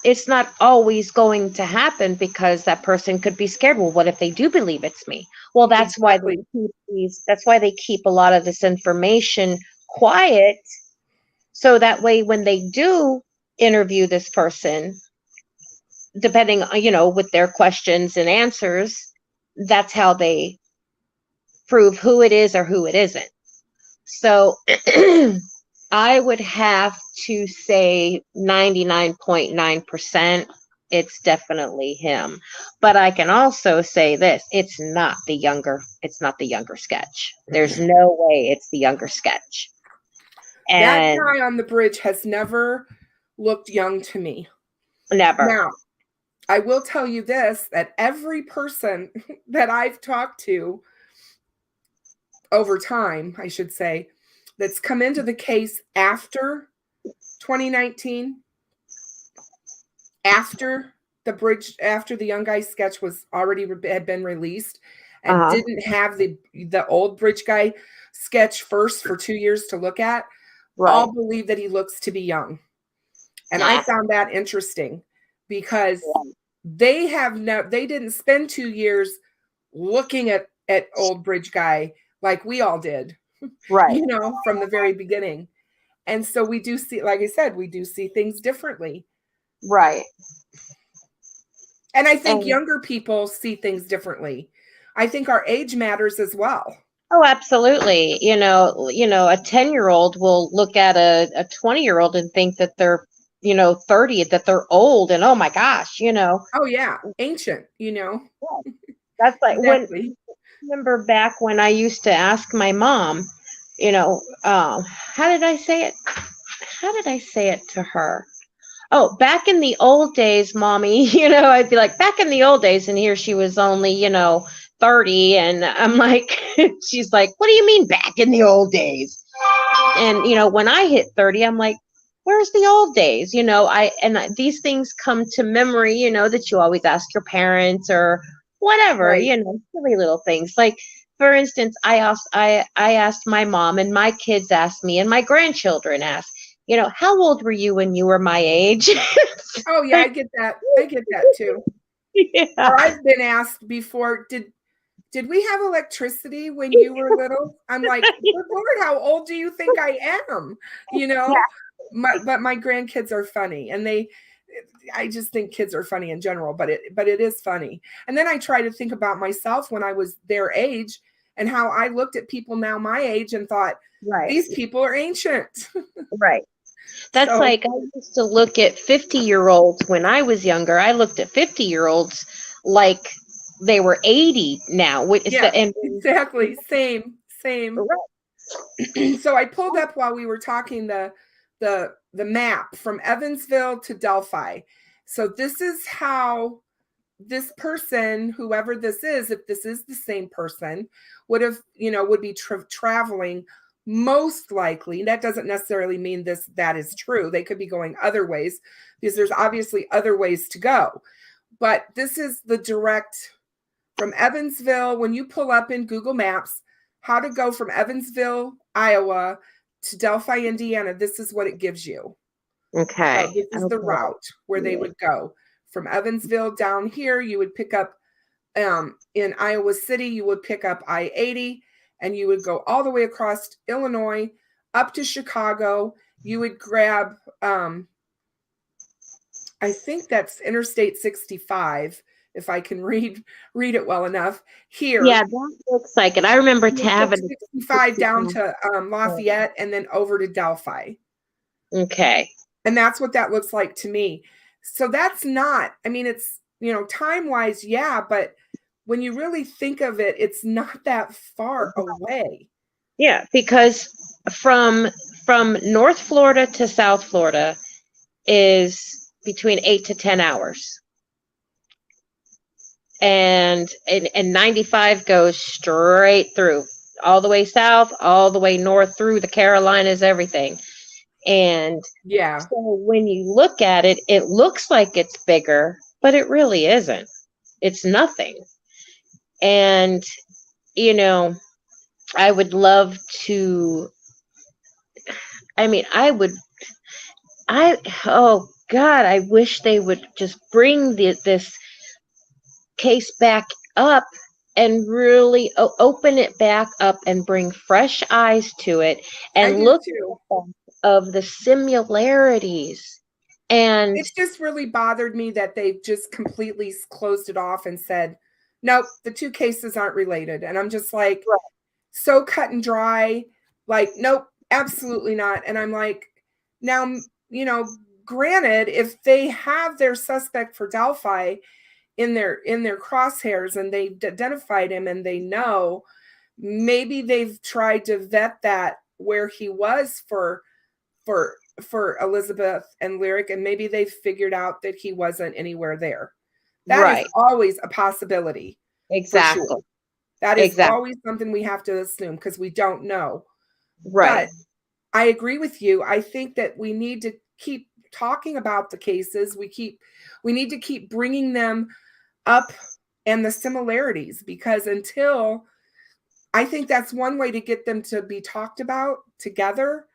Speaker 2: it's not always going to happen, because that person could be scared. Well, what if they do believe it's me? Well, that's why they keep a lot of this information quiet. So that way, when they do interview this person, depending, with their questions and answers, that's how they prove who it is or who it isn't. So I would have to say 99.9% it's definitely him. But I can also say this, it's not the younger sketch. There's no way it's the younger sketch. And
Speaker 1: that guy on the bridge has never looked young to me.
Speaker 2: Never.
Speaker 1: Now, I will tell you this, that every person that I've talked to over time, I should say, that's come into the case after 2019, after after the young guy sketch was already had been released, and didn't have the old bridge guy sketch first for 2 years to look at, all believe that he looks to be young. And I found that interesting because they didn't spend 2 years looking at old bridge guy like we all did, you know, from the very beginning. And so we do see, like I said, we do see things differently.
Speaker 2: Right.
Speaker 1: And I think younger people see things differently. I think our age matters as well.
Speaker 2: Oh, absolutely. You know, a 10-year-old will look at a 20-year-old and think that they're, 30, that they're old, and oh my gosh,
Speaker 1: Oh yeah, ancient,
Speaker 2: That's like
Speaker 1: exactly.
Speaker 2: when remember back when I used to ask my mom, how did I say it? How did I say it to her? Oh, back in the old days, mommy, I'd be like, back in the old days, and here she was only, 30, and I'm like, she's like, what do you mean back in the old days? And, when I hit 30, I'm like, where's the old days? These things come to memory, that you always ask your parents or whatever, silly little things. Like, for instance, I asked my mom, and my kids asked me, and my grandchildren asked, how old were you when you were my age?
Speaker 1: Oh yeah, I get that. I get that too.
Speaker 2: Yeah.
Speaker 1: Or I've been asked before, did we have electricity when you were little? I'm like, good Lord, how old do you think I am? But my grandkids are funny, and I just think kids are funny in general, but it is funny. And then I try to think about myself when I was their age and how I looked at people now my age and thought, these people are ancient.
Speaker 2: Right. That's like, I used to look at 50-year-olds when I was younger. I looked at 50-year-olds like they were 80 now.
Speaker 1: Yeah, exactly. Same. So I pulled up while we were talking the map from Evansville to Delphi. So this is how this person, whoever this is, if this is the same person, would be traveling. Most likely, that doesn't necessarily mean that is true. They could be going other ways, because there's obviously other ways to go. But this is the direct from Evansville. When you pull up in Google Maps how to go from Evansville, Iowa to Delphi, Indiana, this is what it gives you.
Speaker 2: Okay.
Speaker 1: So this is the route where they would go. From Evansville down here, you would pick up in Iowa City, you would pick up I-80, and you would go all the way across Illinois up to Chicago. You would grab, I think that's Interstate 65, if I can read it well enough. Here.
Speaker 2: Yeah, that looks like it. I remember having
Speaker 1: 65 down to Lafayette and then over to Delphi.
Speaker 2: Okay.
Speaker 1: And that's what that looks like to me. So that's not, I mean, it's, time-wise, yeah, but when you really think of it, it's not that far away.
Speaker 2: Yeah, because from North Florida to South Florida is between 8 to 10 hours. And 95 goes straight through, all the way south, all the way north through the Carolinas, everything. And
Speaker 1: yeah,
Speaker 2: so when you look at it, it looks like it's bigger, but it really isn't. It's nothing. And, I would love to, oh God, I wish they would just bring this case back up and really open it back up and bring fresh eyes to it and look of the similarities. And
Speaker 1: it's just really bothered me that they've just completely closed it off and said, nope, the two cases aren't related. And I'm just like, so cut and dry, like, nope, absolutely not. And I'm like, now, granted, if they have their suspect for Delphi in their crosshairs and they've identified him and they know, maybe they've tried to vet that where he was for Elizabeth and Lyric, and maybe they figured out that he wasn't anywhere there. That is
Speaker 2: Right.
Speaker 1: always a possibility for sure.
Speaker 2: Exactly.
Speaker 1: That is
Speaker 2: Exactly.
Speaker 1: always something we have to assume because we don't know.
Speaker 2: Right.
Speaker 1: But I agree with you. I think that we need to keep talking about the cases. We need to keep bringing them up and the similarities, because until, I think that's one way to get them to be talked about together,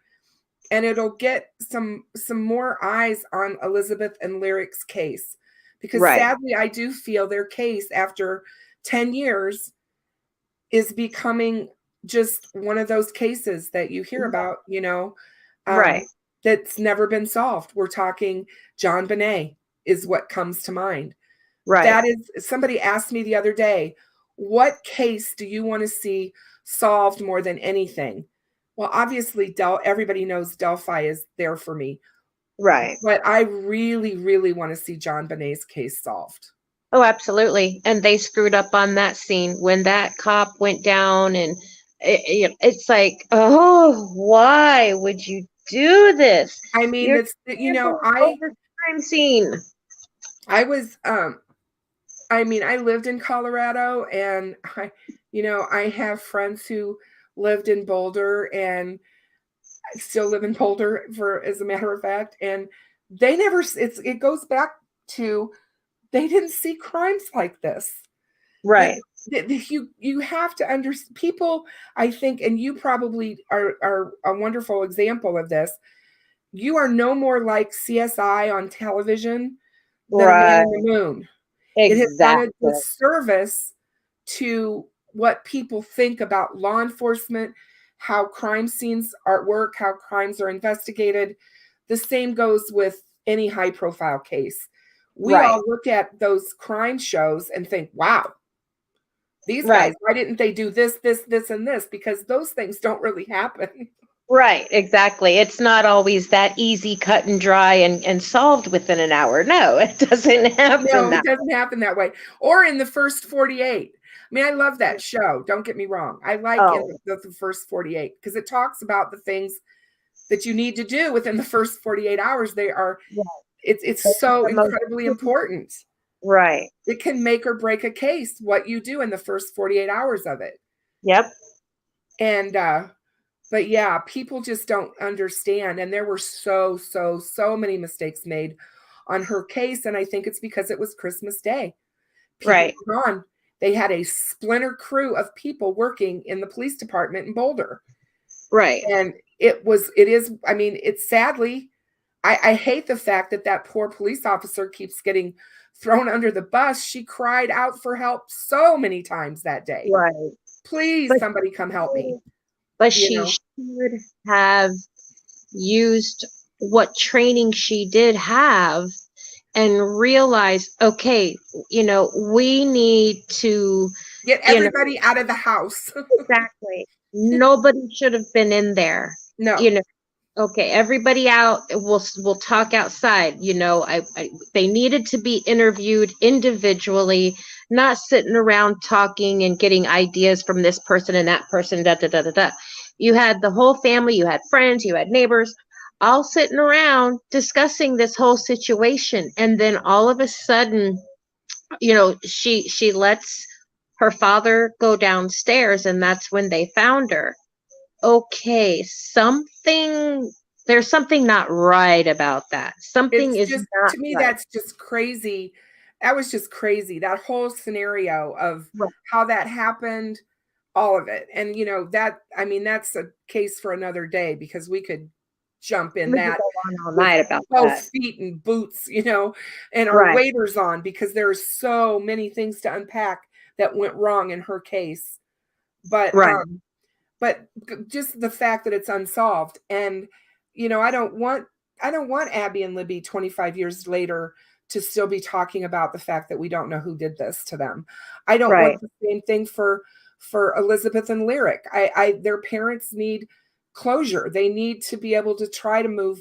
Speaker 1: and it'll get some more eyes on Elizabeth and Lyric's case, because
Speaker 2: Right.
Speaker 1: sadly I do feel their case after 10 years is becoming just one of those cases that you hear about,
Speaker 2: Right.
Speaker 1: that's never been solved. We're talking John Bonet is what comes to mind.
Speaker 2: Right.
Speaker 1: That is, somebody asked me the other day, what case do you want to see solved more than anything? Well, obviously, everybody knows Delphi is there for me.
Speaker 2: Right.
Speaker 1: But I really, really want to see John Bonet's case solved.
Speaker 2: Oh, absolutely. And they screwed up on that scene when that cop went down, and it's like, oh, why would you do this?
Speaker 1: I mean,
Speaker 2: You're
Speaker 1: it's,
Speaker 2: over crime scene.
Speaker 1: I was, I mean, I lived in Colorado, and I have friends who lived in Boulder, and I still live in Boulder, as a matter of fact, and they never, it goes back to, they didn't see crimes like this.
Speaker 2: Right.
Speaker 1: You have to understand people, I think, and you probably are a wonderful example of this. You are no more like CSI on television than a man in the moon. It has done a
Speaker 2: Exactly.
Speaker 1: disservice to what people think about law enforcement, how crime scenes are at work, how crimes are investigated. The same goes with any high profile case. We all look at those crime shows and think, wow, these guys, why didn't they do this, and this? Because those things don't really happen.
Speaker 2: Right, exactly. It's not always that easy, cut and dry, and solved within an hour. No, it doesn't happen.
Speaker 1: No, it doesn't happen that way. Or in the first 48. I mean, I love that show. Don't get me wrong. I like in the first 48 because it talks about the things that you need to do within the first 48 hours. It's so incredibly important.
Speaker 2: Right.
Speaker 1: It can make or break a case, what you do in the first 48 hours of it.
Speaker 2: Yep.
Speaker 1: And, but yeah, people just don't understand. And there were so many mistakes made on her case. And I think it's because it was Christmas Day. People were gone. They had a splinter crew of people working in the police department in Boulder.
Speaker 2: Right.
Speaker 1: And it's sadly, I hate the fact that poor police officer keeps getting thrown under the bus. She cried out for help so many times that day.
Speaker 2: Right.
Speaker 1: Please, somebody come help me.
Speaker 2: But she should have used what training she did have and realized, okay, we need to
Speaker 1: get everybody out of the house.
Speaker 2: Exactly. Nobody should have been in there.
Speaker 1: No.
Speaker 2: Okay, everybody out. We'll talk outside. They needed to be interviewed individually, not sitting around talking and getting ideas from this person and that person. Da da da da da. You had the whole family. You had friends. You had neighbors, all sitting around discussing this whole situation, and then all of a sudden, she lets her father go downstairs, and that's when they found her. Okay, there's something not right about that. Something is not
Speaker 1: to me,
Speaker 2: right.
Speaker 1: that's just crazy. That was just crazy. That whole scenario of how that happened, all of it. And that's a case for another day, because we could jump in that
Speaker 2: all night about
Speaker 1: both feet and boots, and our waders on, because there's so many things to unpack that went wrong in her case. But but just the fact that it's unsolved, and I don't want Abby and Libby 25 years later to still be talking about the fact that we don't know who did this to them. I don't want the same thing for Elizabeth and Lyric. Their parents need closure. They need to be able to try to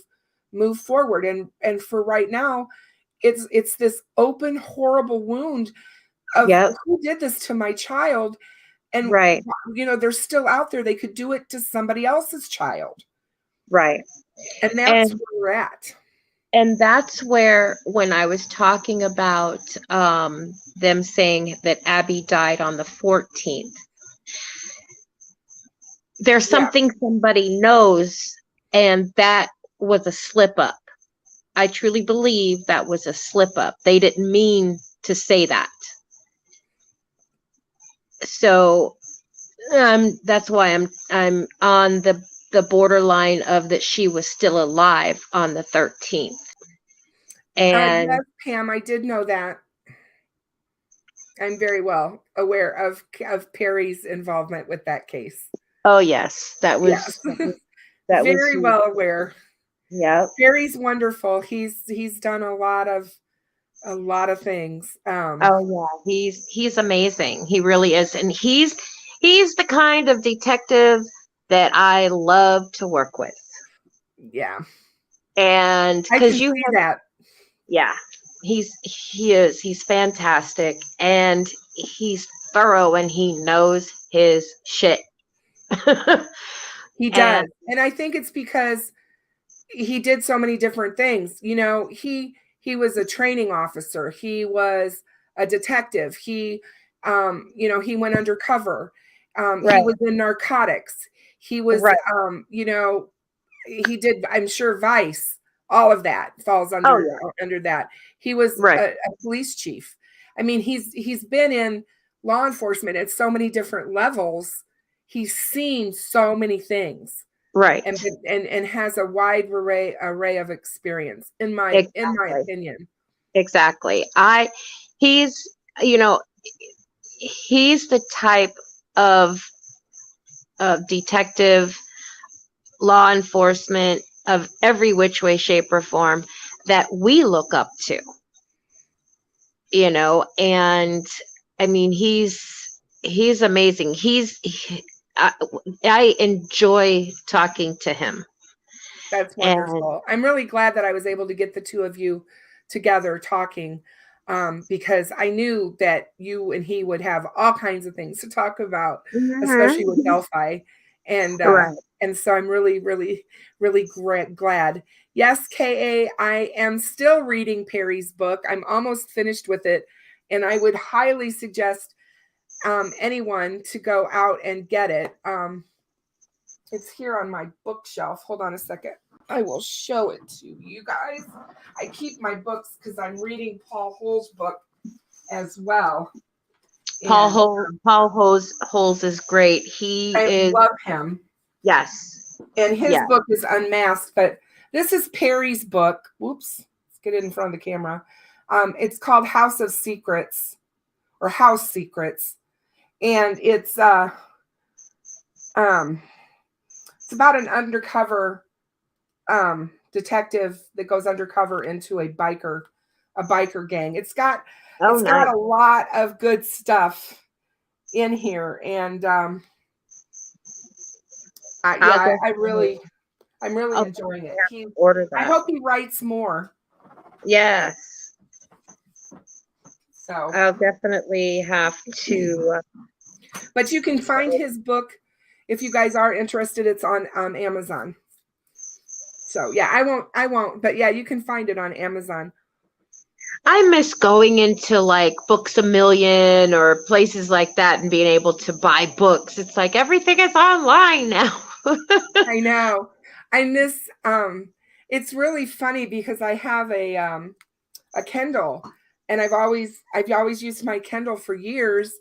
Speaker 1: move forward. And for right now, it's this open, horrible wound of who did this to my child. And, they're still out there. They could do it to somebody else's child.
Speaker 2: Right.
Speaker 1: And that's where we're at.
Speaker 2: And that's where, when I was talking about them saying that Abby died on the 14th, there's
Speaker 1: Yeah.
Speaker 2: something somebody knows, and that was a slip up. I truly believe that was a slip up. They didn't mean to say that. So that's why I'm on the borderline of that she was still alive on the 13th. And
Speaker 1: Yes, Pam, I did know that. I'm very well aware of Perry's involvement with that case.
Speaker 2: oh yes,
Speaker 1: Yes.
Speaker 2: that was
Speaker 1: Very well aware.
Speaker 2: yeah.
Speaker 1: Perry's wonderful. He's done a lot of things.
Speaker 2: Oh yeah, he's amazing. He really is, and he's the kind of detective that I love to work with.
Speaker 1: Yeah.
Speaker 2: And
Speaker 1: I can
Speaker 2: because you
Speaker 1: see
Speaker 2: have,
Speaker 1: that.
Speaker 2: yeah, he's fantastic, and he's thorough, and he knows his shit.
Speaker 1: He
Speaker 2: And
Speaker 1: does. And I think it's because he did so many different things. You know, he was a training officer. He was a detective. He you know, he went undercover. He
Speaker 2: right,
Speaker 1: was in narcotics. He was
Speaker 2: right.
Speaker 1: you know, he did, I'm sure, Vice. All of that falls
Speaker 2: Oh
Speaker 1: under
Speaker 2: yeah,
Speaker 1: under that. He was
Speaker 2: right,
Speaker 1: a police chief. I mean, he's been in law enforcement at so many different levels. He's seen so many things,
Speaker 2: right.
Speaker 1: and has a wide array of experience, in my
Speaker 2: Exactly,
Speaker 1: opinion.
Speaker 2: exactly. He's, you know, he's the type of detective, law enforcement of every which way, shape, or form that we look up to, and I mean, he's amazing. I enjoy talking to him.
Speaker 1: That's
Speaker 2: And
Speaker 1: wonderful. I'm really glad that I was able to get the two of you together talking, because I knew that you and he would have all kinds of things to talk about, especially with
Speaker 2: Mhm.
Speaker 1: Delphi. And
Speaker 2: Right.
Speaker 1: so I'm really, really, really glad. Yes, KA, I am still reading Perry's book. I'm almost finished with it, and I would highly suggest anyone to go out and get it. It's here on my bookshelf. Hold on a second. I will show it to you guys. I keep my books because I'm reading Paul Hole's book as well. And
Speaker 2: Paul Holes is great. He
Speaker 1: I
Speaker 2: is,
Speaker 1: love him.
Speaker 2: yes,
Speaker 1: And his
Speaker 2: yes.
Speaker 1: book is Unmasked, but this is Perry's book. Whoops. Let's get it in front of the camera. It's called House of Secrets, or House Secrets. And it's about an undercover detective that goes undercover into a biker gang. It's got
Speaker 2: Oh, nice.
Speaker 1: a lot of good stuff in here, and I'm really
Speaker 2: I'll
Speaker 1: enjoying it.
Speaker 2: order
Speaker 1: I
Speaker 2: that.
Speaker 1: hope he writes more.
Speaker 2: Yes.
Speaker 1: So,
Speaker 2: I'll definitely have to.
Speaker 1: but you can find his book if you guys are interested. It's on Amazon. So yeah, I won't, but yeah, you can find it on Amazon.
Speaker 2: I miss going into like Books a Million or places like that and being able to buy books. It's like everything is online now.
Speaker 1: I know. I miss it's really funny because I have a Kindle, and I've always used my Kindle for years,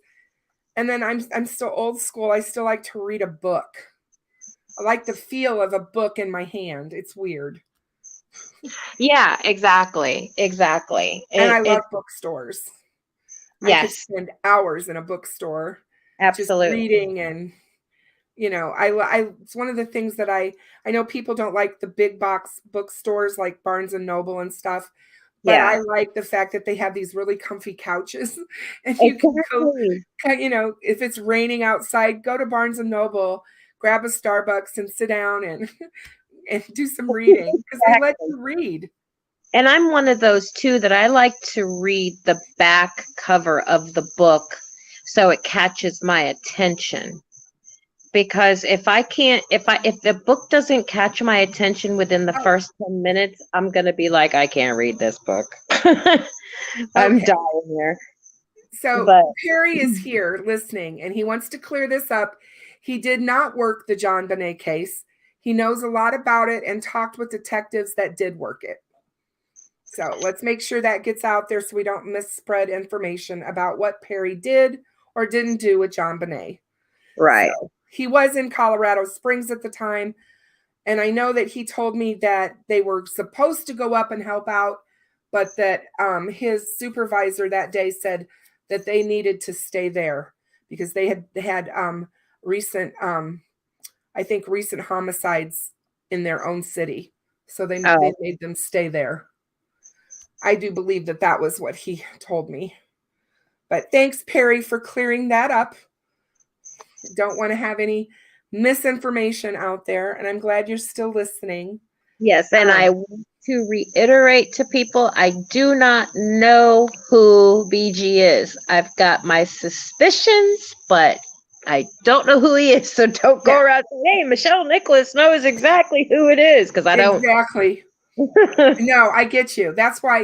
Speaker 1: and then I'm still old school. I still like to read a book. I like the feel of a book in my hand. It's weird.
Speaker 2: Yeah, exactly. Exactly.
Speaker 1: And I love bookstores. I could
Speaker 2: Yes,
Speaker 1: spend hours in a bookstore just
Speaker 2: absolutely.
Speaker 1: reading, and it's one of the things that I know people don't like the big box bookstores like Barnes and Noble and stuff, but I
Speaker 2: Yeah,
Speaker 1: like the fact that they have these really comfy couches, and you can go,
Speaker 2: exactly.
Speaker 1: if it's raining outside, go to Barnes and Noble, grab a Starbucks and sit down and and do some reading, because they let
Speaker 2: Exactly.
Speaker 1: you read.
Speaker 2: And I'm one of those too that I like to read the back cover of the book so it catches my attention. because if the book doesn't catch my attention within the first 10 minutes, I'm going to be like, I can't read this book. I'm
Speaker 1: Okay.
Speaker 2: dying here.
Speaker 1: So
Speaker 2: But
Speaker 1: Perry is here listening, and he wants to clear this up. He did not work the John Bonet case. He knows a lot about it and talked with detectives that did work it. So let's make sure that gets out there so we don't misspread information about what Perry did or didn't do with John Bonet.
Speaker 2: right.
Speaker 1: So he was in Colorado Springs at the time, and I know that he told me that they were supposed to go up and help out, but that his supervisor that day said that they needed to stay there because they had recent, I think, recent homicides in their own city. So they made them stay there. I do believe that that was what he told me. But thanks, Perry, for clearing that up. Don't want to have any misinformation out there, and I'm glad you're still listening.
Speaker 2: Yes, and I want to reiterate to people, I do not know who BG is. I've got my suspicions, but I don't know who he is, so don't go around saying, hey, Michelle Nicholas knows exactly who it is, because I don't.
Speaker 1: Exactly. No, I get you. That's why,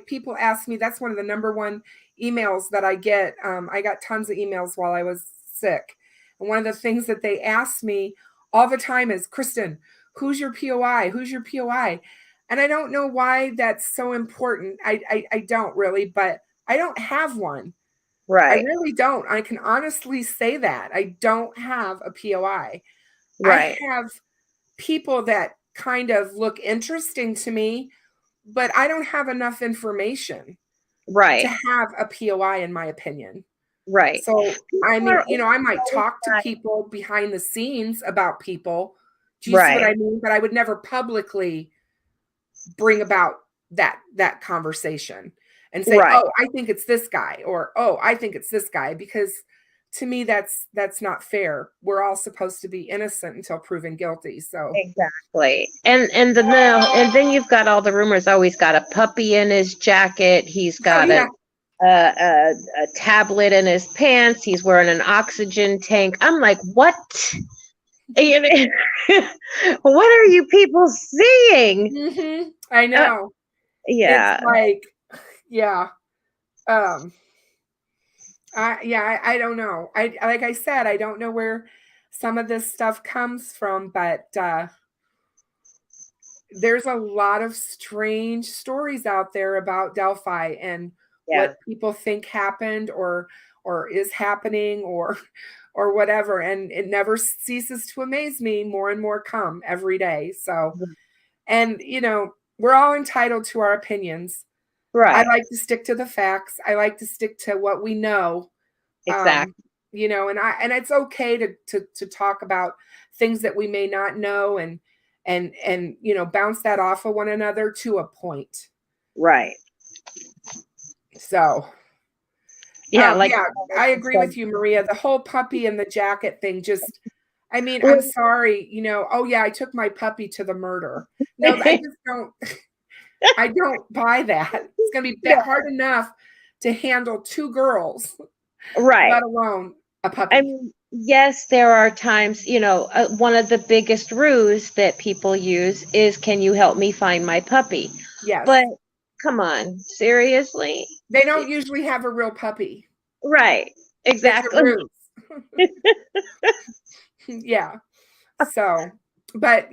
Speaker 1: people ask me, that's one of the number one emails that I get. I got tons of emails while I was sick. And one of the things that they ask me all the time is, Kristen, who's your POI? Who's your POI? And I don't know why that's so important. I don't really, but I don't have one.
Speaker 2: Right.
Speaker 1: I really don't. I can honestly say that. I don't have a POI.
Speaker 2: Right.
Speaker 1: I have people that kind of look interesting to me, but I don't have enough information to have a POI, in my opinion.
Speaker 2: Right.
Speaker 1: So, I mean, I might talk to people behind the scenes about people. Do you see what I mean? But I would never publicly bring about that conversation and say, oh, I think it's this guy, or, oh, I think it's this guy, because to me, that's not fair. We're all supposed to be innocent until proven guilty. So
Speaker 2: exactly. And then you've got all the rumors. Oh, he's got a puppy in his jacket. He's got a tablet in his pants. He's wearing an oxygen tank. I'm like, what? What are you people seeing?
Speaker 1: Mm-hmm. I know.
Speaker 2: Yeah.
Speaker 1: It's like, yeah. I don't know. Like I said, I don't know where some of this stuff comes from, but there's a lot of strange stories out there about Delphi and what people think happened or is happening or whatever. And it never ceases to amaze me. More and more come every day. So, and we're all entitled to our opinions.
Speaker 2: Right.
Speaker 1: I like to stick to the facts. I like to stick to what we know.
Speaker 2: Exactly.
Speaker 1: And it's okay to talk about things that we may not know and bounce that off of one another to a point.
Speaker 2: Right.
Speaker 1: So I agree with you, Maria. The whole puppy and the jacket thing just, I mean, I'm sorry, oh yeah, I took my puppy to the murder. No, I just don't I don't buy that. It's going to be hard enough to handle two girls, let alone a puppy.
Speaker 2: I mean, yes, there are times, one of the biggest ruse that people use is, can you help me find my puppy?
Speaker 1: Yes.
Speaker 2: But come on, seriously?
Speaker 1: They don't usually have a real puppy.
Speaker 2: Right. Exactly.
Speaker 1: Yeah. So, but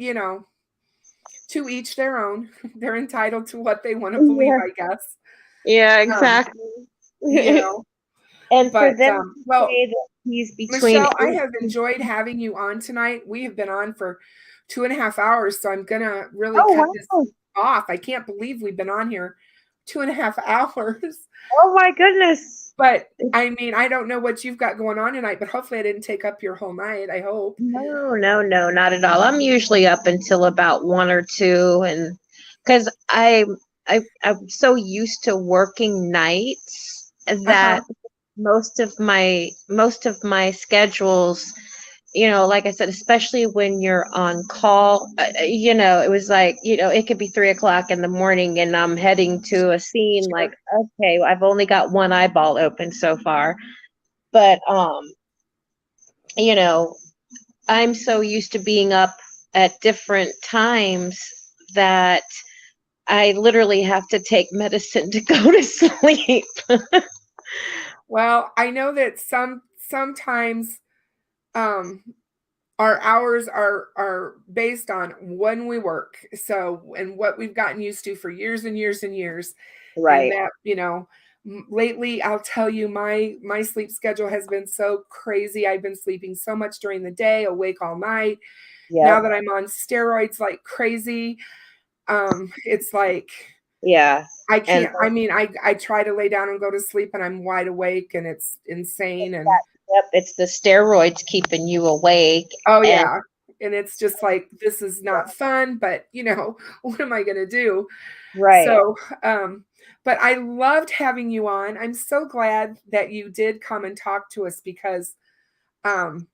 Speaker 1: to each their own. They're entitled to what they want to believe, I guess.
Speaker 2: Yeah, exactly.
Speaker 1: And
Speaker 2: for them to say that he's between
Speaker 1: Michelle, I have enjoyed having you on tonight. We have been on for 2.5 hours, so I'm gonna really cut this off. I can't believe we've been on here 2.5 hours.
Speaker 2: Oh my goodness.
Speaker 1: But I mean, I don't know what you've got going on tonight, but hopefully I didn't take up your whole night, I hope.
Speaker 2: No, not at all. I'm usually up until about 1 or 2, and because I'm so used to working nights that most of my schedules, like I said, especially when you're on call, it was like, it could be 3:00 in the morning and I'm heading to a scene. Like, okay, I've only got one eyeball open so far, but I'm so used to being up at different times that I literally have to take medicine to go to sleep.
Speaker 1: Well, I know that sometimes um our hours are based on when we work. So, and what we've gotten used to for years and years and years. And
Speaker 2: Right.
Speaker 1: that, lately I'll tell you my sleep schedule has been so crazy. I've been sleeping so much during the day, awake all night. Now
Speaker 2: Yep.
Speaker 1: that I'm on steroids like crazy, it's like
Speaker 2: Yeah.
Speaker 1: I
Speaker 2: And
Speaker 1: can't. I mean, I try to lay down and go to sleep, and I'm wide awake, and it's insane. And
Speaker 2: yep, it's the steroids keeping you awake.
Speaker 1: oh
Speaker 2: And
Speaker 1: yeah, and it's just like this is not fun, but what am I going to do?
Speaker 2: right.
Speaker 1: So, but I loved having you on. I'm so glad that you did come and talk to us because um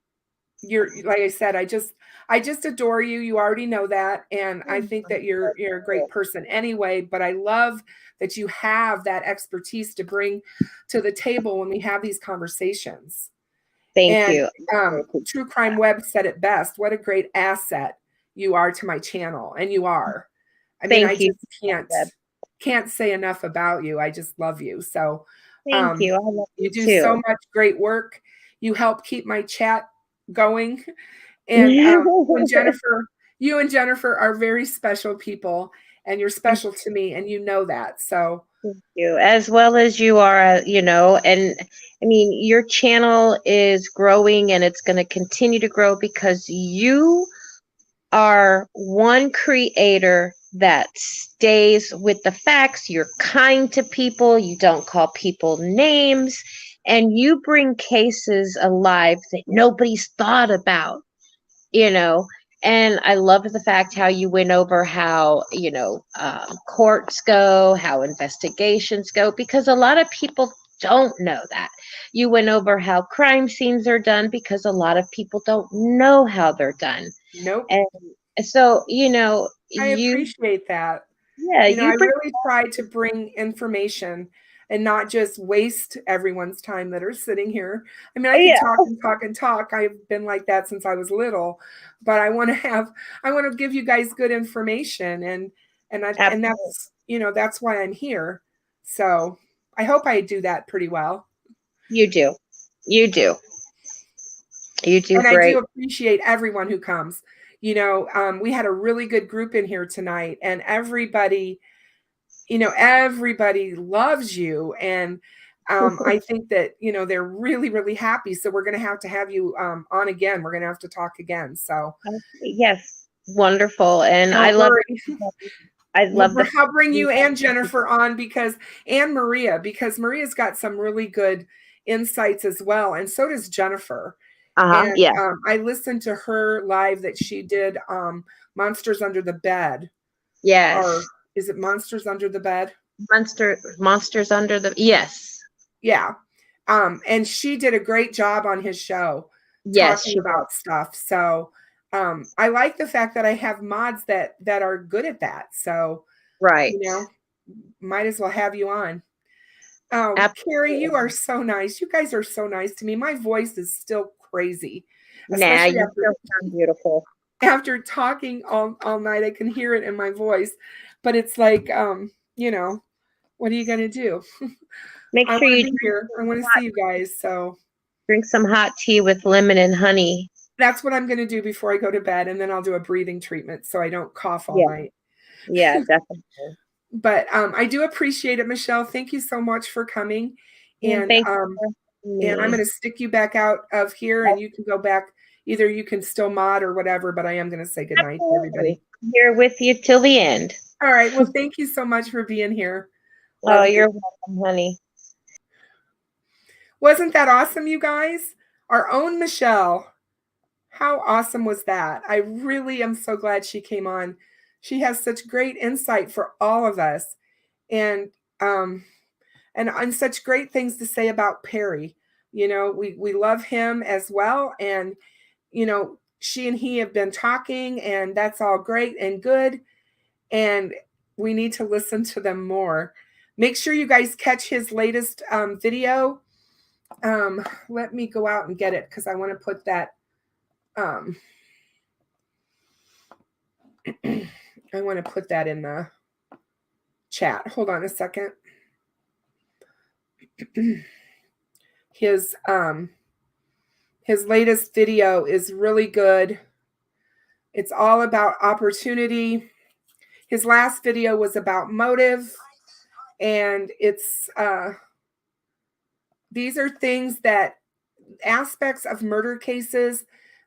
Speaker 1: you're, like I said, I just adore you. You already know that, and I think that you're a great person anyway, but I love that you have that expertise to bring to the table when we have these conversations.
Speaker 2: Thank
Speaker 1: And
Speaker 2: you.
Speaker 1: True Crime Web said it best. What a great asset you are to my channel, and you are. I mean, I
Speaker 2: Thank you.
Speaker 1: just can't say enough about you. I just love you. So,
Speaker 2: Thank you. I love
Speaker 1: you
Speaker 2: you
Speaker 1: do so
Speaker 2: too.
Speaker 1: much great work. You help keep my chat going. And you and Jennifer are very special people, and you're special to me, and you know that. So,
Speaker 2: Thank you, as well as you are, and I mean, your channel is growing and it's going to continue to grow because you are one creator that stays with the facts. You're kind to people, you don't call people names, and you bring cases alive that nobody's thought about, you know. And I love the fact how you went over how, courts go, how investigations go, because a lot of people don't know that. You went over how crime scenes are done because a lot of people don't know how they're done.
Speaker 1: nope.
Speaker 2: And so,
Speaker 1: I
Speaker 2: you,
Speaker 1: appreciate that.
Speaker 2: yeah,
Speaker 1: I
Speaker 2: you bring,
Speaker 1: really try to bring information and not just waste everyone's time that are sitting here. I mean, I could
Speaker 2: yeah,
Speaker 1: talk and talk and talk. I've been like that since I was little, but I want to give you guys good information, and
Speaker 2: absolutely.
Speaker 1: that's why I'm here. So I hope I do that pretty well.
Speaker 2: You do. You do. You do
Speaker 1: And I do
Speaker 2: great.
Speaker 1: appreciate everyone who comes. We had a really good group in here tonight, and everybody loves you. And I think that, they're really, really happy. So we're going to have you on again. We're going to have to talk again. So
Speaker 2: Yes, wonderful. And I
Speaker 1: don't
Speaker 2: love,
Speaker 1: worry.
Speaker 2: I love the
Speaker 1: I'll bring you and Jennifer on and Maria, because Maria's got some really good insights as well. And so does Jennifer.
Speaker 2: uh-huh,
Speaker 1: And
Speaker 2: yeah.
Speaker 1: I listened to her live that she did, Monsters Under the Bed. Or
Speaker 2: Yes.
Speaker 1: is it Monsters Under the Bed?
Speaker 2: Monsters under the, yes.
Speaker 1: Yeah. And she did a great job on his show
Speaker 2: Yes,
Speaker 1: talking
Speaker 2: she did.
Speaker 1: about stuff. So I like the fact that I have mods that are good at that. So,
Speaker 2: Right.
Speaker 1: you know, might as well have you on. Oh, Carrie, you
Speaker 2: Absolutely.
Speaker 1: are so nice. You guys are so nice to me. My voice is still crazy,
Speaker 2: Nah,
Speaker 1: especially
Speaker 2: you still sound beautiful.
Speaker 1: after talking all night. I can hear it in my voice, but it's like, what are you going to do?
Speaker 2: Make
Speaker 1: I
Speaker 2: sure
Speaker 1: want to
Speaker 2: you
Speaker 1: be here. I want to see you guys. So
Speaker 2: drink some hot tea with lemon and honey.
Speaker 1: that's what I'm going to do before I go to bed. And then I'll do a breathing treatment so I don't cough all
Speaker 2: Yeah,
Speaker 1: night.
Speaker 2: yeah, definitely.
Speaker 1: But I do appreciate it, Michelle. Thank you so much for coming.
Speaker 2: And
Speaker 1: And
Speaker 2: thank you for having
Speaker 1: I'm
Speaker 2: me.
Speaker 1: going to stick you back out of here, and you can go back. Either you can still mod or whatever, but I am going to say goodnight to everybody.
Speaker 2: Absolutely. Here with you till the end.
Speaker 1: All right. Well, thank you so much for being here.
Speaker 2: Oh,
Speaker 1: Love you.
Speaker 2: you're welcome, honey.
Speaker 1: Wasn't that awesome, you guys? Our own Michelle. How awesome was that? I really am so glad she came on. She has such great insight for all of us, and um, and such great things to say about Perry. We love him as well, and she and he have been talking, and that's all great and good, and we need to listen to them more. Make sure you guys catch his latest video. Let me go out and get it because I want to put that I want to put that in the chat. Hold on a second. His latest video is really good. It's all about opportunity. His last video was about motive, and it's these are things that aspects of murder cases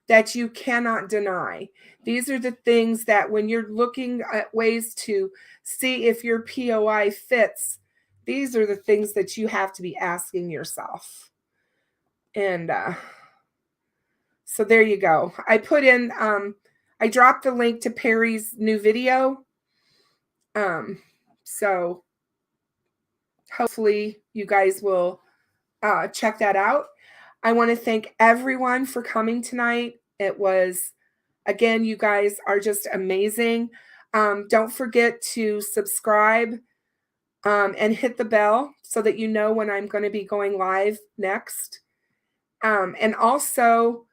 Speaker 1: that you cannot deny. These are the things that when you're looking at ways to see if your POI fits, these are the things that you have to be asking yourself. And so there you go. I put in, I dropped the link to Perry's new video. So hopefully you guys will check that out. I want to thank everyone for coming tonight. It was, again, you guys are just amazing. Don't forget to subscribe and hit the bell so that you know when I'm going to be going live next. And also,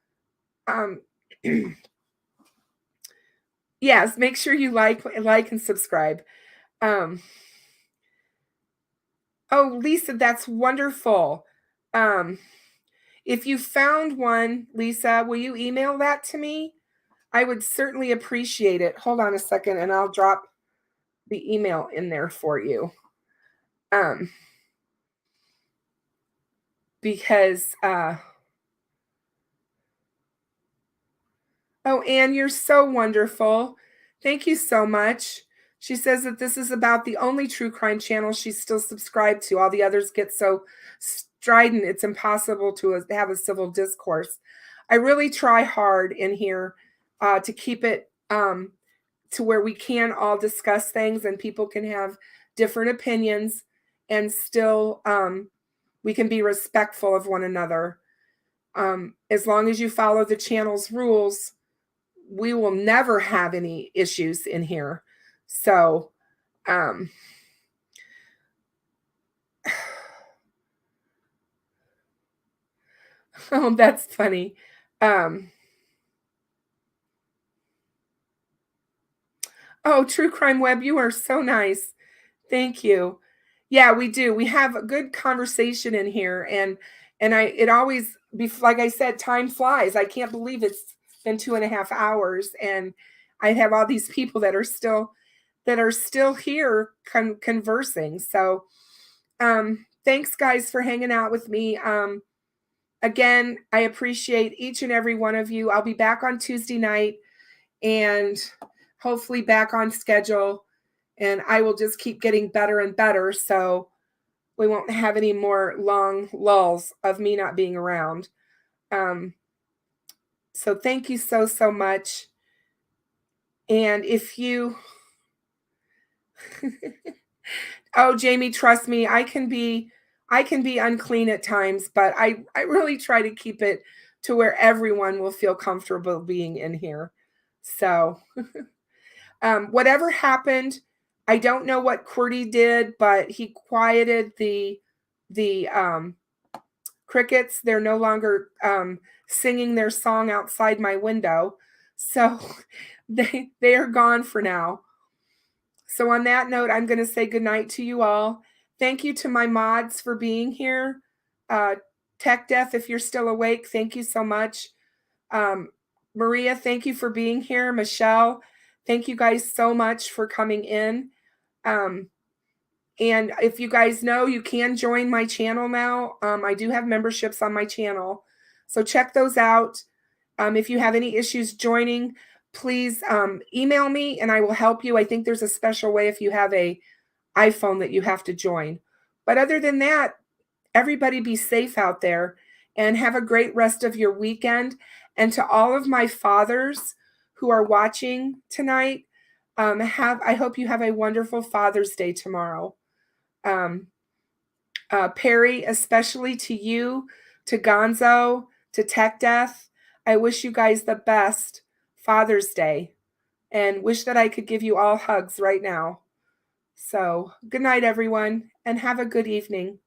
Speaker 1: yes, make sure you like and subscribe. Oh, Lisa, that's wonderful. If you found one, Lisa, will you email that to me? I would certainly appreciate it. Hold on a second and I'll drop the email in there for you. Because, oh, Anne, you're so wonderful. Thank you so much. She says that this is about the only true crime channel she's still subscribed to. All the others get so strident, it's impossible to have a civil discourse. I really try hard in here to keep it to where we can all discuss things and people can have different opinions and still we can be respectful of one another. As long as you follow the channel's rules, we will never have any issues in here. So, oh, that's funny. Oh, True Crime Web, you are so nice. Thank you. Yeah, we do. We have a good conversation in here, and it always, like I said, time flies. I can't believe it's been 2.5 hours, and I have all these people that are still here conversing. So, thanks guys for hanging out with me. Again, I appreciate each and every one of you. I'll be back on Tuesday night and hopefully back on schedule, and I will just keep getting better and better. So we won't have any more long lulls of me not being around. So thank you so, so much. And if you, oh, Jamie, trust me, I can be unclean at times, but I really try to keep it to where everyone will feel comfortable being in here. So whatever happened, I don't know what QWERTY did, but he quieted the crickets. They're no longer singing their song outside my window. So they are gone for now. So on that note, I'm going to say goodnight to you all. Thank you to my mods for being here. Tech Deaf, if you're still awake, thank you so much. Maria, thank you for being here. Michelle, thank you guys so much for coming in. And if you guys know, you can join my channel now. I do have memberships on my channel, so check those out. If you have any issues joining, please email me and I will help you. I think there's a special way if you have a iPhone that you have to join. But other than that, everybody be safe out there and have a great rest of your weekend. And to all of my fathers who are watching tonight, I hope you have a wonderful Father's Day tomorrow. Perry, especially to you, to Gonzo, to Tech Death, I wish you guys the best Father's Day and wish that I could give you all hugs right now. So good night, everyone, and have a good evening.